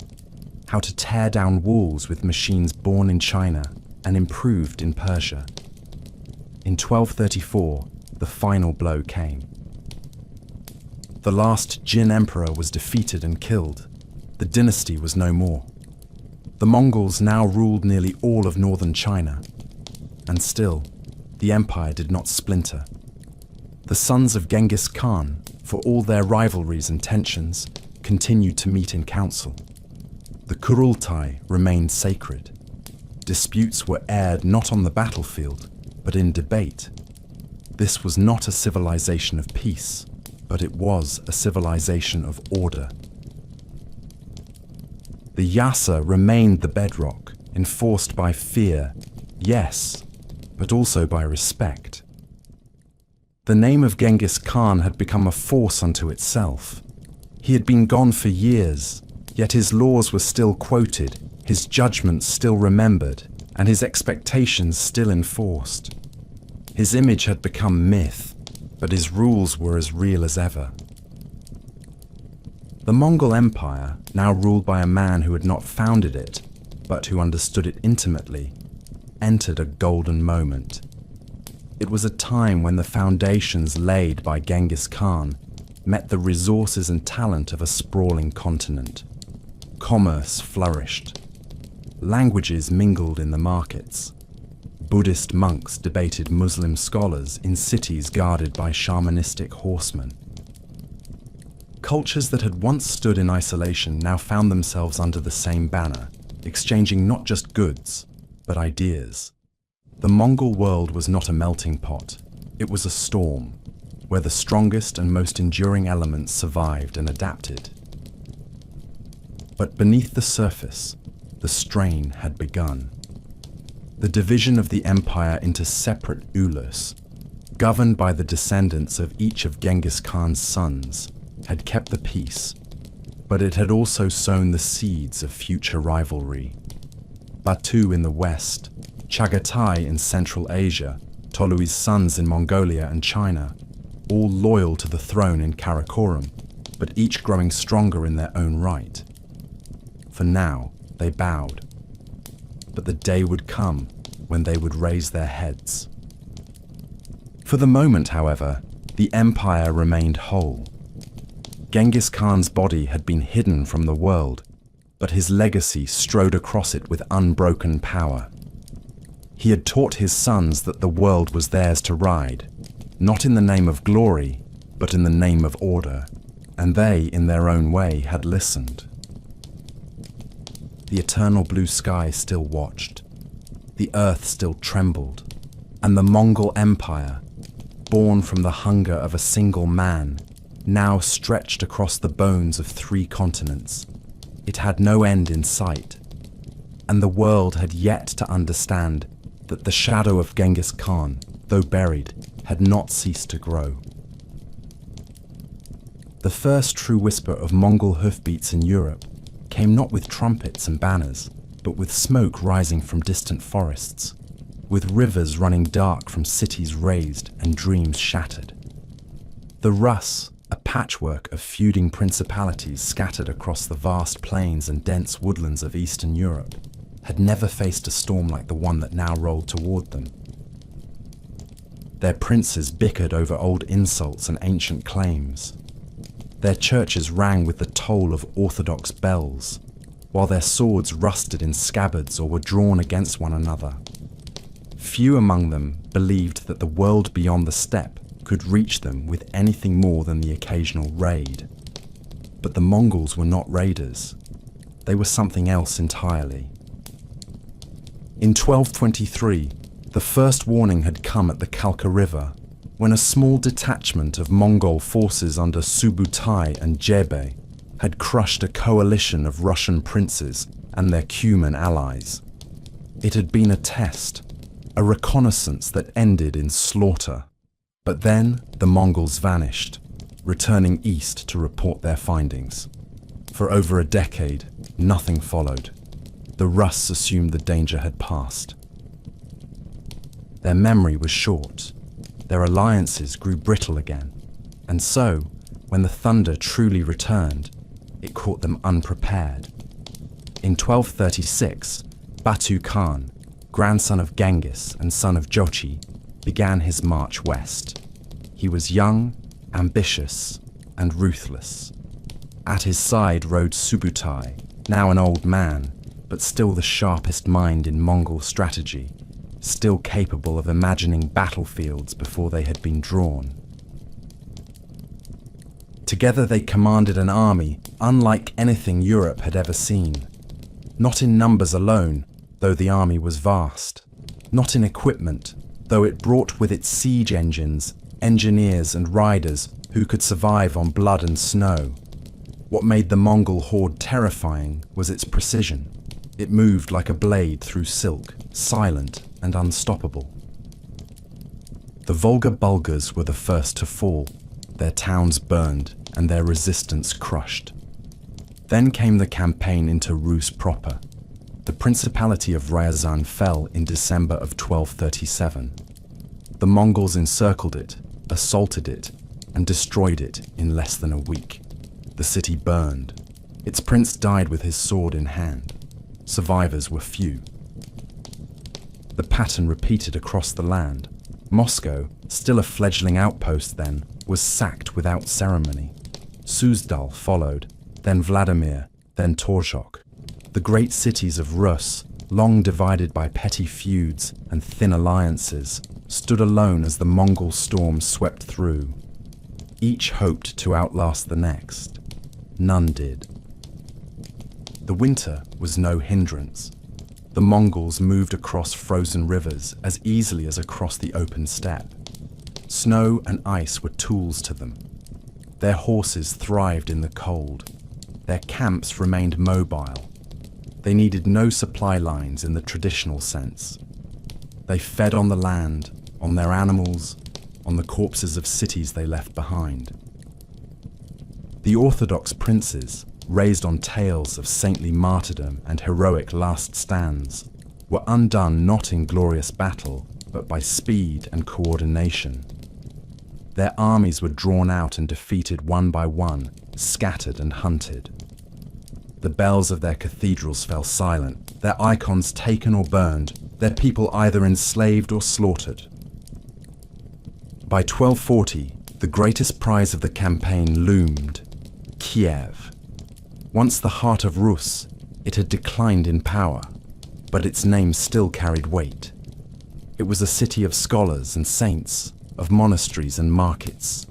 how to tear down walls with machines born in China and improved in Persia. In 1234, the final blow came. The last Jin emperor was defeated and killed. The dynasty was no more. The Mongols now ruled nearly all of northern China. And still, the empire did not splinter. The sons of Genghis Khan, for all their rivalries and tensions, continued to meet in council. The Kurultai remained sacred. Disputes were aired not on the battlefield, but in debate. This was not a civilization of peace, but it was a civilization of order. The Yasa remained the bedrock, enforced by fear, yes, but also by respect. The name of Genghis Khan had become a force unto itself. He had been gone for years, yet his laws were still quoted, his judgments still remembered, and his expectations still enforced. His image had become myth, but his rules were as real as ever. The Mongol Empire, now ruled by a man who had not founded it, but who understood it intimately, entered a golden moment. It was a time when the foundations laid by Genghis Khan met the resources and talent of a sprawling continent. Commerce flourished. Languages mingled in the markets. Buddhist monks debated Muslim scholars in cities guarded by shamanistic horsemen. Cultures that had once stood in isolation now found themselves under the same banner, exchanging not just goods, but ideas. The Mongol world was not a melting pot, it was a storm, where the strongest and most enduring elements survived and adapted. But beneath the surface, the strain had begun. The division of the empire into separate ulus, governed by the descendants of each of Genghis Khan's sons, had kept the peace, but it had also sown the seeds of future rivalry. Batu in the west, Chagatai in Central Asia, Tolui's sons in Mongolia and China, all loyal to the throne in Karakoram, but each growing stronger in their own right. For now, they bowed. But the day would come when they would raise their heads. For the moment, however, the empire remained whole. Genghis Khan's body had been hidden from the world, but his legacy strode across it with unbroken power. He had taught his sons that the world was theirs to ride, not in the name of glory, but in the name of order, and they, in their own way, had listened. The eternal blue sky still watched, the earth still trembled, and the Mongol Empire, born from the hunger of a single man, now stretched across the bones of 3 continents. It had no end in sight, and the world had yet to understand that the shadow of Genghis Khan, though buried, had not ceased to grow. The first true whisper of Mongol hoofbeats in Europe came not with trumpets and banners, but with smoke rising from distant forests, with rivers running dark from cities razed and dreams shattered. The Rus, a patchwork of feuding principalities scattered across the vast plains and dense woodlands of Eastern Europe, had never faced a storm like the one that now rolled toward them. Their princes bickered over old insults and ancient claims. Their churches rang with the toll of orthodox bells, while their swords rusted in scabbards or were drawn against one another. Few among them believed that the world beyond the steppe could reach them with anything more than the occasional raid. But the Mongols were not raiders. They were something else entirely. In 1223, the first warning had come at the Kalka River, when a small detachment of Mongol forces under Subutai and Jebe had crushed a coalition of Russian princes and their Cuman allies. It had been a test, a reconnaissance that ended in slaughter. But then the Mongols vanished, returning east to report their findings. For over a decade, nothing followed. The Rus assumed the danger had passed. Their memory was short. Their alliances grew brittle again. And so, when the thunder truly returned, it caught them unprepared. In 1236, Batu Khan, grandson of Genghis and son of Jochi, began his march west. He was young, ambitious, and ruthless. At his side rode Subutai, now an old man, but still the sharpest mind in Mongol strategy, still capable of imagining battlefields before they had been drawn. Together they commanded an army unlike anything Europe had ever seen. Not in numbers alone, though the army was vast. Not in equipment, though it brought with it siege engines, engineers and riders who could survive on blood and snow. What made the Mongol horde terrifying was its precision. It moved like a blade through silk, silent and unstoppable. The Volga Bulgars were the first to fall, their towns burned and their resistance crushed. Then came the campaign into Rus proper. The Principality of Ryazan fell in December of 1237. The Mongols encircled it, assaulted it, and destroyed it in less than a week. The city burned. Its prince died with his sword in hand. Survivors were few. The pattern repeated across the land. Moscow, still a fledgling outpost then, was sacked without ceremony. Suzdal followed, then Vladimir, then Torzhok. The great cities of Rus, long divided by petty feuds and thin alliances, stood alone as the Mongol storm swept through. Each hoped to outlast the next. None did. The winter was no hindrance. The Mongols moved across frozen rivers as easily as across the open steppe. Snow and ice were tools to them. Their horses thrived in the cold. Their camps remained mobile. They needed no supply lines in the traditional sense. They fed on the land, on their animals, on the corpses of cities they left behind. The Orthodox princes, raised on tales of saintly martyrdom and heroic last stands, were undone not in glorious battle, but by speed and coordination. Their armies were drawn out and defeated one by one, scattered and hunted. The bells of their cathedrals fell silent, their icons taken or burned, their people either enslaved or slaughtered. By 1240, the greatest prize of the campaign loomed: Kiev. Once the heart of Rus, it had declined in power, but its name still carried weight. It was a city of scholars and saints, of monasteries and markets.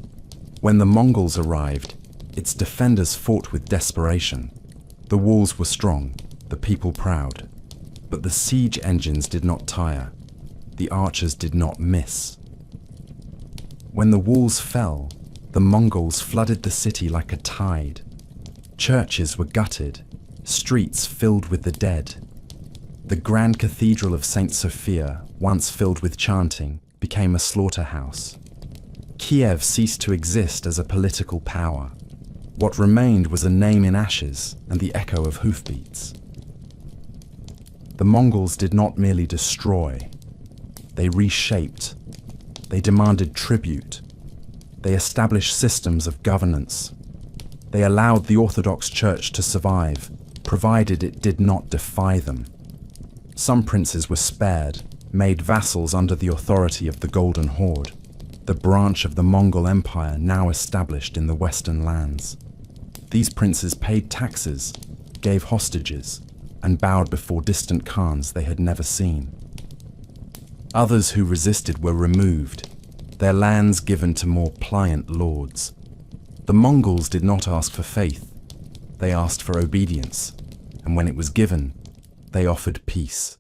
When the Mongols arrived, its defenders fought with desperation. The walls were strong, the people proud. But the siege engines did not tire. The archers did not miss. When the walls fell, the Mongols flooded the city like a tide. Churches were gutted, streets filled with the dead. The grand cathedral of St. Sophia, once filled with chanting, became a slaughterhouse. Kiev ceased to exist as a political power. What remained was a name in ashes and the echo of hoofbeats. The Mongols did not merely destroy. They reshaped. They demanded tribute. They established systems of governance. They allowed the Orthodox Church to survive, provided it did not defy them. Some princes were spared, made vassals under the authority of the Golden Horde, the branch of the Mongol Empire now established in the Western lands. These princes paid taxes, gave hostages, and bowed before distant khans they had never seen. Others who resisted were removed, their lands given to more pliant lords. The Mongols did not ask for faith, they asked for obedience, and when it was given, they offered peace.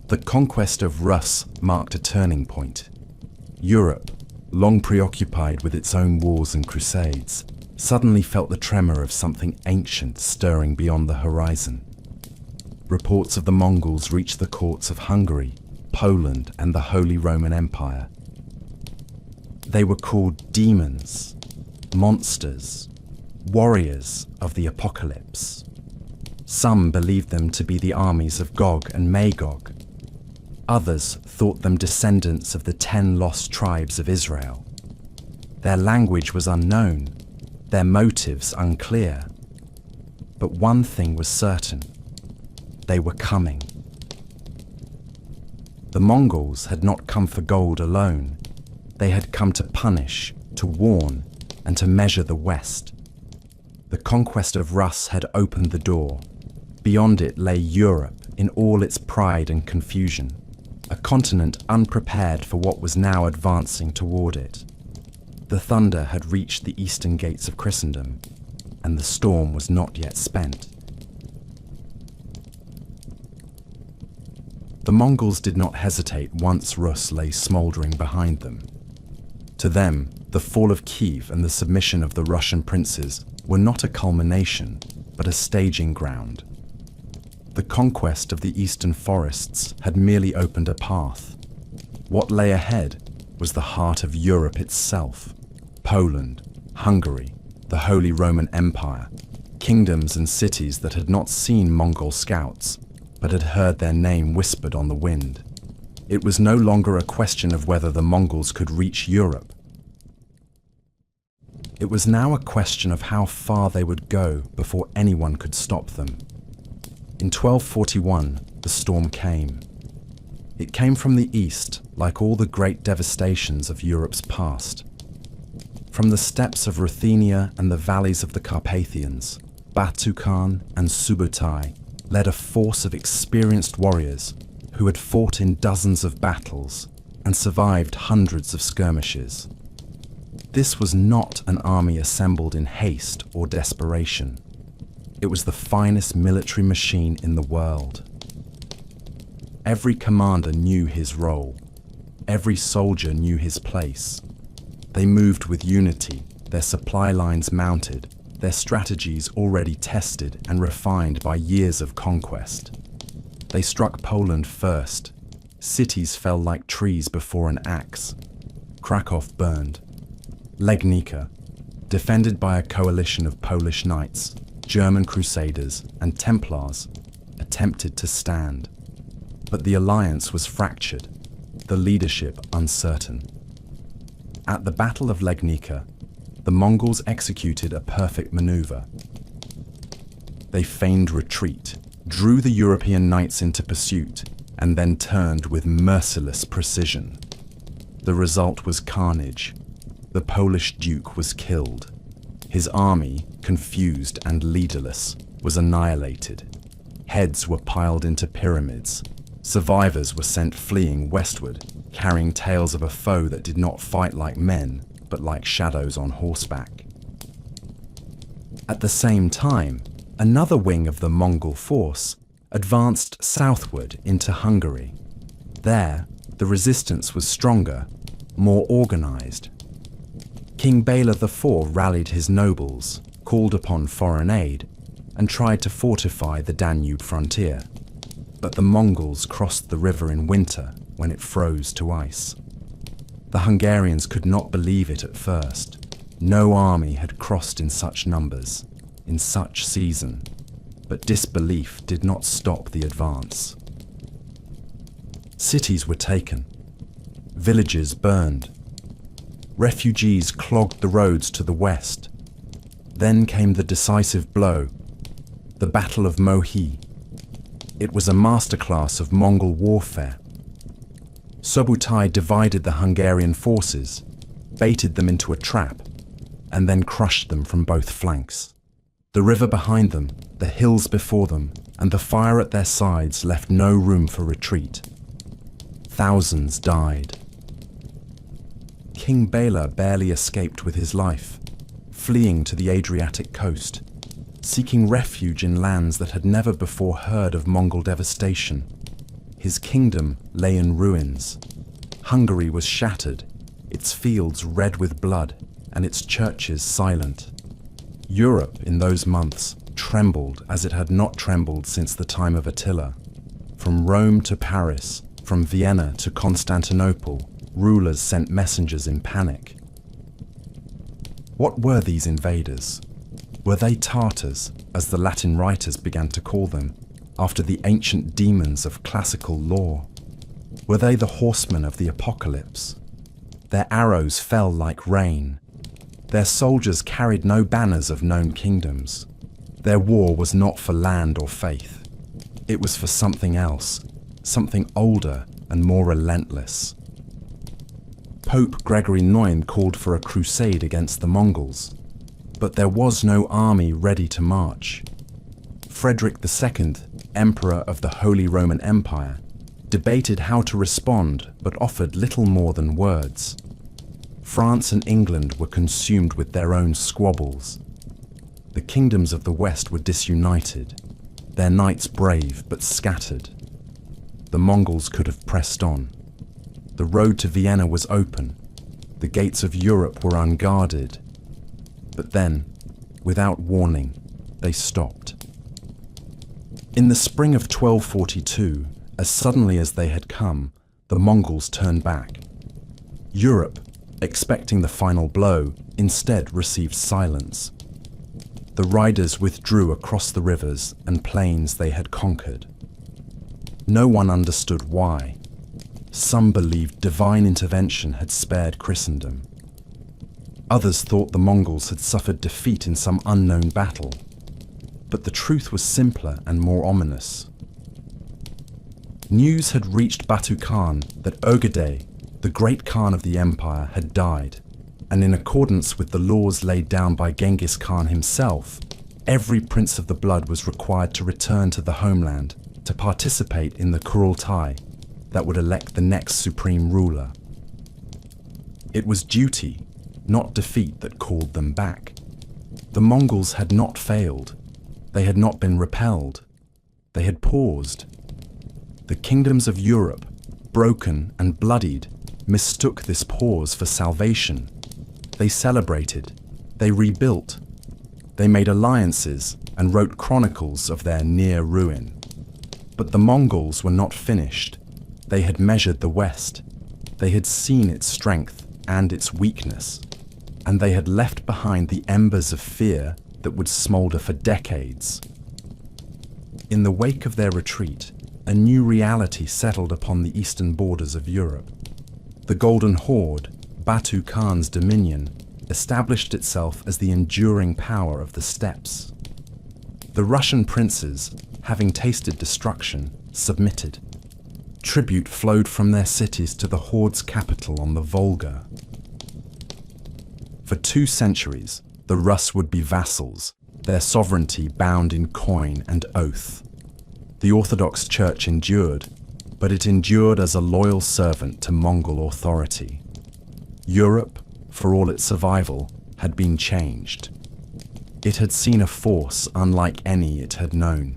The conquest of Rus marked a turning point. Europe, long preoccupied with its own wars and crusades, suddenly felt the tremor of something ancient stirring beyond the horizon. Reports of the Mongols reached the courts of Hungary, Poland, and the Holy Roman Empire. They were called demons, monsters, warriors of the apocalypse. Some believed them to be the armies of Gog and Magog. Others thought them descendants of the 10 lost tribes of Israel. Their language was unknown, their motives unclear. But one thing was certain: they were coming. The Mongols had not come for gold alone. They had come to punish, to warn, and to measure the West. The conquest of Rus had opened the door. Beyond it lay Europe in all its pride and confusion, a continent unprepared for what was now advancing toward it. The thunder had reached the eastern gates of Christendom, and the storm was not yet spent. The Mongols did not hesitate once Rus lay smouldering behind them. To them, the fall of Kiev and the submission of the Russian princes were not a culmination, but a staging ground. The conquest of the eastern forests had merely opened a path. What lay ahead was the heart of Europe itself: Poland, Hungary, the Holy Roman Empire, kingdoms and cities that had not seen Mongol scouts, but had heard their name whispered on the wind. It was no longer a question of whether the Mongols could reach Europe. It was now a question of how far they would go before anyone could stop them. In 1241, the storm came. It came from the east, like all the great devastations of Europe's past. From the steppes of Ruthenia and the valleys of the Carpathians, Batu Khan and Subutai led a force of experienced warriors who had fought in dozens of battles and survived hundreds of skirmishes. This was not an army assembled in haste or desperation. It was the finest military machine in the world. Every commander knew his role. Every soldier knew his place. They moved with unity, their supply lines mounted, their strategies already tested and refined by years of conquest. They struck Poland first. Cities fell like trees before an axe. Krakow burned. Legnica, defended by a coalition of Polish knights, German crusaders, and Templars, attempted to stand. But the alliance was fractured, the leadership uncertain. At the Battle of Legnica, the Mongols executed a perfect maneuver. They feigned retreat, drew the European knights into pursuit, and then turned with merciless precision. The result was carnage. The Polish duke was killed. His army, confused and leaderless, was annihilated. Heads were piled into pyramids. Survivors were sent fleeing westward, carrying tales of a foe that did not fight like men, but like shadows on horseback. At the same time, another wing of the Mongol force advanced southward into Hungary. There, the resistance was stronger, more organized. King Bela IV rallied his nobles, called upon foreign aid, and tried to fortify the Danube frontier. But the Mongols crossed the river in winter when it froze to ice. The Hungarians could not believe it at first. No army had crossed in such numbers, in such season. But disbelief did not stop the advance. Cities were taken. Villages burned. Refugees clogged the roads to the west. Then came the decisive blow, the Battle of Mohi. It was a masterclass of Mongol warfare. Subutai divided the Hungarian forces, baited them into a trap, and then crushed them from both flanks. The river behind them, the hills before them, and the fire at their sides left no room for retreat. Thousands died. King Bela barely escaped with his life, fleeing to the Adriatic coast, seeking refuge in lands that had never before heard of Mongol devastation. His kingdom lay in ruins. Hungary was shattered, its fields red with blood, and its churches silent. Europe in those months trembled as it had not trembled since the time of Attila. From Rome to Paris, from Vienna to Constantinople, rulers sent messengers in panic. What were these invaders? Were they Tartars, as the Latin writers began to call them, after the ancient demons of classical lore? Were they the horsemen of the apocalypse? Their arrows fell like rain. Their soldiers carried no banners of known kingdoms. Their war was not for land or faith. It was for something else, something older and more relentless. Pope Gregory IX called for a crusade against the Mongols, but there was no army ready to march. Frederick II, Emperor of the Holy Roman Empire, debated how to respond but offered little more than words. France and England were consumed with their own squabbles. The kingdoms of the West were disunited, their knights brave but scattered. The Mongols could have pressed on. The road to Vienna was open. The gates of Europe were unguarded. But then, without warning, they stopped. In the spring of 1242, as suddenly as they had come, the Mongols turned back. Europe, expecting the final blow, instead received silence. The riders withdrew across the rivers and plains they had conquered. No one understood why. Some believed divine intervention had spared Christendom. Others thought the Mongols had suffered defeat in some unknown battle. But the truth was simpler and more ominous. News had reached Batu Khan that Ogedei, the great Khan of the empire, had died, and in accordance with the laws laid down by Genghis Khan himself, Every prince of the blood was required to return to the homeland to participate in the Kurultai that would elect the next supreme ruler. It was duty, not defeat, that called them back. The Mongols had not failed. They had not been repelled. They had paused. The kingdoms of Europe, broken and bloodied, mistook this pause for salvation. They celebrated. They rebuilt. They made alliances and wrote chronicles of their near ruin. But the Mongols were not finished. They had measured the West. They had seen its strength and its weakness. And they had left behind the embers of fear that would smolder for decades. In the wake of their retreat, a new reality settled upon the eastern borders of Europe. The Golden Horde, Batu Khan's dominion, established itself as the enduring power of the steppes. The Russian princes, having tasted destruction, submitted. Tribute flowed from their cities to the Horde's capital on the Volga. For 2 centuries, the Rus would be vassals, their sovereignty bound in coin and oath. The Orthodox Church endured, but it endured as a loyal servant to Mongol authority. Europe, for all its survival, had been changed. It had seen a force unlike any it had known.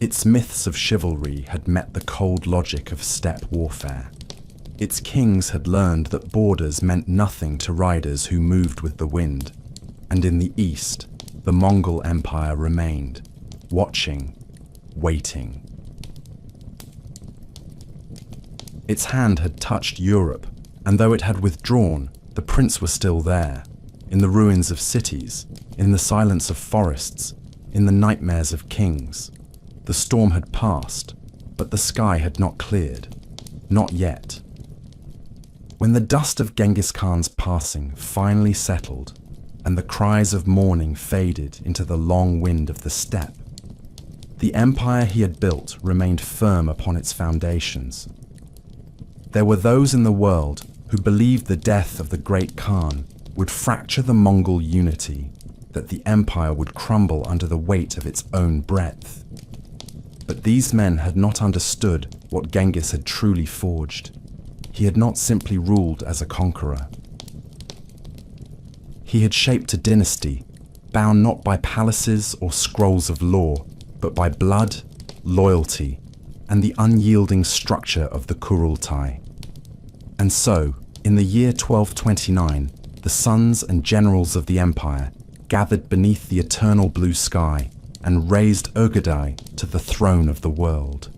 Its myths of chivalry had met the cold logic of steppe warfare. Its kings had learned that borders meant nothing to riders who moved with the wind, and in the east, the Mongol Empire remained, watching, waiting. Its hand had touched Europe, and though it had withdrawn, the prince was still there, in the ruins of cities, in the silence of forests, in the nightmares of kings. The storm had passed, but the sky had not cleared. Not yet. When the dust of Genghis Khan's passing finally settled, and the cries of mourning faded into the long wind of the steppe, the empire he had built remained firm upon its foundations. There were those in the world who believed the death of the great Khan would fracture the Mongol unity, that the empire would crumble under the weight of its own breadth. But these men had not understood what Genghis had truly forged. He had not simply ruled as a conqueror. He had shaped a dynasty, bound not by palaces or scrolls of law, but by blood, loyalty, and the unyielding structure of the Kurultai. And so, in the year 1229, the sons and generals of the empire gathered beneath the eternal blue sky and raised Ögedei to the throne of the world.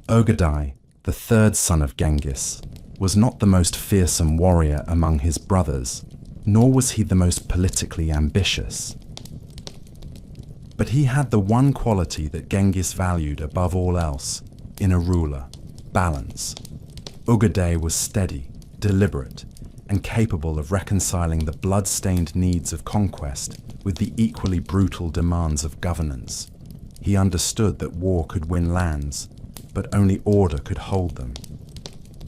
Ögedei, the 3rd son of Genghis, was not the most fearsome warrior among his brothers, nor was he the most politically ambitious. But he had the one quality that Genghis valued above all else in a ruler: balance. Ögedei was steady, deliberate, and capable of reconciling the blood-stained needs of conquest with the equally brutal demands of governance. He understood that war could win lands, but only order could hold them.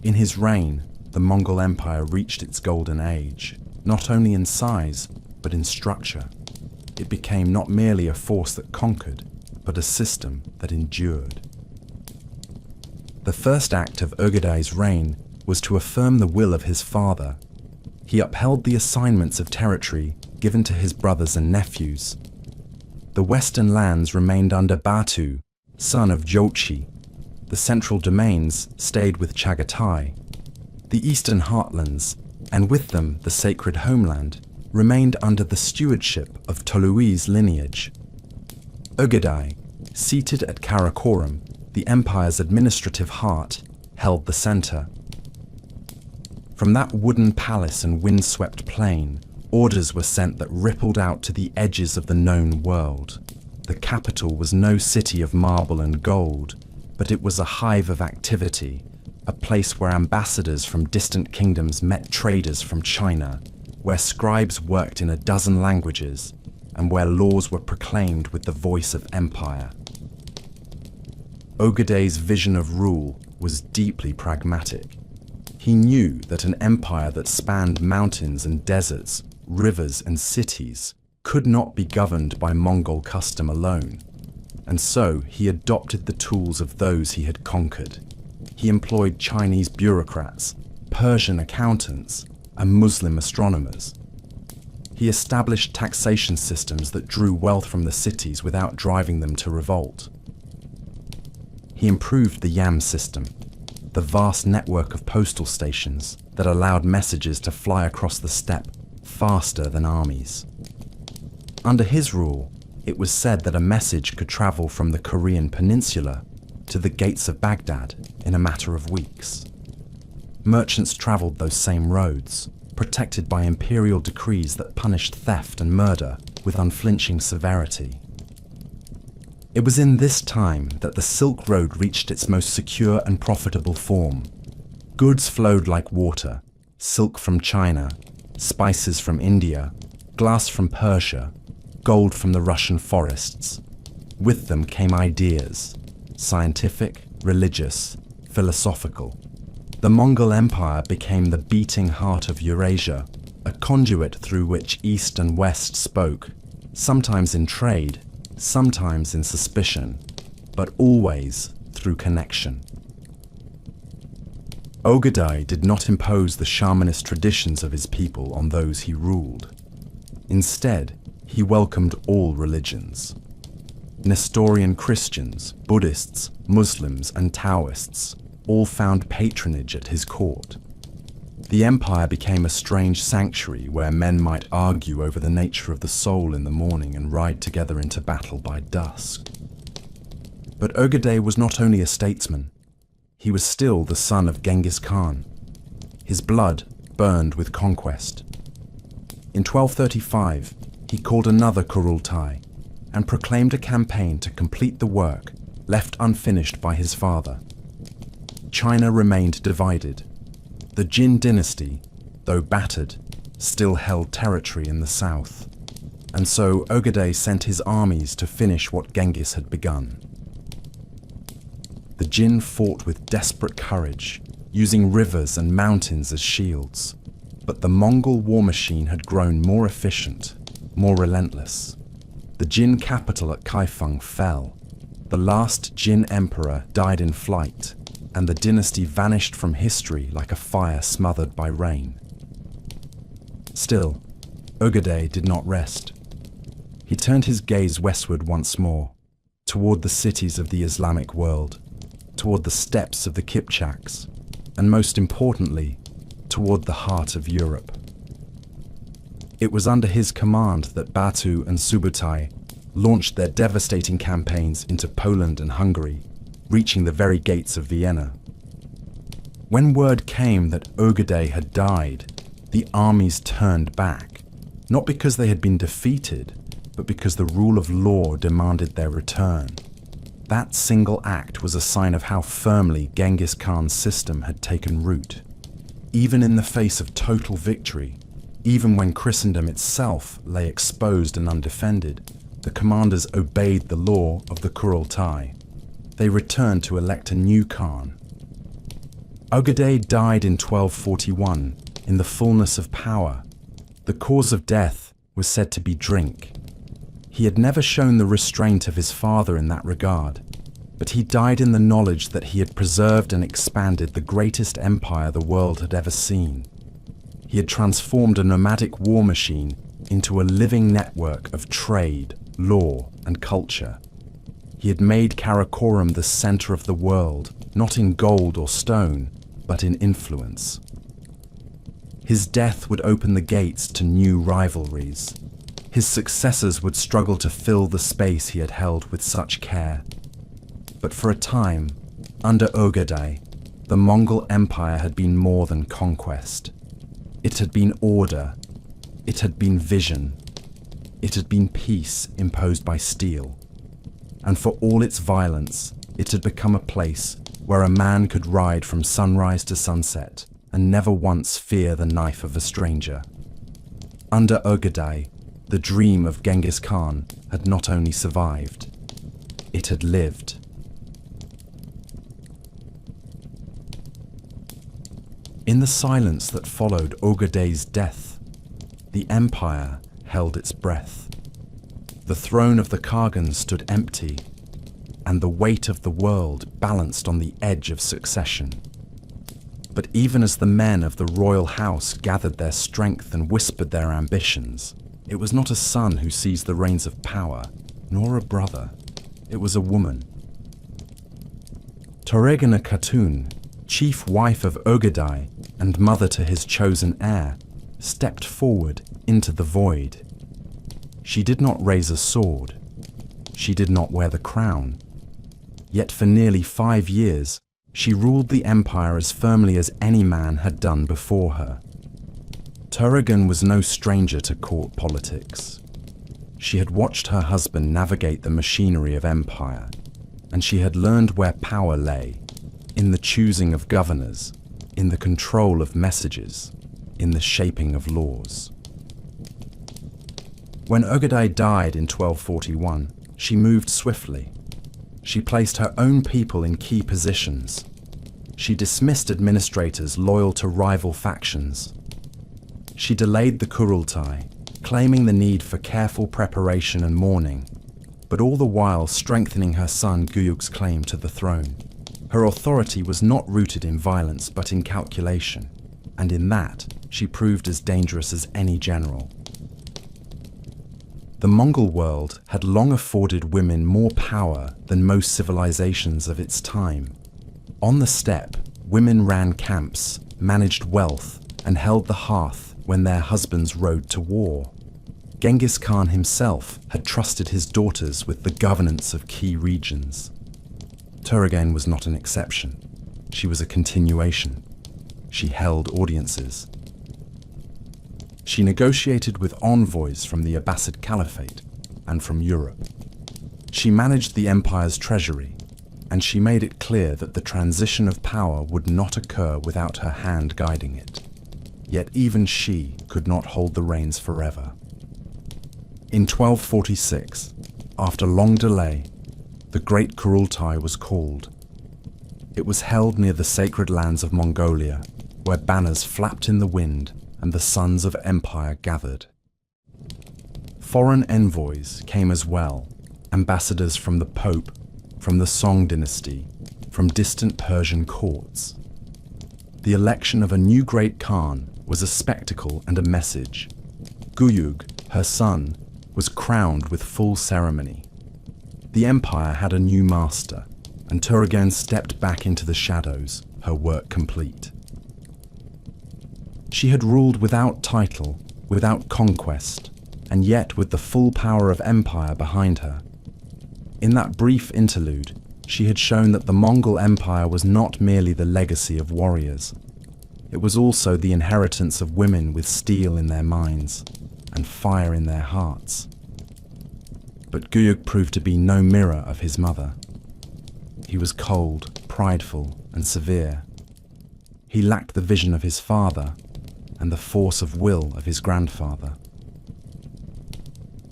In his reign, the Mongol Empire reached its golden age, not only in size, but in structure. It became not merely a force that conquered, but a system that endured. The first act of Ögedei's reign was to affirm the will of his father. He upheld the assignments of territory given to his brothers and nephews. The western lands remained under Batu, son of Jochi. The central domains stayed with Chagatai. The eastern heartlands, and with them the sacred homeland, remained under the stewardship of Tolui's lineage. Ögedei, seated at Karakorum, the empire's administrative heart, held the center. From that wooden palace and windswept plain, orders were sent that rippled out to the edges of the known world. The capital was no city of marble and gold, but it was a hive of activity, a place where ambassadors from distant kingdoms met traders from China, where scribes worked in a dozen languages, and where laws were proclaimed with the voice of empire. Ögedei's vision of rule was deeply pragmatic. He knew that an empire that spanned mountains and deserts, rivers and cities, could not be governed by Mongol custom alone, and so he adopted the tools of those he had conquered. He employed Chinese bureaucrats, Persian accountants, and Muslim astronomers. He established taxation systems that drew wealth from the cities without driving them to revolt. He improved the yam system, the vast network of postal stations that allowed messages to fly across the steppe faster than armies. Under his rule, it was said that a message could travel from the Korean peninsula to the gates of Baghdad in a matter of weeks. Merchants traveled those same roads, protected by imperial decrees that punished theft and murder with unflinching severity. It was in this time that the Silk Road reached its most secure and profitable form. Goods flowed like water, silk from China, spices from India, glass from Persia, gold from the Russian forests. With them came ideas, scientific, religious, philosophical. The Mongol Empire became the beating heart of Eurasia, a conduit through which East and West spoke, sometimes in trade, sometimes in suspicion, but always through connection. Ögedei did not impose the shamanist traditions of his people on those he ruled. Instead, he welcomed all religions. Nestorian Christians, Buddhists, Muslims, and Taoists all found patronage at his court. The empire became a strange sanctuary where men might argue over the nature of the soul in the morning and ride together into battle by dusk. But Ögedei was not only a statesman, he was still the son of Genghis Khan. His blood burned with conquest. In 1235, he called another Kurultai and proclaimed a campaign to complete the work left unfinished by his father. China remained divided. The Jin dynasty, though battered, still held territory in the south, and so Ögedei sent his armies to finish what Genghis had begun. The Jin fought with desperate courage, using rivers and mountains as shields, but the Mongol war machine had grown more efficient, more relentless. The Jin capital at Kaifeng fell. The last Jin emperor died in flight, and the dynasty vanished from history like a fire smothered by rain. Still, Ögedei did not rest. He turned his gaze westward once more, toward the cities of the Islamic world, toward the steppes of the Kipchaks, and most importantly, toward the heart of Europe. It was under his command that Batu and Subutai launched their devastating campaigns into Poland and Hungary, reaching the very gates of Vienna. When word came that Ögedei had died, the armies turned back, not because they had been defeated, but because the rule of law demanded their return. That single act was a sign of how firmly Genghis Khan's system had taken root. Even in the face of total victory, even when Christendom itself lay exposed and undefended, the commanders obeyed the law of the Kurultai. They returned to elect a new Khan. Ögedei died in 1241, in the fullness of power. The cause of death was said to be drink. He had never shown the restraint of his father in that regard, but he died in the knowledge that he had preserved and expanded the greatest empire the world had ever seen. He had transformed a nomadic war machine into a living network of trade, law, and culture. He had made Karakoram the center of the world, not in gold or stone, but in influence. His death would open the gates to new rivalries. His successors would struggle to fill the space he had held with such care. But for a time, under Ögedei, the Mongol Empire had been more than conquest. It had been order. It had been vision. It had been peace imposed by steel. And for all its violence, it had become a place where a man could ride from sunrise to sunset and never once fear the knife of a stranger. Under Ögedei, the dream of Genghis Khan had not only survived, it had lived. In the silence that followed Ögedei's death, the empire held its breath. The throne of the Kagan stood empty, and the weight of the world balanced on the edge of succession. But even as the men of the royal house gathered their strength and whispered their ambitions, it was not a son who seized the reins of power, nor a brother. It was a woman. Toregana Khatun, chief wife of Ögedei and mother to his chosen heir, stepped forward into the void. She did not raise a sword. She did not wear the crown. Yet for nearly 5 years, she ruled the empire as firmly as any man had done before her. Turagan was no stranger to court politics. She had watched her husband navigate the machinery of empire, and she had learned where power lay, in the choosing of governors, in the control of messages, in the shaping of laws. When Ögedei died in 1241, she moved swiftly. She placed her own people in key positions. She dismissed administrators loyal to rival factions. She delayed the Kurultai, claiming the need for careful preparation and mourning, but all the while strengthening her son Guyuk's claim to the throne. Her authority was not rooted in violence but in calculation, and in that she proved as dangerous as any general. The Mongol world had long afforded women more power than most civilizations of its time. On the steppe, women ran camps, managed wealth, and held the hearth when their husbands rode to war. Genghis Khan himself had trusted his daughters with the governance of key regions. Turagan was not an exception. She was a continuation. She held audiences. She negotiated with envoys from the Abbasid Caliphate and from Europe. She managed the empire's treasury, and she made it clear that the transition of power would not occur without her hand guiding it. Yet even she could not hold the reins forever. In 1246, after long delay, the Great Kurultai was called. It was held near the sacred lands of Mongolia, where banners flapped in the wind and the sons of empire gathered. Foreign envoys came as well, ambassadors from the Pope, from the Song dynasty, from distant Persian courts. The election of a new great Khan was a spectacle and a message. Guyuk, her son, was crowned with full ceremony. The empire had a new master, and Turagan stepped back into the shadows, her work complete. She had ruled without title, without conquest, and yet with the full power of empire behind her. In that brief interlude, she had shown that the Mongol Empire was not merely the legacy of warriors. It was also the inheritance of women with steel in their minds and fire in their hearts. But Guyuk proved to be no mirror of his mother. He was cold, prideful, and severe. He lacked the vision of his father and the force of will of his grandfather.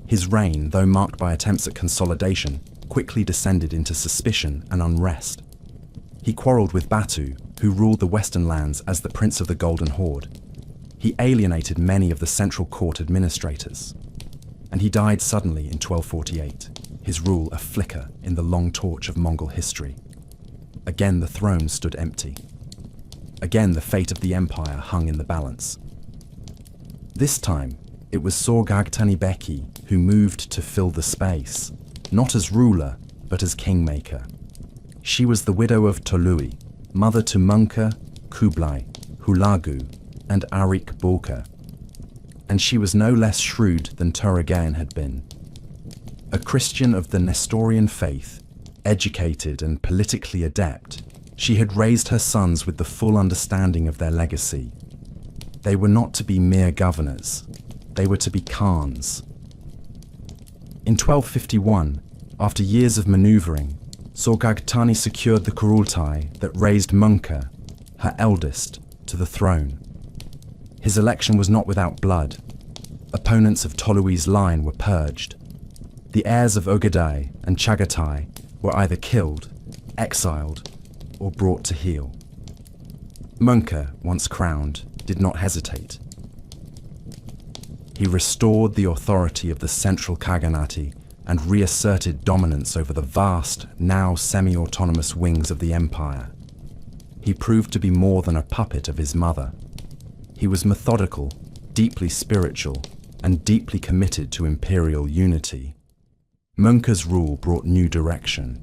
His reign, though marked by attempts at consolidation, quickly descended into suspicion and unrest. He quarrelled with Batu, who ruled the western lands as the Prince of the Golden Horde. He alienated many of the central court administrators. And he died suddenly in 1248, his rule a flicker in the long torch of Mongol history. Again the throne stood empty. Again the fate of the empire hung in the balance. This time, it was Sorgag Tanibeki who moved to fill the space, not as ruler, but as kingmaker. She was the widow of Tolui, mother to Munka, Kublai, Hulagu, and Arik Bulka. And she was no less shrewd than Turagan had been. A Christian of the Nestorian faith, educated and politically adept, she had raised her sons with the full understanding of their legacy. They were not to be mere governors. They were to be Khans. In 1251, after years of maneuvering, Sorgagtani secured the Kurultai that raised Munka, her eldest, to the throne. His election was not without blood. Opponents of Tolui's line were purged. The heirs of Ögedei and Chagatai were either killed, exiled, or brought to heel. Munka, once crowned, did not hesitate. He restored the authority of the central Khaganate and reasserted dominance over the vast, now semi-autonomous wings of the empire. He proved to be more than a puppet of his mother. He was methodical, deeply spiritual, and deeply committed to imperial unity. Mungke's rule brought new direction.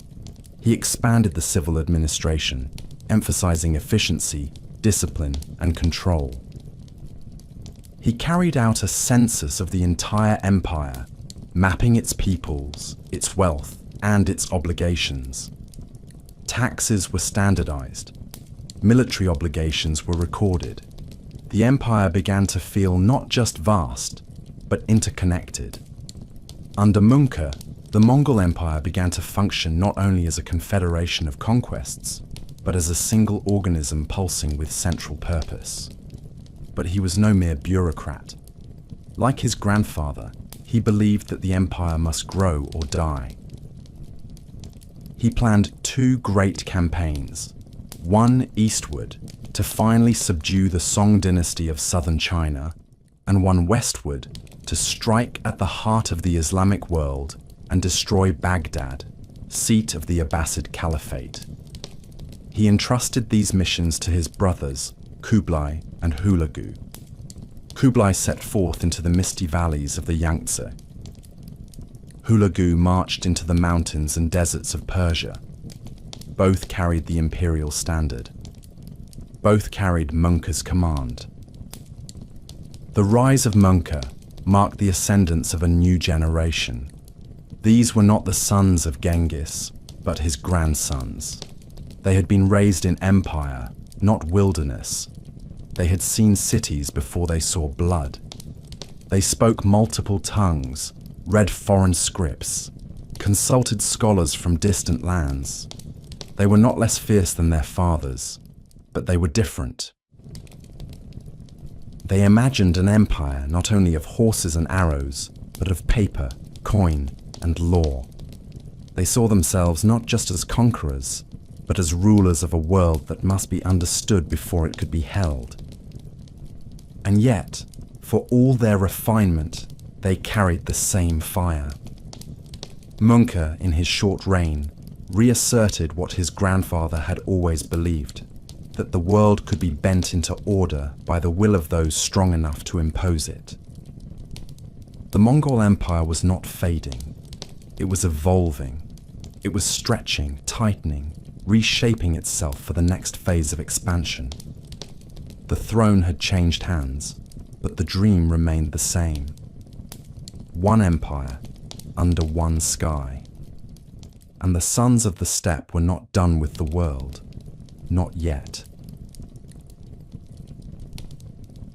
He expanded the civil administration, emphasizing efficiency, discipline, and control. He carried out a census of the entire empire, mapping its peoples, its wealth, and its obligations. Taxes were standardized. Military obligations were recorded. The empire began to feel not just vast, but interconnected. Under Mungke, the Mongol Empire began to function not only as a confederation of conquests, but as a single organism pulsing with central purpose. But he was no mere bureaucrat. Like his grandfather, he believed that the empire must grow or die. He planned two great campaigns, one eastward to finally subdue the Song dynasty of southern China, and one westward to strike at the heart of the Islamic world and destroy Baghdad, seat of the Abbasid Caliphate. He entrusted these missions to his brothers, Kublai and Hulagu. Kublai set forth into the misty valleys of the Yangtze. Hulagu marched into the mountains and deserts of Persia. Both carried the imperial standard. Both carried Mungke's command. The rise of Mungke marked the ascendance of a new generation. These were not the sons of Genghis, but his grandsons. They had been raised in empire, not wilderness. They had seen cities before they saw blood. They spoke multiple tongues, read foreign scripts, consulted scholars from distant lands. They were not less fierce than their fathers, but they were different. They imagined an empire not only of horses and arrows, but of paper, coin, and law. They saw themselves not just as conquerors, but as rulers of a world that must be understood before it could be held. And yet, for all their refinement, they carried the same fire. Mungke, in his short reign, reasserted what his grandfather had always believed, that the world could be bent into order by the will of those strong enough to impose it. The Mongol Empire was not fading. It was evolving. It was stretching, tightening, reshaping itself for the next phase of expansion. The throne had changed hands, but the dream remained the same. One empire, under one sky. And the sons of the steppe were not done with the world. Not yet.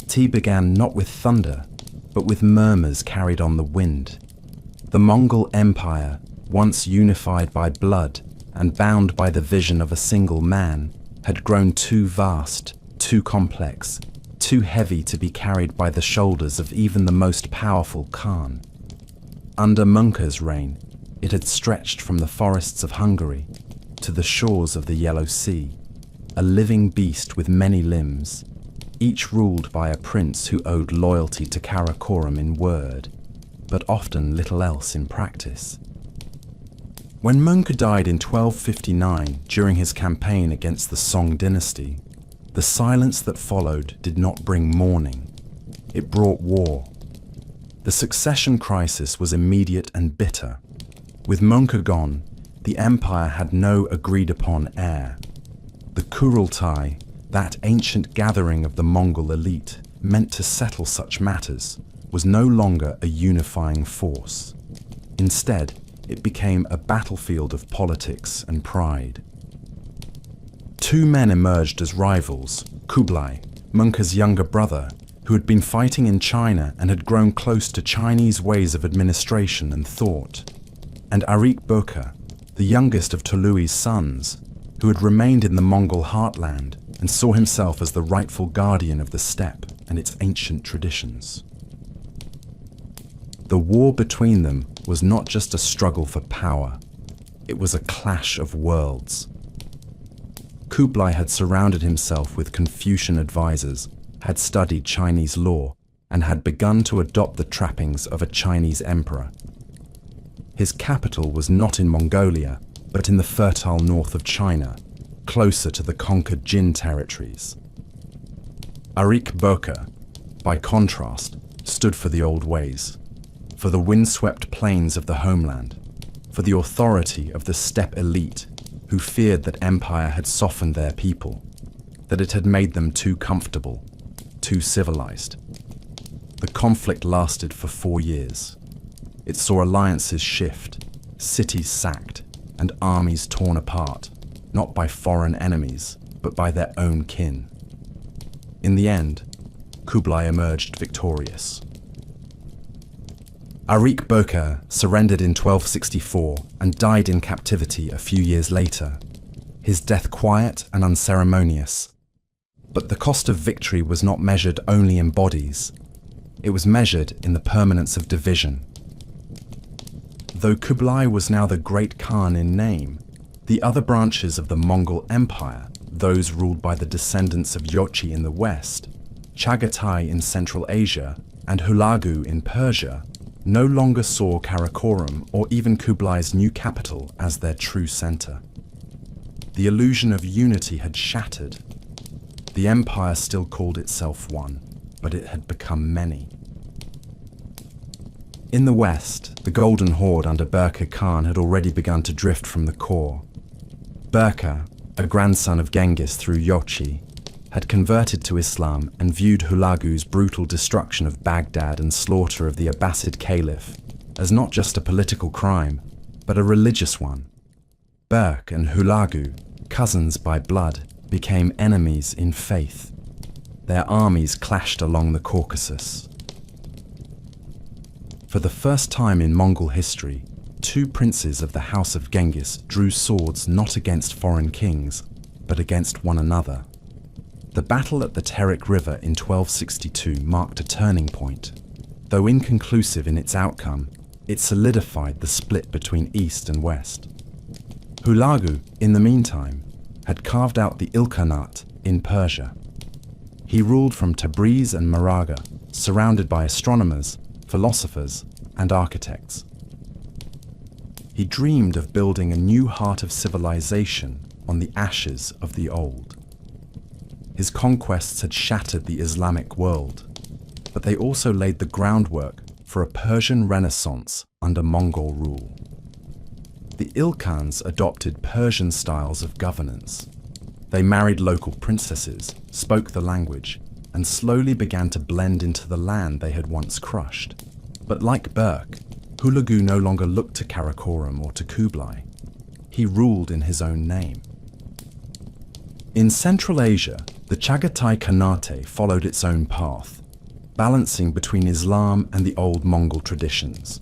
Tea began not with thunder, but with murmurs carried on the wind. The Mongol Empire, once unified by blood and bound by the vision of a single man, had grown too vast, too complex, too heavy to be carried by the shoulders of even the most powerful Khan. Under Mungke's reign, it had stretched from the forests of Hungary to the shores of the Yellow Sea, a living beast with many limbs, each ruled by a prince who owed loyalty to Karakorum in word, but often little else in practice. When Mungke died in 1259 during his campaign against the Song dynasty, the silence that followed did not bring mourning. It brought war. The succession crisis was immediate and bitter. With Mungke gone, the empire had no agreed-upon heir. The Kurultai, that ancient gathering of the Mongol elite meant to settle such matters, was no longer a unifying force. Instead, it became a battlefield of politics and pride. Two men emerged as rivals: Kublai, Mungke's younger brother, who had been fighting in China and had grown close to Chinese ways of administration and thought, and Arik Boka, the youngest of Tolui's sons, who had remained in the Mongol heartland and saw himself as the rightful guardian of the steppe and its ancient traditions. The war between them was not just a struggle for power, it was a clash of worlds. Kublai had surrounded himself with Confucian advisors, had studied Chinese law, and had begun to adopt the trappings of a Chinese emperor. His capital was not in Mongolia, but in the fertile north of China, closer to the conquered Jin territories. Arik Boka, by contrast, stood for the old ways, for the windswept plains of the homeland, for the authority of the steppe elite who feared that empire had softened their people, that it had made them too comfortable, too civilized. The conflict lasted for 4 years. It saw alliances shift, cities sacked, and armies torn apart, not by foreign enemies, but by their own kin. In the end, Kublai emerged victorious. Arik Boka surrendered in 1264 and died in captivity a few years later, his death quiet and unceremonious. But the cost of victory was not measured only in bodies. It was measured in the permanence of division. Though Kublai was now the Great Khan in name, the other branches of the Mongol Empire, those ruled by the descendants of Yochi in the west, Chagatai in Central Asia, and Hulagu in Persia, no longer saw Karakorum or even Kublai's new capital as their true center. The illusion of unity had shattered. The empire still called itself one, but it had become many. In the west, the Golden Horde under Berka Khan had already begun to drift from the core. Berka, a grandson of Genghis through Yochi, had converted to Islam and viewed Hulagu's brutal destruction of Baghdad and slaughter of the Abbasid Caliph as not just a political crime, but a religious one. Berk and Hulagu, cousins by blood, became enemies in faith. Their armies clashed along the Caucasus. For the first time in Mongol history, 2 princes of the House of Genghis drew swords not against foreign kings, but against one another. The battle at the Terek River in 1262 marked a turning point. Though inconclusive in its outcome, it solidified the split between East and West. Hulagu, in the meantime, had carved out the Ilkhanate in Persia. He ruled from Tabriz and Maraga, surrounded by astronomers, philosophers, and architects. He dreamed of building a new heart of civilization on the ashes of the old. His conquests had shattered the Islamic world, but they also laid the groundwork for a Persian Renaissance under Mongol rule. The Ilkhans adopted Persian styles of governance. They married local princesses, spoke the language, and slowly began to blend into the land they had once crushed. But like Berk, Hulagu no longer looked to Karakorum or to Kublai. He ruled in his own name. In Central Asia, the Chagatai Khanate followed its own path, balancing between Islam and the old Mongol traditions.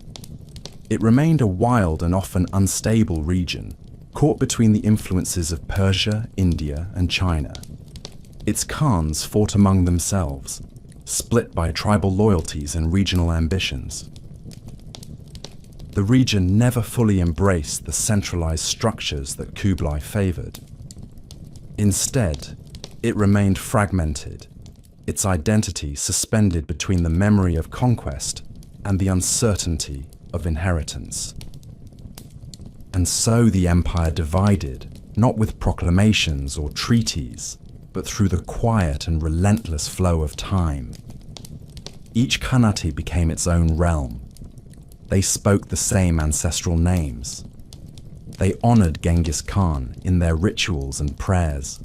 It remained a wild and often unstable region, caught between the influences of Persia, India, and China. Its khans fought among themselves, split by tribal loyalties and regional ambitions. The region never fully embraced the centralized structures that Kublai favored. Instead, it remained fragmented, its identity suspended between the memory of conquest and the uncertainty of inheritance. And so the empire divided, not with proclamations or treaties, but through the quiet and relentless flow of time. Each Khanate became its own realm. They spoke the same ancestral names. They honored Genghis Khan in their rituals and prayers,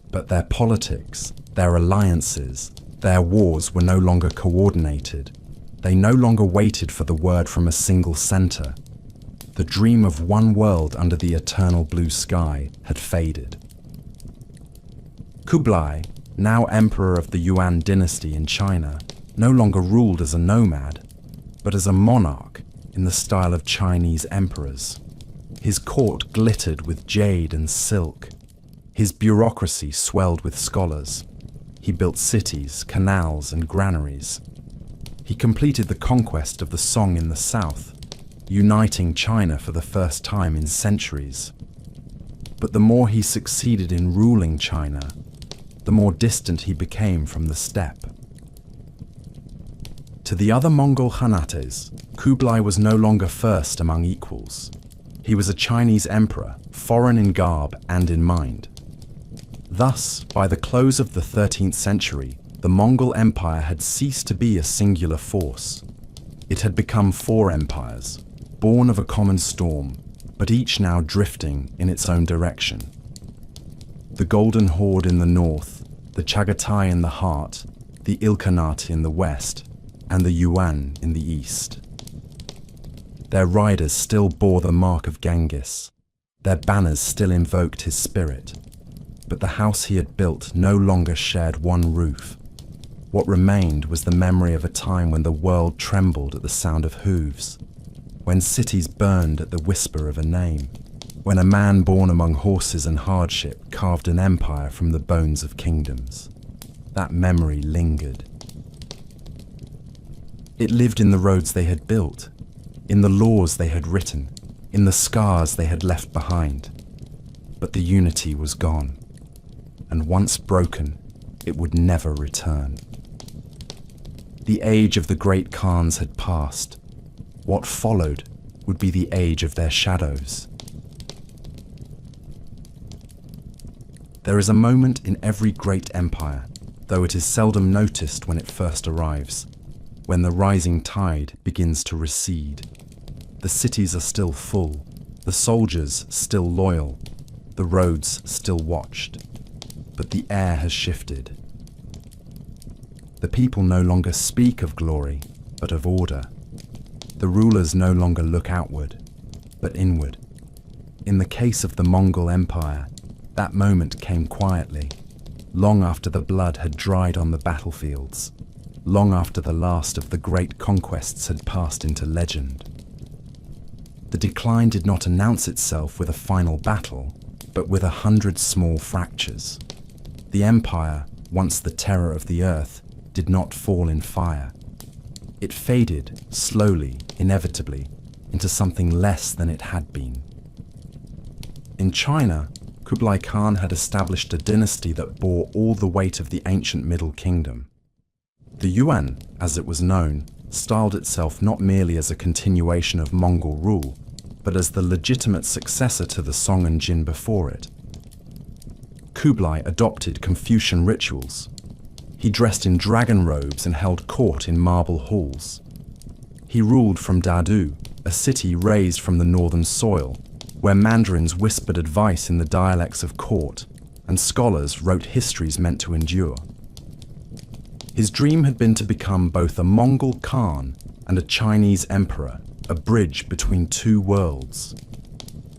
but their politics, their alliances, their wars were no longer coordinated. They no longer waited for the word from a single center. The dream of one world under the eternal blue sky had faded. Kublai, now emperor of the Yuan dynasty in China, no longer ruled as a nomad, but as a monarch in the style of Chinese emperors. His court glittered with jade and silk. His bureaucracy swelled with scholars. He built cities, canals, and granaries. He completed the conquest of the Song in the south, uniting China for the first time in centuries. But the more he succeeded in ruling China, the more distant he became from the steppe. To the other Mongol Khanates, Kublai was no longer first among equals. He was a Chinese emperor, foreign in garb and in mind. Thus, by the close of the 13th century, the Mongol Empire had ceased to be a singular force. It had become four empires, born of a common storm, but each now drifting in its own direction. The Golden Horde in the north, the Chagatai in the heart, the Ilkhanate in the west, and the Yuan in the east. Their riders still bore the mark of Genghis. Their banners still invoked his spirit. But the house he had built no longer shared one roof. What remained was the memory of a time when the world trembled at the sound of hooves, when cities burned at the whisper of a name, when a man born among horses and hardship carved an empire from the bones of kingdoms. That memory lingered. It lived in the roads they had built, in the laws they had written, in the scars they had left behind. But the unity was gone, and once broken, it would never return. The age of the great Khans had passed. What followed would be the age of their shadows. There is a moment in every great empire, though it is seldom noticed when it first arrives, when the rising tide begins to recede. The cities are still full, the soldiers still loyal, the roads still watched, but the air has shifted. The people no longer speak of glory, but of order. The rulers no longer look outward, but inward. In the case of the Mongol Empire, that moment came quietly, long after the blood had dried on the battlefields, long after the last of the great conquests had passed into legend. The decline did not announce itself with a final battle, but with 100 small fractures. The empire, once the terror of the earth, did not fall in fire. It faded, slowly, inevitably, into something less than it had been. In China, Kublai Khan had established a dynasty that bore all the weight of the ancient Middle Kingdom. The Yuan, as it was known, styled itself not merely as a continuation of Mongol rule, but as the legitimate successor to the Song and Jin before it. Kublai adopted Confucian rituals. He dressed in dragon robes and held court in marble halls. He ruled from Dadu, a city raised from the northern soil, where mandarins whispered advice in the dialects of court, and scholars wrote histories meant to endure. His dream had been to become both a Mongol Khan and a Chinese emperor, a bridge between two worlds.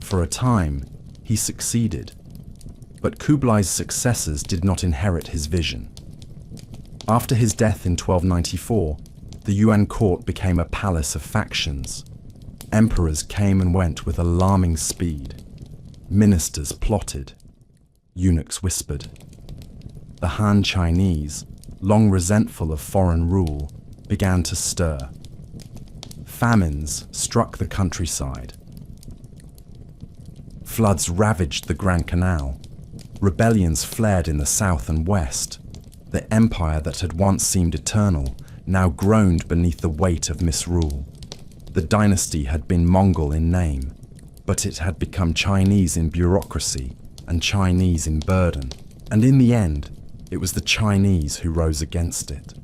For a time, he succeeded, but Kublai's successors did not inherit his vision. After his death in 1294, the Yuan court became a palace of factions. Emperors came and went with alarming speed. Ministers plotted. Eunuchs whispered. The Han Chinese, long resentful of foreign rule, began to stir. Famines struck the countryside. Floods ravaged the Grand Canal. Rebellions flared in the south and west. The empire that had once seemed eternal now groaned beneath the weight of misrule. The dynasty had been Mongol in name, but it had become Chinese in bureaucracy and Chinese in burden, and in the end, it was the Chinese who rose against it.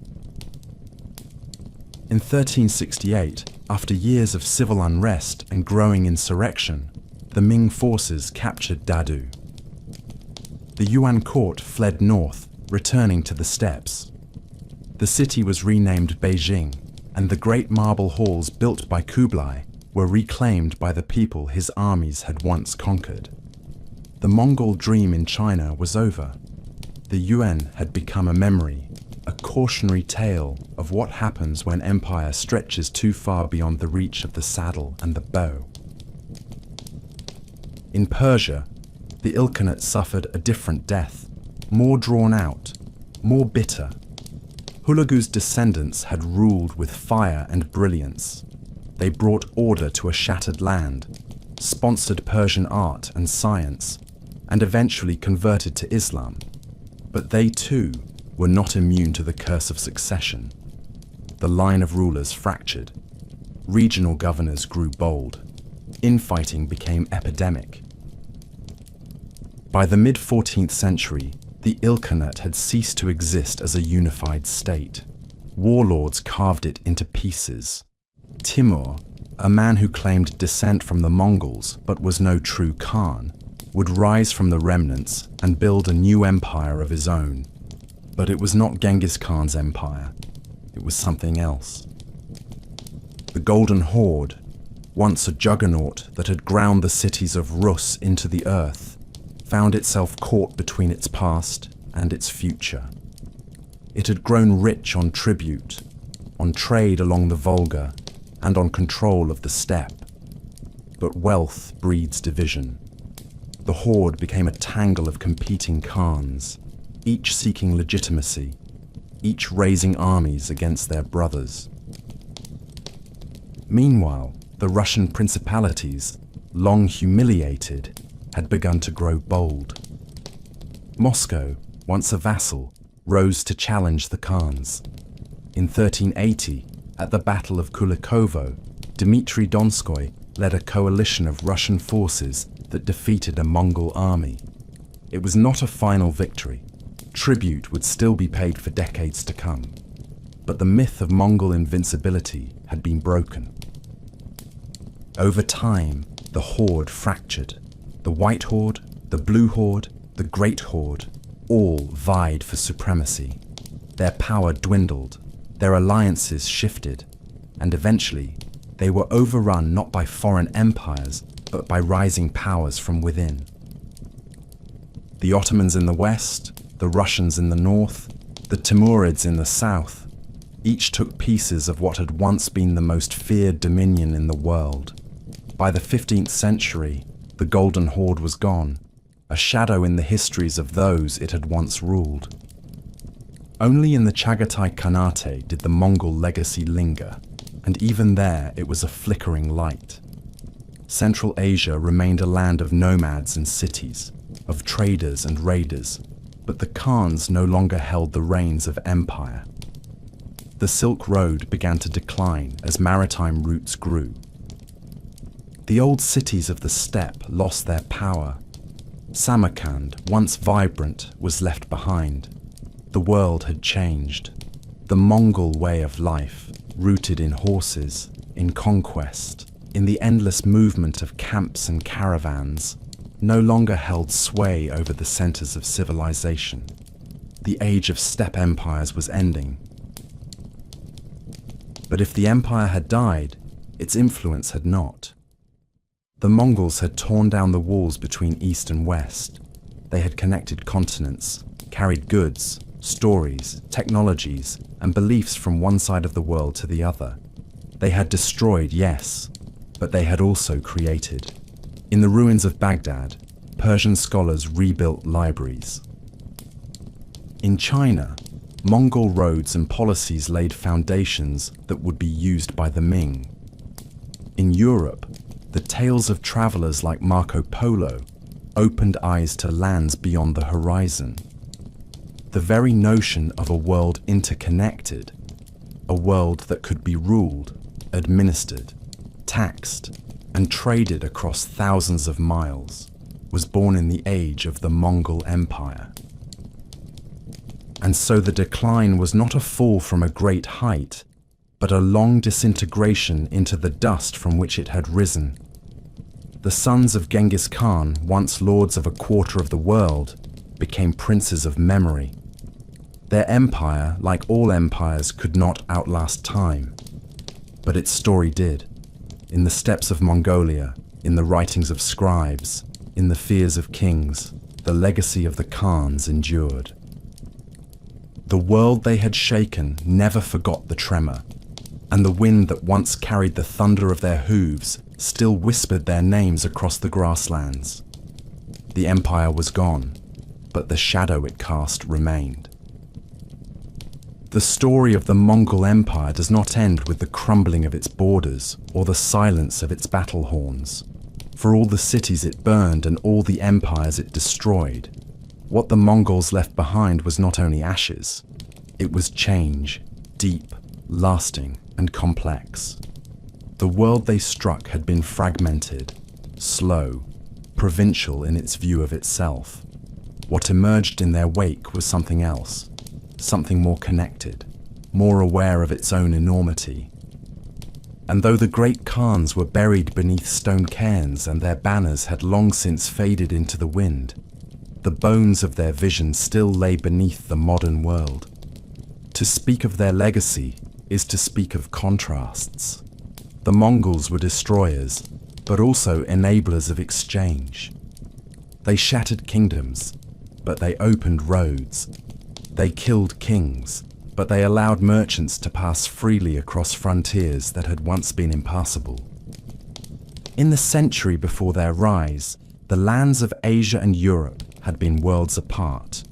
In 1368, after years of civil unrest and growing insurrection, the Ming forces captured Dadu. The Yuan court fled north, returning to the steppes. The city was renamed Beijing, and the great marble halls built by Kublai were reclaimed by the people his armies had once conquered. The Mongol dream in China was over. The Yuan had become a memory, a cautionary tale of what happens when empire stretches too far beyond the reach of the saddle and the bow. In Persia, the Ilkhanate suffered a different death, more drawn out, more bitter. Hulagu's descendants had ruled with fire and brilliance. They brought order to a shattered land, sponsored Persian art and science, and eventually converted to Islam. But they too were not immune to the curse of succession. the line of rulers fractured. Regional governors grew bold. Infighting became epidemic. By the mid-14th century, the Ilkhanate had ceased to exist as a unified state. Warlords carved it into pieces. Timur, a man who claimed descent from the Mongols but was no true Khan, would rise from the remnants and build a new empire of his own. But it was not Genghis Khan's empire. It was something else. The Golden Horde, once a juggernaut that had ground the cities of Rus into the earth, found itself caught between its past and its future. It had grown rich on tribute, on trade along the Volga, and on control of the steppe. But wealth breeds division. The horde became a tangle of competing khans, each seeking legitimacy, each raising armies against their brothers. Meanwhile, the Russian principalities, long humiliated, had begun to grow bold. Moscow, once a vassal, rose to challenge the khans. In 1380, at the Battle of Kulikovo, Dmitry Donskoy led a coalition of Russian forces that defeated a Mongol army. It was not a final victory. Tribute would still be paid for decades to come. But the myth of Mongol invincibility had been broken. Over time, the horde fractured. The White Horde, the Blue Horde, the Great Horde, all vied for supremacy. Their power dwindled, their alliances shifted, and eventually they were overrun not by foreign empires, but by rising powers from within. The Ottomans in the west, the Russians in the north, the Timurids in the south, each took pieces of what had once been the most feared dominion in the world. By the 15th century, the Golden Horde was gone, a shadow in the histories of those it had once ruled. Only in the Chagatai Khanate did the Mongol legacy linger, and even there it was a flickering light. Central Asia remained a land of nomads and cities, of traders and raiders, but the Khans no longer held the reins of empire. The Silk Road began to decline as maritime routes grew. The old cities of the steppe lost their power. Samarkand, once vibrant, was left behind. The world had changed. The Mongol way of life, rooted in horses, in conquest, in the endless movement of camps and caravans, no longer held sway over the centers of civilization. The age of steppe empires was ending. But if the empire had died, its influence had not. The Mongols had torn down the walls between east and west. They had connected continents, carried goods, stories, technologies, and beliefs from one side of the world to the other. They had destroyed, yes, but they had also created. In the ruins of Baghdad, Persian scholars rebuilt libraries. In China, Mongol roads and policies laid foundations that would be used by the Ming. In Europe, the tales of travelers like Marco Polo opened eyes to lands beyond the horizon. The very notion of a world interconnected, a world that could be ruled, administered, taxed, and traded across thousands of miles, was born in the age of the Mongol Empire. And so the decline was not a fall from a great height, but a long disintegration into the dust from which it had risen. The sons of Genghis Khan, once lords of a quarter of the world, became princes of memory. Their empire, like all empires, could not outlast time. But its story did. In the steppes of Mongolia, in the writings of scribes, in the fears of kings, the legacy of the Khans endured. The world they had shaken never forgot the tremor, and the wind that once carried the thunder of their hooves still whispered their names across the grasslands. The empire was gone, but the shadow it cast remained. The story of the Mongol Empire does not end with the crumbling of its borders or the silence of its battle horns. For all the cities it burned and all the empires it destroyed, what the Mongols left behind was not only ashes, it was change, deep, lasting, and complex. The world they struck had been fragmented, slow, provincial in its view of itself. What emerged in their wake was something else, something more connected, more aware of its own enormity. And though the great Khans were buried beneath stone cairns and their banners had long since faded into the wind, the bones of their vision still lay beneath the modern world. To speak of their legacy is to speak of contrasts. The Mongols were destroyers, but also enablers of exchange. They shattered kingdoms, but they opened roads. They killed kings, but they allowed merchants to pass freely across frontiers that had once been impassable. In the century before their rise, the lands of Asia and Europe had been worlds apart,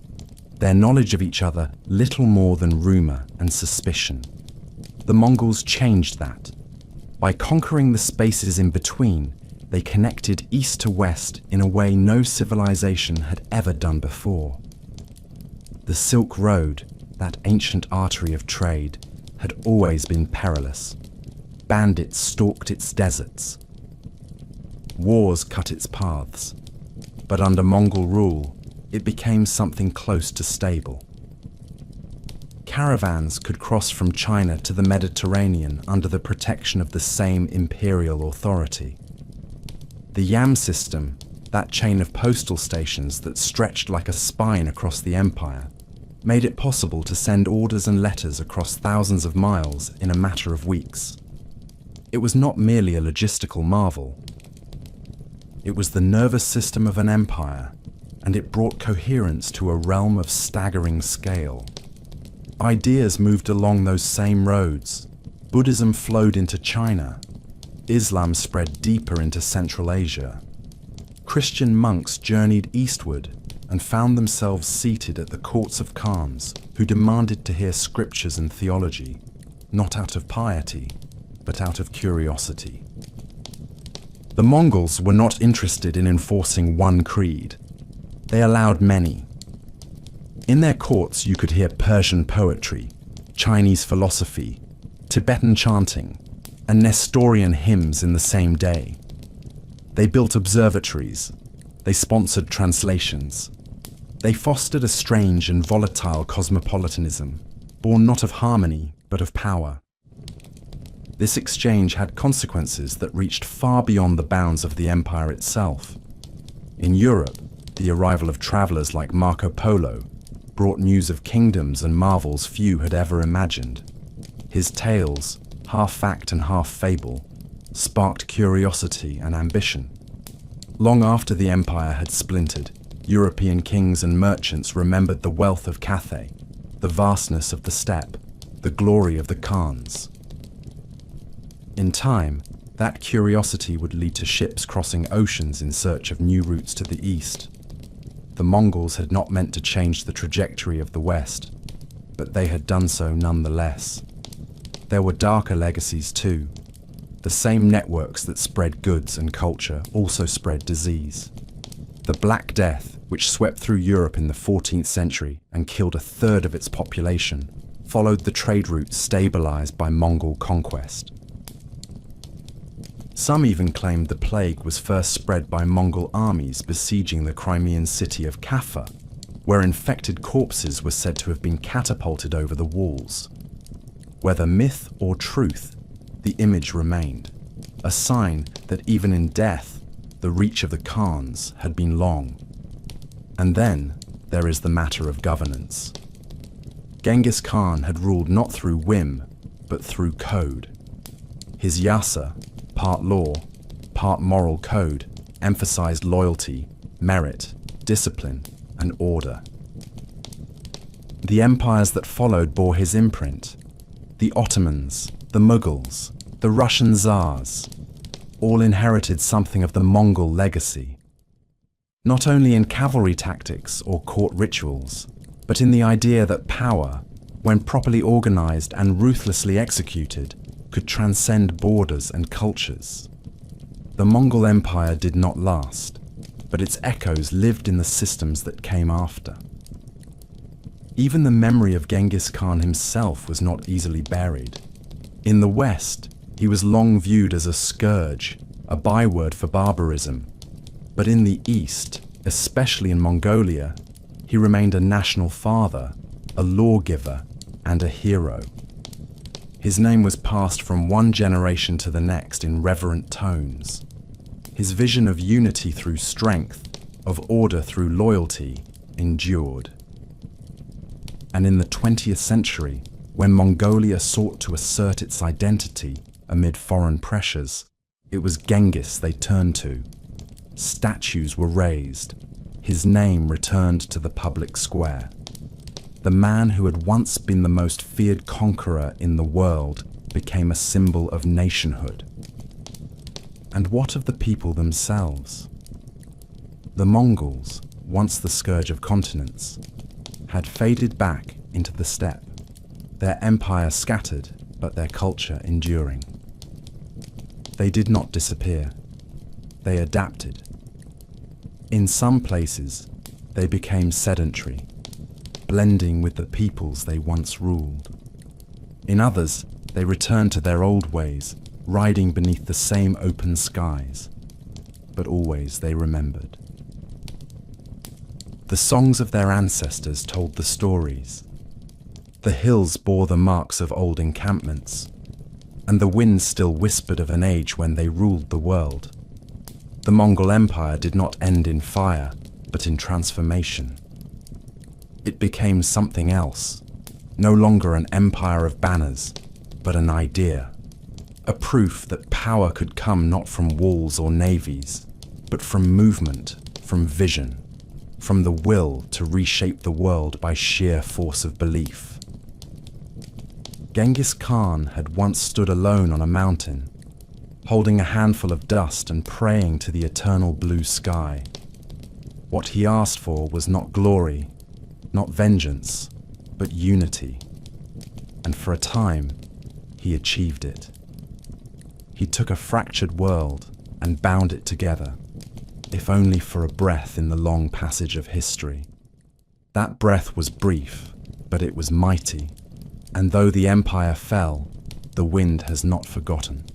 their knowledge of each other little more than rumor and suspicion. The Mongols changed that. By conquering the spaces in between, they connected east to west in a way no civilization had ever done before. The Silk Road, that ancient artery of trade, had always been perilous. Bandits stalked its deserts. Wars cut its paths. But under Mongol rule, it became something close to stable. Caravans could cross from China to the Mediterranean under the protection of the same imperial authority. The Yam system, that chain of postal stations that stretched like a spine across the empire, made it possible to send orders and letters across thousands of miles in a matter of weeks. It was not merely a logistical marvel. It was the nervous system of an empire, and it brought coherence to a realm of staggering scale. Ideas moved along those same roads. Buddhism flowed into China. Islam spread deeper into Central Asia. Christian monks journeyed eastward and found themselves seated at the courts of Khans who demanded to hear scriptures and theology, not out of piety, but out of curiosity. The Mongols were not interested in enforcing one creed. They allowed many. In their courts you could hear Persian poetry, Chinese philosophy, Tibetan chanting, and Nestorian hymns in the same day. They built observatories. They sponsored translations. They fostered a strange and volatile cosmopolitanism, born not of harmony, but of power. This exchange had consequences that reached far beyond the bounds of the empire itself. In Europe, the arrival of travelers like Marco Polo brought news of kingdoms and marvels few had ever imagined. His tales, half fact and half fable, sparked curiosity and ambition. Long after the empire had splintered, European kings and merchants remembered the wealth of Cathay, the vastness of the steppe, the glory of the Khans. In time, that curiosity would lead to ships crossing oceans in search of new routes to the east. The Mongols had not meant to change the trajectory of the West, but they had done so nonetheless. There were darker legacies too. The same networks that spread goods and culture also spread disease. The Black Death, which swept through Europe in the 14th century and killed a third of its population, followed the trade routes stabilized by Mongol conquest. Some even claimed the plague was first spread by Mongol armies besieging the Crimean city of Kaffa, where infected corpses were said to have been catapulted over the walls. Whether myth or truth, the image remained, a sign that even in death, the reach of the Khans had been long. And then there is the matter of governance. Genghis Khan had ruled not through whim, but through code. His yasa, part law, part moral code, emphasized loyalty, merit, discipline, and order. The empires that followed bore his imprint. The Ottomans, the Mughals, the Russian Tsars, all inherited something of the Mongol legacy. Not only in cavalry tactics or court rituals, but in the idea that power, when properly organized and ruthlessly executed, could transcend borders and cultures. The Mongol Empire did not last, but its echoes lived in the systems that came after. Even the memory of Genghis Khan himself was not easily buried. In the West, he was long viewed as a scourge, a byword for barbarism. But in the East, especially in Mongolia, he remained a national father, a lawgiver, and a hero. His name was passed from one generation to the next in reverent tones. His vision of unity through strength, of order through loyalty, endured. And in the 20th century, when Mongolia sought to assert its identity amid foreign pressures, it was Genghis they turned to. Statues were raised. His name returned to the public square. The man who had once been the most feared conqueror in the world became a symbol of nationhood. And what of the people themselves? The Mongols, once the scourge of continents, had faded back into the steppe, their empire scattered, but their culture enduring. They did not disappear. They adapted. In some places, they became sedentary, blending with the peoples they once ruled. In others, they returned to their old ways, riding beneath the same open skies. But always they remembered. The songs of their ancestors told the stories. The hills bore the marks of old encampments, and the winds still whispered of an age when they ruled the world. The Mongol Empire did not end in fire, but in transformation. It became something else, no longer an empire of banners, but an idea. A proof that power could come not from walls or navies, but from movement, from vision, from the will to reshape the world by sheer force of belief. Genghis Khan had once stood alone on a mountain, holding a handful of dust and praying to the eternal blue sky. What he asked for was not glory, not vengeance, but unity. And for a time, he achieved it. He took a fractured world and bound it together, if only for a breath in the long passage of history. That breath was brief, but it was mighty, and though the empire fell, the wind has not forgotten.